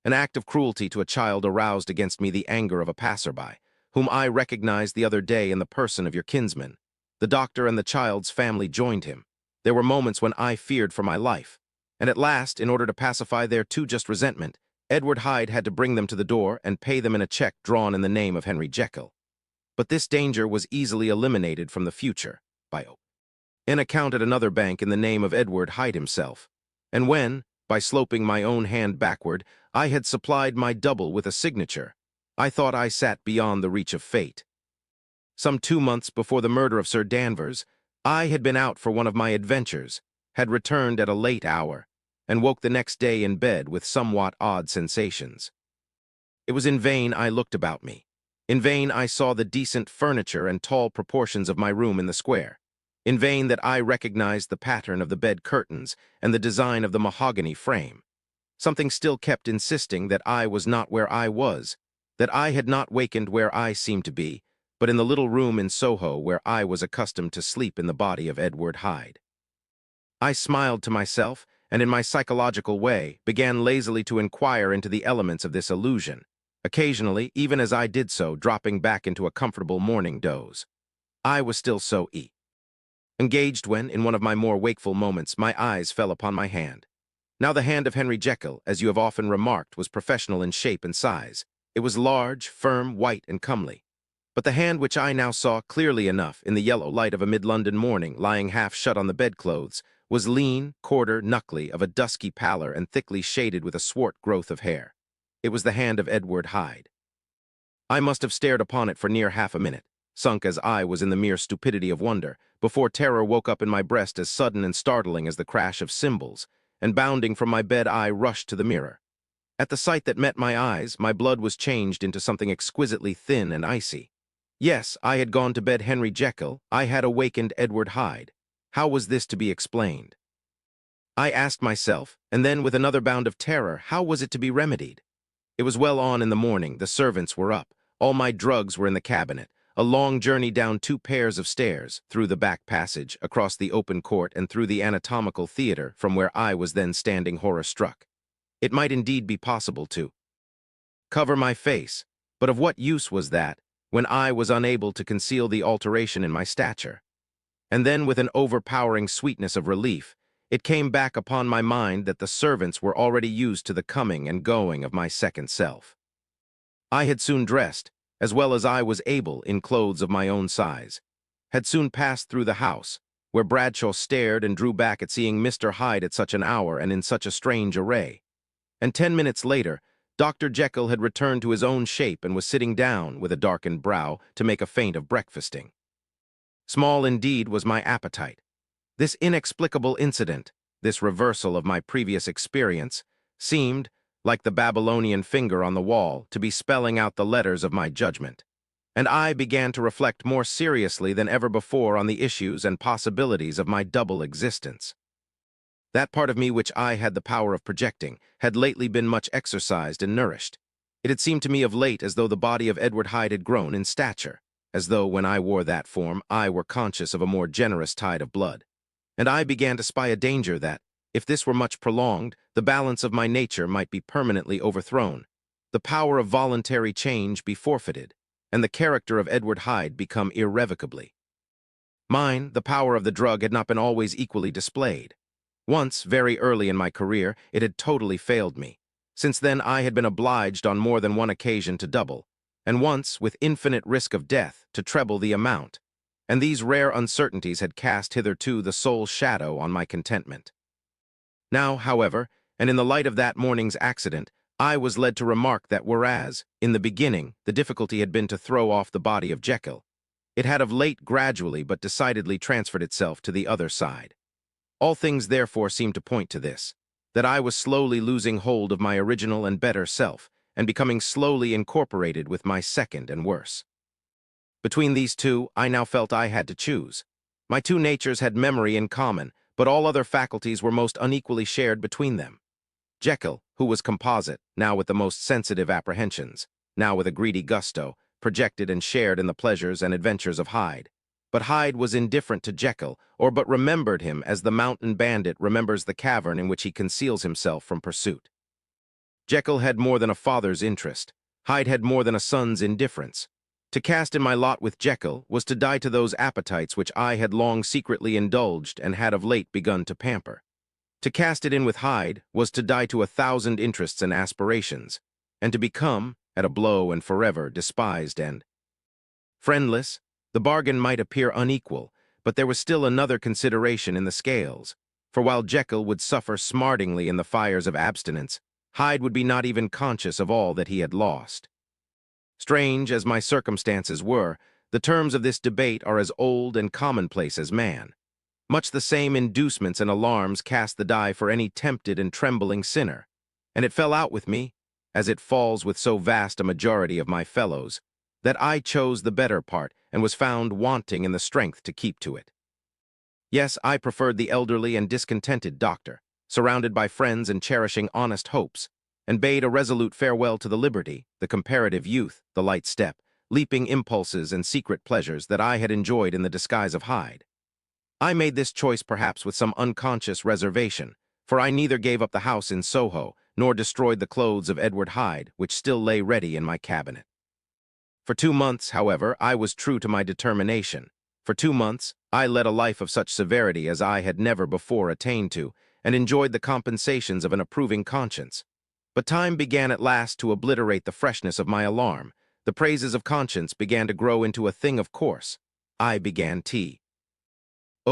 An act of cruelty to a child aroused against me the anger of a passerby, whom I recognized the other day in the person of your kinsman. The doctor and the child's family joined him. There were moments when I feared for my life, and at last, in order to pacify their too just resentment, Edward Hyde had to bring them to the door and pay them in a check drawn in the name of Henry Jekyll. But this danger was easily eliminated from the future by an account at another bank in the name of Edward Hyde himself, and when, By sloping my own hand backward, I had supplied my double with a signature. I thought I sat beyond the reach of fate. Some 2 months before the murder of Sir Danvers, I had been out for one of my adventures, had returned at a late hour, and woke the next day in bed with somewhat odd sensations. It was in vain I looked about me. In vain I saw the decent furniture and tall proportions of my room in the square. In vain that I recognized the pattern of the bed curtains and the design of the mahogany frame. Something still kept insisting that I was not where I was, that I had not wakened where I seemed to be, but in the little room in Soho where I was accustomed to sleep in the body of Edward Hyde. I smiled to myself, and in my psychological way began lazily to inquire into the elements of this illusion, occasionally, even as I did so, dropping back into a comfortable morning doze. I was still so engaged when, in one of my more wakeful moments, my eyes fell upon my hand. Now the hand of Henry Jekyll, as you have often remarked, was professional in shape and size. It was large, firm, white, and comely. But the hand which I now saw clearly enough in the yellow light of a mid-London morning, lying half shut on the bedclothes, was lean, quarter, knuckly, of a dusky pallor and thickly shaded with a swart growth of hair. It was the hand of Edward Hyde. I must have stared upon it for near half a minute, sunk as I was in the mere stupidity of wonder, before terror woke up in my breast as sudden and startling as the crash of cymbals, and bounding from my bed I rushed to the mirror. At the sight that met my eyes, my blood was changed into something exquisitely thin and icy. Yes, I had gone to bed Henry Jekyll, I had awakened Edward Hyde. How was this to be explained? I asked myself, and then with another bound of terror, how was it to be remedied? It was well on in the morning, the servants were up, all my drugs were in the cabinet, a long journey down 2 pairs of stairs, through the back passage, across the open court, and through the anatomical theater from where I was then standing horror-struck. It might indeed be possible to cover my face, but of what use was that, when I was unable to conceal the alteration in my stature? And then, with an overpowering sweetness of relief, it came back upon my mind that the servants were already used to the coming and going of my second self. I had soon dressed, as well as I was able, in clothes of my own size, had soon passed through the house, where Bradshaw stared and drew back at seeing Mr. Hyde at such an hour and in such a strange array. And 10 minutes later, Dr. Jekyll had returned to his own shape and was sitting down, with a darkened brow, to make a feint of breakfasting. Small indeed was my appetite. This inexplicable incident, this reversal of my previous experience, seemed, like the Babylonian finger on the wall, to be spelling out the letters of my judgment. And I began to reflect more seriously than ever before on the issues and possibilities of my double existence. That part of me which I had the power of projecting had lately been much exercised and nourished. It had seemed to me of late as though the body of Edward Hyde had grown in stature, as though when I wore that form I were conscious of a more generous tide of blood. And I began to spy a danger that, if this were much prolonged, the balance of my nature might be permanently overthrown, the power of voluntary change be forfeited, and the character of Edward Hyde become irrevocably mine. The power of the drug had not been always equally displayed. Once, very early in my career, it had totally failed me. Since then I had been obliged on more than one occasion to double, and once, with infinite risk of death, to treble the amount, and these rare uncertainties had cast hitherto the sole shadow on my contentment. Now, however, and in the light of that morning's accident, I was led to remark that whereas, in the beginning, the difficulty had been to throw off the body of Jekyll, it had of late gradually but decidedly transferred itself to the other side. All things therefore seemed to point to this, that I was slowly losing hold of my original and better self, and becoming slowly incorporated with my second and worse. Between these two, I now felt I had to choose. My two natures had memory in common, but all other faculties were most unequally shared between them. Jekyll, who was composite, now with the most sensitive apprehensions, now with a greedy gusto, projected and shared in the pleasures and adventures of Hyde. But Hyde was indifferent to Jekyll, or but remembered him as the mountain bandit remembers the cavern in which he conceals himself from pursuit. Jekyll had more than a father's interest. Hyde had more than a son's indifference. To cast in my lot with Jekyll was to die to those appetites which I had long secretly indulged and had of late begun to pamper. To cast it in with Hyde was to die to 1,000 interests and aspirations, and to become, at a blow and forever, despised and friendless. The bargain might appear unequal, but there was still another consideration in the scales, For while Jekyll would suffer smartingly in the fires of abstinence, Hyde would be not even conscious of all that he had lost. Strange as my circumstances were, the terms of this debate are as old and commonplace as man. Much the same inducements and alarms cast the die for any tempted and trembling sinner, and it fell out with me, as it falls with so vast a majority of my fellows, that I chose the better part and was found wanting in the strength to keep to it. Yes, I preferred the elderly and discontented doctor, surrounded by friends and cherishing honest hopes, and bade a resolute farewell to the liberty, the comparative youth, the light step, leaping impulses and secret pleasures that I had enjoyed in the disguise of Hyde. I made this choice perhaps with some unconscious reservation, for I neither gave up the house in Soho nor destroyed the clothes of Edward Hyde, which still lay ready in my cabinet. For 2 months, however, I was true to my determination. For 2 months, I led a life of such severity as I had never before attained to, and enjoyed the compensations of an approving conscience. But time began at last to obliterate the freshness of my alarm. The praises of conscience began to grow into a thing of course. I began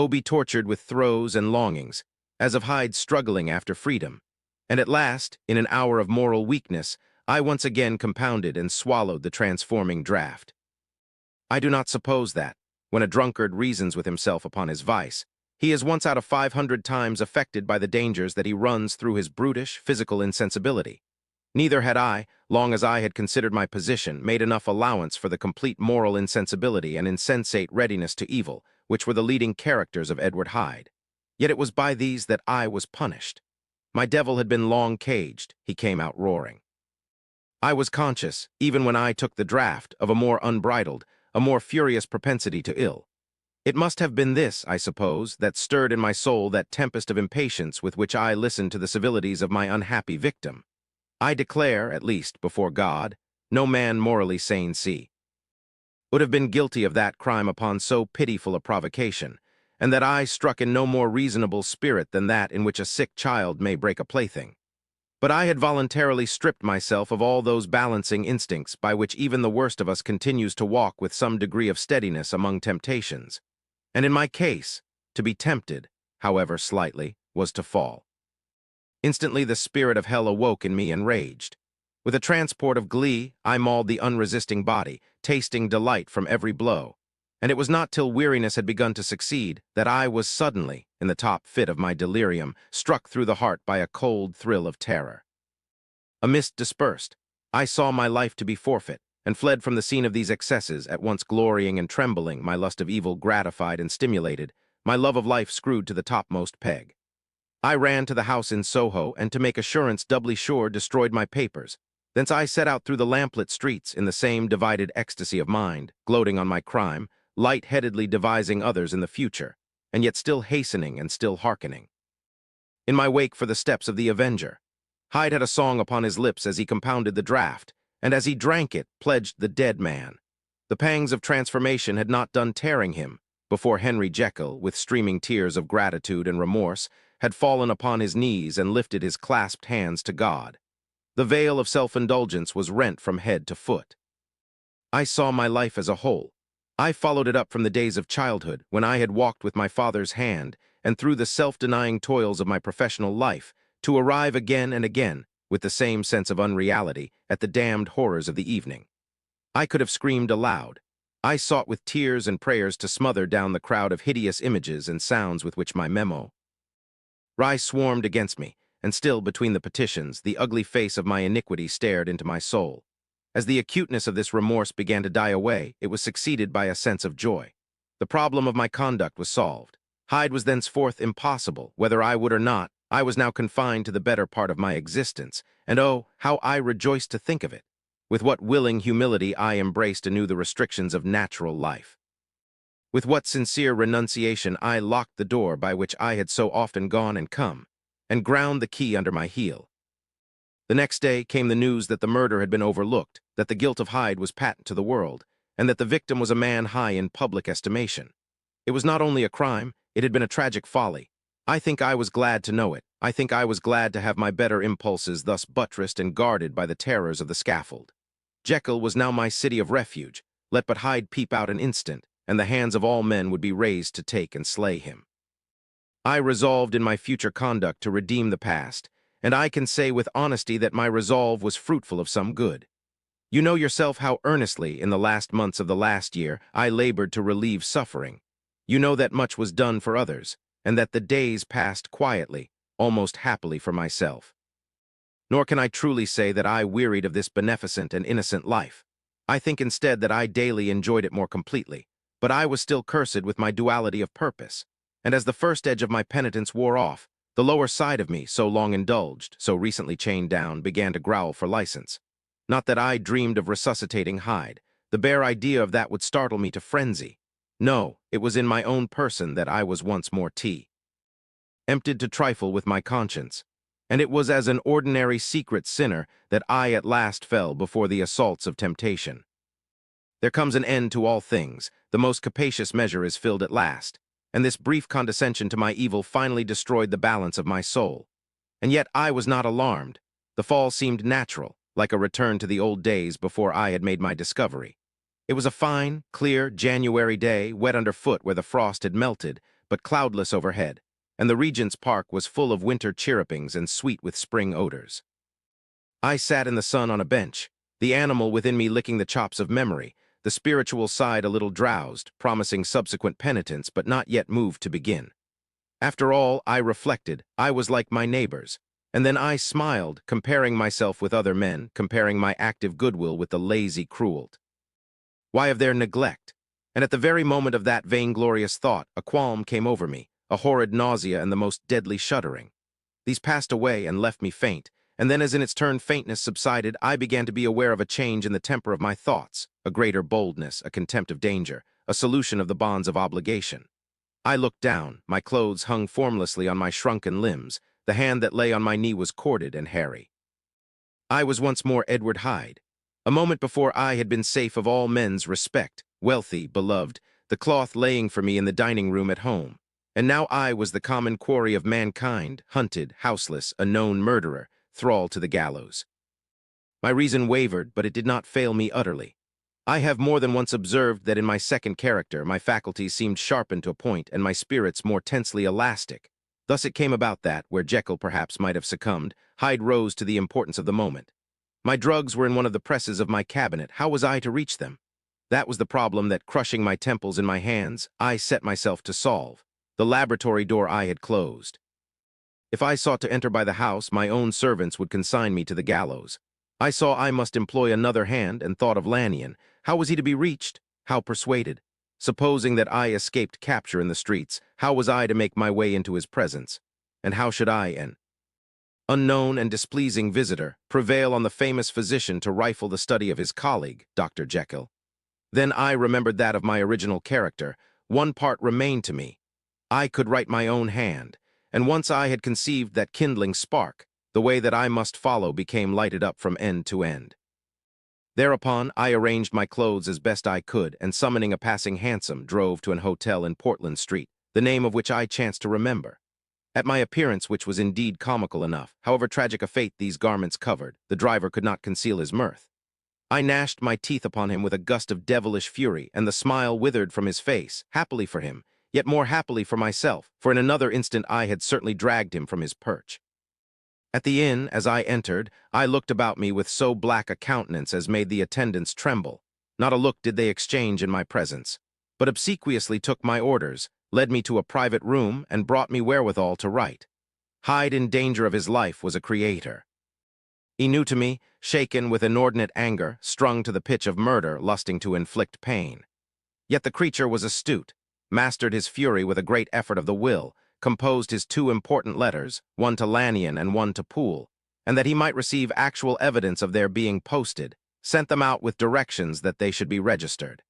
be tortured with throes and longings, as of Hyde struggling after freedom. And at last, in an hour of moral weakness, I once again compounded and swallowed the transforming draught. I do not suppose that, when a drunkard reasons with himself upon his vice, he is once out of 500 times affected by the dangers that he runs through his brutish, physical insensibility. Neither had I, long as I had considered my position, made enough allowance for the complete moral insensibility and insensate readiness to evil, which were the leading characters of Edward Hyde. Yet it was by these that I was punished. My devil had been long caged, he came out roaring. I was conscious, even when I took the draught, of a more unbridled, a more furious propensity to ill. It must have been this, I suppose, that stirred in my soul that tempest of impatience with which I listened to the civilities of my unhappy victim. I declare, at least, before God, no man morally sane would have been guilty of that crime upon so pitiful a provocation, and that I struck in no more reasonable spirit than that in which a sick child may break a plaything. But I had voluntarily stripped myself of all those balancing instincts by which even the worst of us continues to walk with some degree of steadiness among temptations. And in my case, to be tempted, however slightly, was to fall. Instantly the spirit of hell awoke in me and raged. With a transport of glee, I mauled the unresisting body, tasting delight from every blow. And it was not till weariness had begun to succeed that I was suddenly, in the top fit of my delirium, struck through the heart by a cold thrill of terror. A mist dispersed. I saw my life to be forfeit, and fled from the scene of these excesses, at once glorying and trembling, my lust of evil gratified and stimulated, my love of life screwed to the topmost peg. I ran to the house in Soho, and to make assurance doubly sure, destroyed my papers. Thence I set out through the lamplit streets in the same divided ecstasy of mind, gloating on my crime, light-headedly devising others in the future, and yet still hastening and still hearkening. In my wake for the steps of the avenger, Hyde had a song upon his lips as he compounded the draught, and as he drank it, pledged the dead man. The pangs of transformation had not done tearing him, before Henry Jekyll, with streaming tears of gratitude and remorse, had fallen upon his knees and lifted his clasped hands to God. The veil of self-indulgence was rent from head to foot. I saw my life as a whole. I followed it up from the days of childhood, when I had walked with my father's hand, and through the self-denying toils of my professional life, to arrive again and again, with the same sense of unreality, at the damned horrors of the evening. I could have screamed aloud. I sought with tears and prayers to smother down the crowd of hideous images and sounds with which my memory swarmed against me, and still, between the petitions, the ugly face of my iniquity stared into my soul. As the acuteness of this remorse began to die away, it was succeeded by a sense of joy. The problem of my conduct was solved. Hyde was thenceforth impossible. Whether I would or not, I was now confined to the better part of my existence, and oh, how I rejoiced to think of it! With what willing humility I embraced anew the restrictions of natural life. With what sincere renunciation I locked the door by which I had so often gone and come, and ground the key under my heel. The next day came the news that the murder had been overlooked, that the guilt of Hyde was patent to the world, and that the victim was a man high in public estimation. It was not only a crime, it had been a tragic folly. I think I was glad to know it. I think I was glad to have my better impulses thus buttressed and guarded by the terrors of the scaffold. Jekyll was now my city of refuge. Let but Hyde peep out an instant, and the hands of all men would be raised to take and slay him. I resolved in my future conduct to redeem the past, and I can say with honesty that my resolve was fruitful of some good. You know yourself how earnestly, in the last months of the last year, I labored to relieve suffering. You know that much was done for others, and that the days passed quietly, almost happily for myself. Nor can I truly say that I wearied of this beneficent and innocent life. I think instead that I daily enjoyed it more completely, but I was still cursed with my duality of purpose. And as the first edge of my penitence wore off, the lower side of me, so long indulged, so recently chained down, began to growl for license. Not that I dreamed of resuscitating Hyde. The bare idea of that would startle me to frenzy. No, it was in my own person that I was once more emptied to trifle with my conscience. And it was as an ordinary secret sinner that I at last fell before the assaults of temptation. There comes an end to all things, the most capacious measure is filled at last, and this brief condescension to my evil finally destroyed the balance of my soul. And yet I was not alarmed. The fall seemed natural, like a return to the old days before I had made my discovery. It was a fine, clear January day, wet underfoot where the frost had melted, but cloudless overhead, and the Regent's Park was full of winter chirrupings and sweet with spring odors. I sat in the sun on a bench, the animal within me licking the chops of memory, the spiritual side a little drowsed, promising subsequent penitence but not yet moved to begin. After all, I reflected, I was like my neighbors, and then I smiled, comparing myself with other men, comparing my active goodwill with the lazy cruelty. Why of their neglect? And at the very moment of that vainglorious thought, a qualm came over me, a horrid nausea and the most deadly shuddering. These passed away and left me faint, and then as in its turn faintness subsided, I began to be aware of a change in the temper of my thoughts, a greater boldness, a contempt of danger, a solution of the bonds of obligation. I looked down, my clothes hung formlessly on my shrunken limbs, the hand that lay on my knee was corded and hairy. I was once more Edward Hyde. A moment before I had been safe of all men's respect, wealthy, beloved, the cloth laying for me in the dining room at home. And now I was the common quarry of mankind, hunted, houseless, a known murderer, thrall to the gallows. My reason wavered, but it did not fail me utterly. I have more than once observed that in my second character my faculties seemed sharpened to a point and my spirits more tensely elastic. Thus it came about that, where Jekyll perhaps might have succumbed, Hyde rose to the importance of the moment. My drugs were in one of the presses of my cabinet. How was I to reach them? That was the problem that, crushing my temples in my hands, I set myself to solve. The laboratory door I had closed. If I sought to enter by the house, my own servants would consign me to the gallows. I saw I must employ another hand and thought of Lanyon. How was he to be reached? How persuaded? Supposing that I escaped capture in the streets, how was I to make my way into his presence? And how should I, an unknown and displeasing visitor, prevail on the famous physician to rifle the study of his colleague, Dr. Jekyll? Then I remembered that of my original character. One part remained to me. I could write my own hand, and once I had conceived that kindling spark, the way that I must follow became lighted up from end to end. Thereupon, I arranged my clothes as best I could, and summoning a passing hansom, drove to an hotel in Portland Street, the name of which I chanced to remember. At my appearance, which was indeed comical enough, however tragic a fate these garments covered, the driver could not conceal his mirth. I gnashed my teeth upon him with a gust of devilish fury, and the smile withered from his face, happily for him, yet more happily for myself, for in another instant I had certainly dragged him from his perch. At the inn, as I entered, I looked about me with so black a countenance as made the attendants tremble. Not a look did they exchange in my presence, but obsequiously took my orders, led me to a private room, and brought me wherewithal to write. Hyde, in danger of his life, was a creator. He knew to me, shaken with inordinate anger, strung to the pitch of murder, lusting to inflict pain. Yet the creature was astute, mastered his fury with a great effort of the will, composed his two important letters, one to Lanyon and one to Poole, and that he might receive actual evidence of their being posted, sent them out with directions that they should be registered.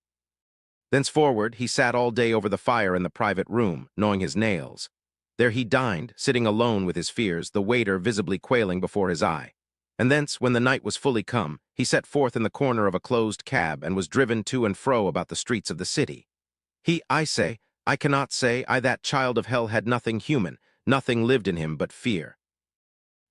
Thenceforward, he sat all day over the fire in the private room, gnawing his nails. There he dined, sitting alone with his fears, the waiter visibly quailing before his eye. And thence, when the night was fully come, he set forth in the corner of a closed cab and was driven to and fro about the streets of the city. I cannot say, that child of hell had nothing human, nothing lived in him but fear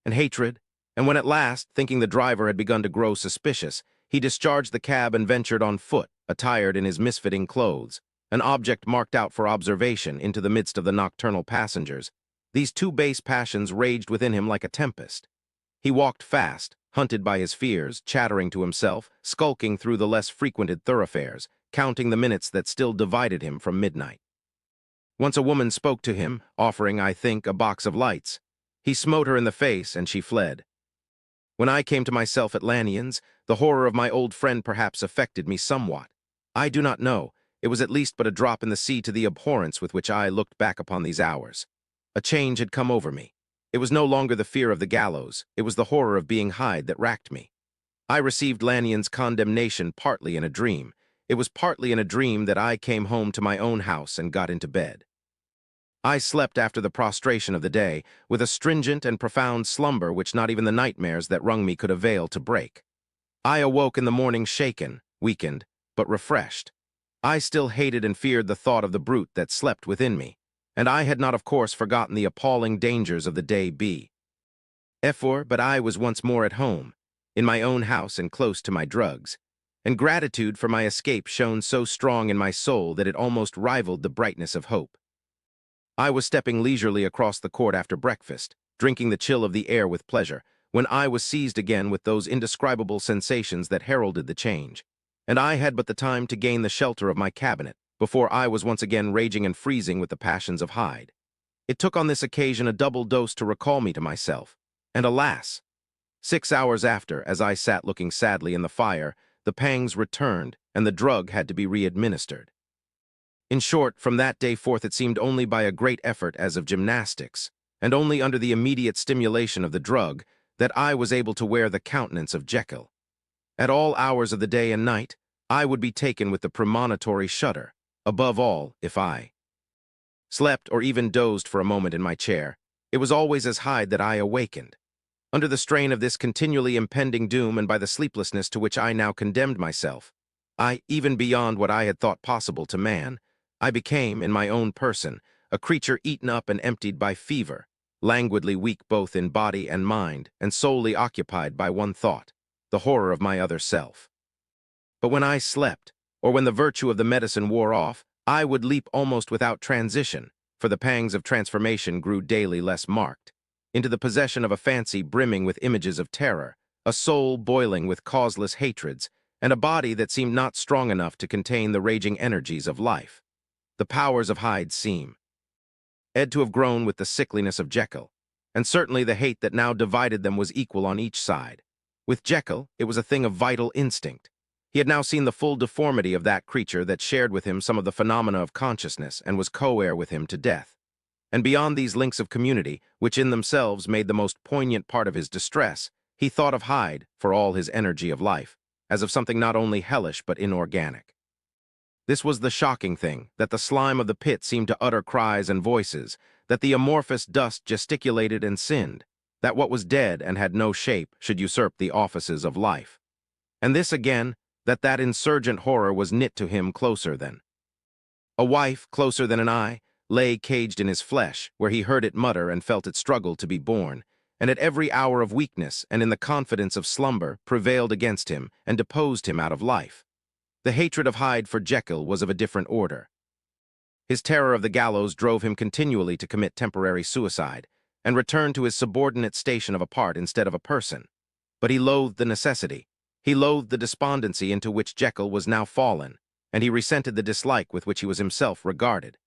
and hatred, and when at last, thinking the driver had begun to grow suspicious, he discharged the cab and ventured on foot, attired in his misfitting clothes, an object marked out for observation into the midst of the nocturnal passengers, these two base passions raged within him like a tempest. He walked fast, hunted by his fears, chattering to himself, skulking through the less frequented thoroughfares, counting the minutes that still divided him from midnight. Once a woman spoke to him, offering, I think, a box of lights. He smote her in the face, and she fled. When I came to myself at Lannion's, the horror of my old friend perhaps affected me somewhat. I do not know. It was at least but a drop in the sea to the abhorrence with which I looked back upon these hours. A change had come over me. It was no longer the fear of the gallows. It was the horror of being Hyde that racked me. I received Lannion's condemnation partly in a dream. It was partly in a dream that I came home to my own house and got into bed. I slept after the prostration of the day, with a stringent and profound slumber which not even the nightmares that wrung me could avail to break. I awoke in the morning shaken, weakened, but refreshed. I still hated and feared the thought of the brute that slept within me, and I had not of course forgotten the appalling dangers of the day but I was once more at home, in my own house and close to my drugs, and gratitude for my escape shone so strong in my soul that it almost rivaled the brightness of hope. I was stepping leisurely across the court after breakfast, drinking the chill of the air with pleasure, when I was seized again with those indescribable sensations that heralded the change, and I had but the time to gain the shelter of my cabinet before I was once again raging and freezing with the passions of Hyde. It took on this occasion a double dose to recall me to myself, and alas! 6 hours after, as I sat looking sadly in the fire, the pangs returned, and the drug had to be re-administered. In short, from that day forth it seemed only by a great effort as of gymnastics, and only under the immediate stimulation of the drug, that I was able to wear the countenance of Jekyll. At all hours of the day and night, I would be taken with the premonitory shudder, above all, if I slept or even dozed for a moment in my chair. It was always as Hyde that I awakened. Under the strain of this continually impending doom and by the sleeplessness to which I now condemned myself, even beyond what I had thought possible to man, I became, in my own person, a creature eaten up and emptied by fever, languidly weak both in body and mind, and solely occupied by one thought, the horror of my other self. But when I slept, or when the virtue of the medicine wore off, I would leap almost without transition, for the pangs of transformation grew daily less marked, into the possession of a fancy brimming with images of terror, a soul boiling with causeless hatreds, and a body that seemed not strong enough to contain the raging energies of life. The powers of Hyde seem to have grown with the sickliness of Jekyll, and certainly the hate that now divided them was equal on each side. With Jekyll, it was a thing of vital instinct. He had now seen the full deformity of that creature that shared with him some of the phenomena of consciousness and was co-heir with him to death. And beyond these links of community, which in themselves made the most poignant part of his distress, he thought of Hyde, for all his energy of life, as of something not only hellish but inorganic. This was the shocking thing, that the slime of the pit seemed to utter cries and voices, that the amorphous dust gesticulated and sinned, that what was dead and had no shape should usurp the offices of life. And this again, that insurgent horror was knit to him closer than a wife, closer than an eye, lay caged in his flesh, where he heard it mutter and felt it struggle to be born, and at every hour of weakness and in the confidence of slumber prevailed against him and deposed him out of life. The hatred of Hyde for Jekyll was of a different order. His terror of the gallows drove him continually to commit temporary suicide, and return to his subordinate station of a part instead of a person. But he loathed the necessity. He loathed the despondency into which Jekyll was now fallen, and he resented the dislike with which he was himself regarded.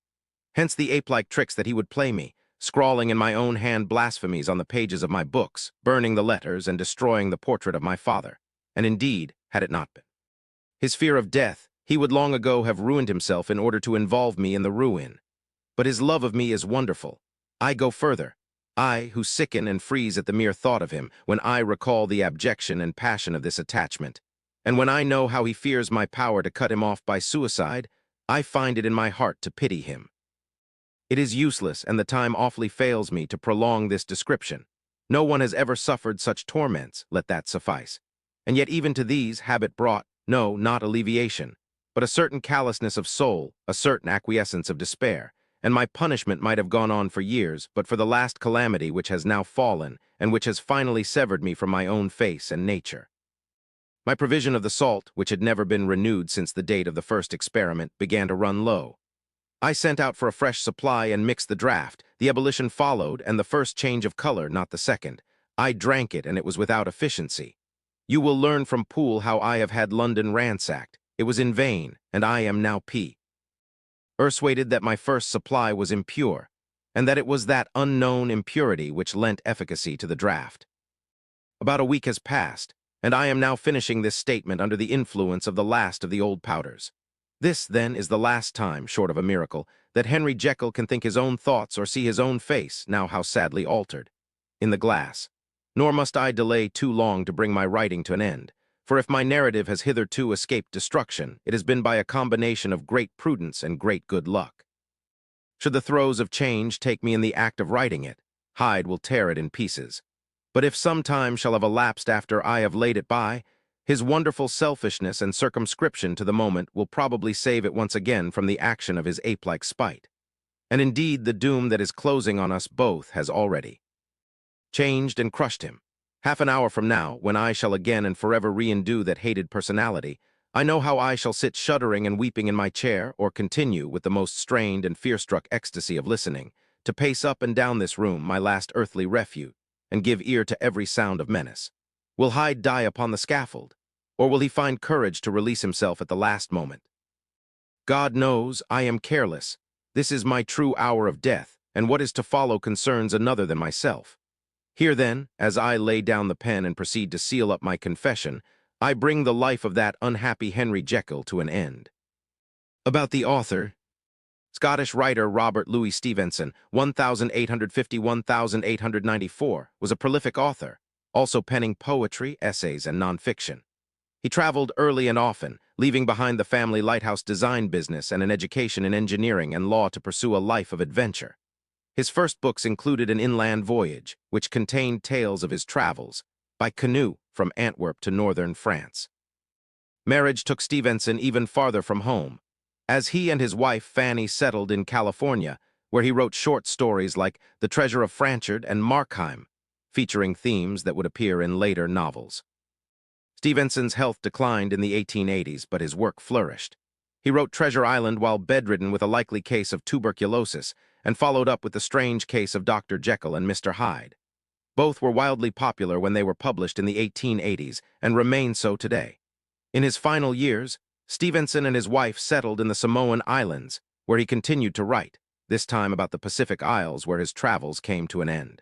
Hence the ape-like tricks that he would play me, scrawling in my own hand blasphemies on the pages of my books, burning the letters and destroying the portrait of my father. And indeed, had it not been his fear of death, he would long ago have ruined himself in order to involve me in the ruin. But his love of me is wonderful. I go further. I, who sicken and freeze at the mere thought of him, when I recall the abjection and passion of this attachment, and when I know how he fears my power to cut him off by suicide, I find it in my heart to pity him. It is useless, and the time awfully fails me to prolong this description. No one has ever suffered such torments, let that suffice. And yet even to these habit brought, no, not alleviation, but a certain callousness of soul, a certain acquiescence of despair, and my punishment might have gone on for years but for the last calamity which has now fallen and which has finally severed me from my own face and nature. My provision of the salt, which had never been renewed since the date of the first experiment, began to run low. I sent out for a fresh supply and mixed the draught. The ebullition followed, and the first change of color, not the second. I drank it, and it was without efficiency. You will learn from Poole how I have had London ransacked. It was in vain, and I am now persuaded that my first supply was impure, and that it was that unknown impurity which lent efficacy to the draught. About a week has passed, and I am now finishing this statement under the influence of the last of the old powders. This, then, is the last time, short of a miracle, that Henry Jekyll can think his own thoughts or see his own face, now how sadly altered, in the glass. Nor must I delay too long to bring my writing to an end, for if my narrative has hitherto escaped destruction, it has been by a combination of great prudence and great good luck. Should the throes of change take me in the act of writing it, Hyde will tear it in pieces. But if some time shall have elapsed after I have laid it by, his wonderful selfishness and circumscription to the moment will probably save it once again from the action of his ape-like spite. And indeed the doom that is closing on us both has already changed and crushed him. Half an hour from now, when I shall again and forever re-endue that hated personality, I know how I shall sit shuddering and weeping in my chair, or continue, with the most strained and fear-struck ecstasy of listening, to pace up and down this room, my last earthly refuge, and give ear to every sound of menace. Will Hyde die upon the scaffold, or will he find courage to release himself at the last moment? God knows I am careless. This is my true hour of death, and what is to follow concerns another than myself. Here then, as I lay down the pen and proceed to seal up my confession, I bring the life of that unhappy Henry Jekyll to an end. About the author, Scottish writer Robert Louis Stevenson, 1850–1894, was a prolific author, also penning poetry, essays, and nonfiction. He traveled early and often, leaving behind the family lighthouse design business and an education in engineering and law to pursue a life of adventure. His first books included an inland voyage, which contained tales of his travels, by canoe from Antwerp to northern France. Marriage took Stevenson even farther from home, as he and his wife Fanny settled in California, where he wrote short stories like The Treasure of Franchard and Markheim, featuring themes that would appear in later novels. Stevenson's health declined in the 1880s, but his work flourished. He wrote Treasure Island while bedridden with a likely case of tuberculosis, and followed up with the strange case of Dr. Jekyll and Mr. Hyde. Both were wildly popular when they were published in the 1880s and remain so today. In his final years, Stevenson and his wife settled in the Samoan Islands, where he continued to write, this time about the Pacific Isles where his travels came to an end.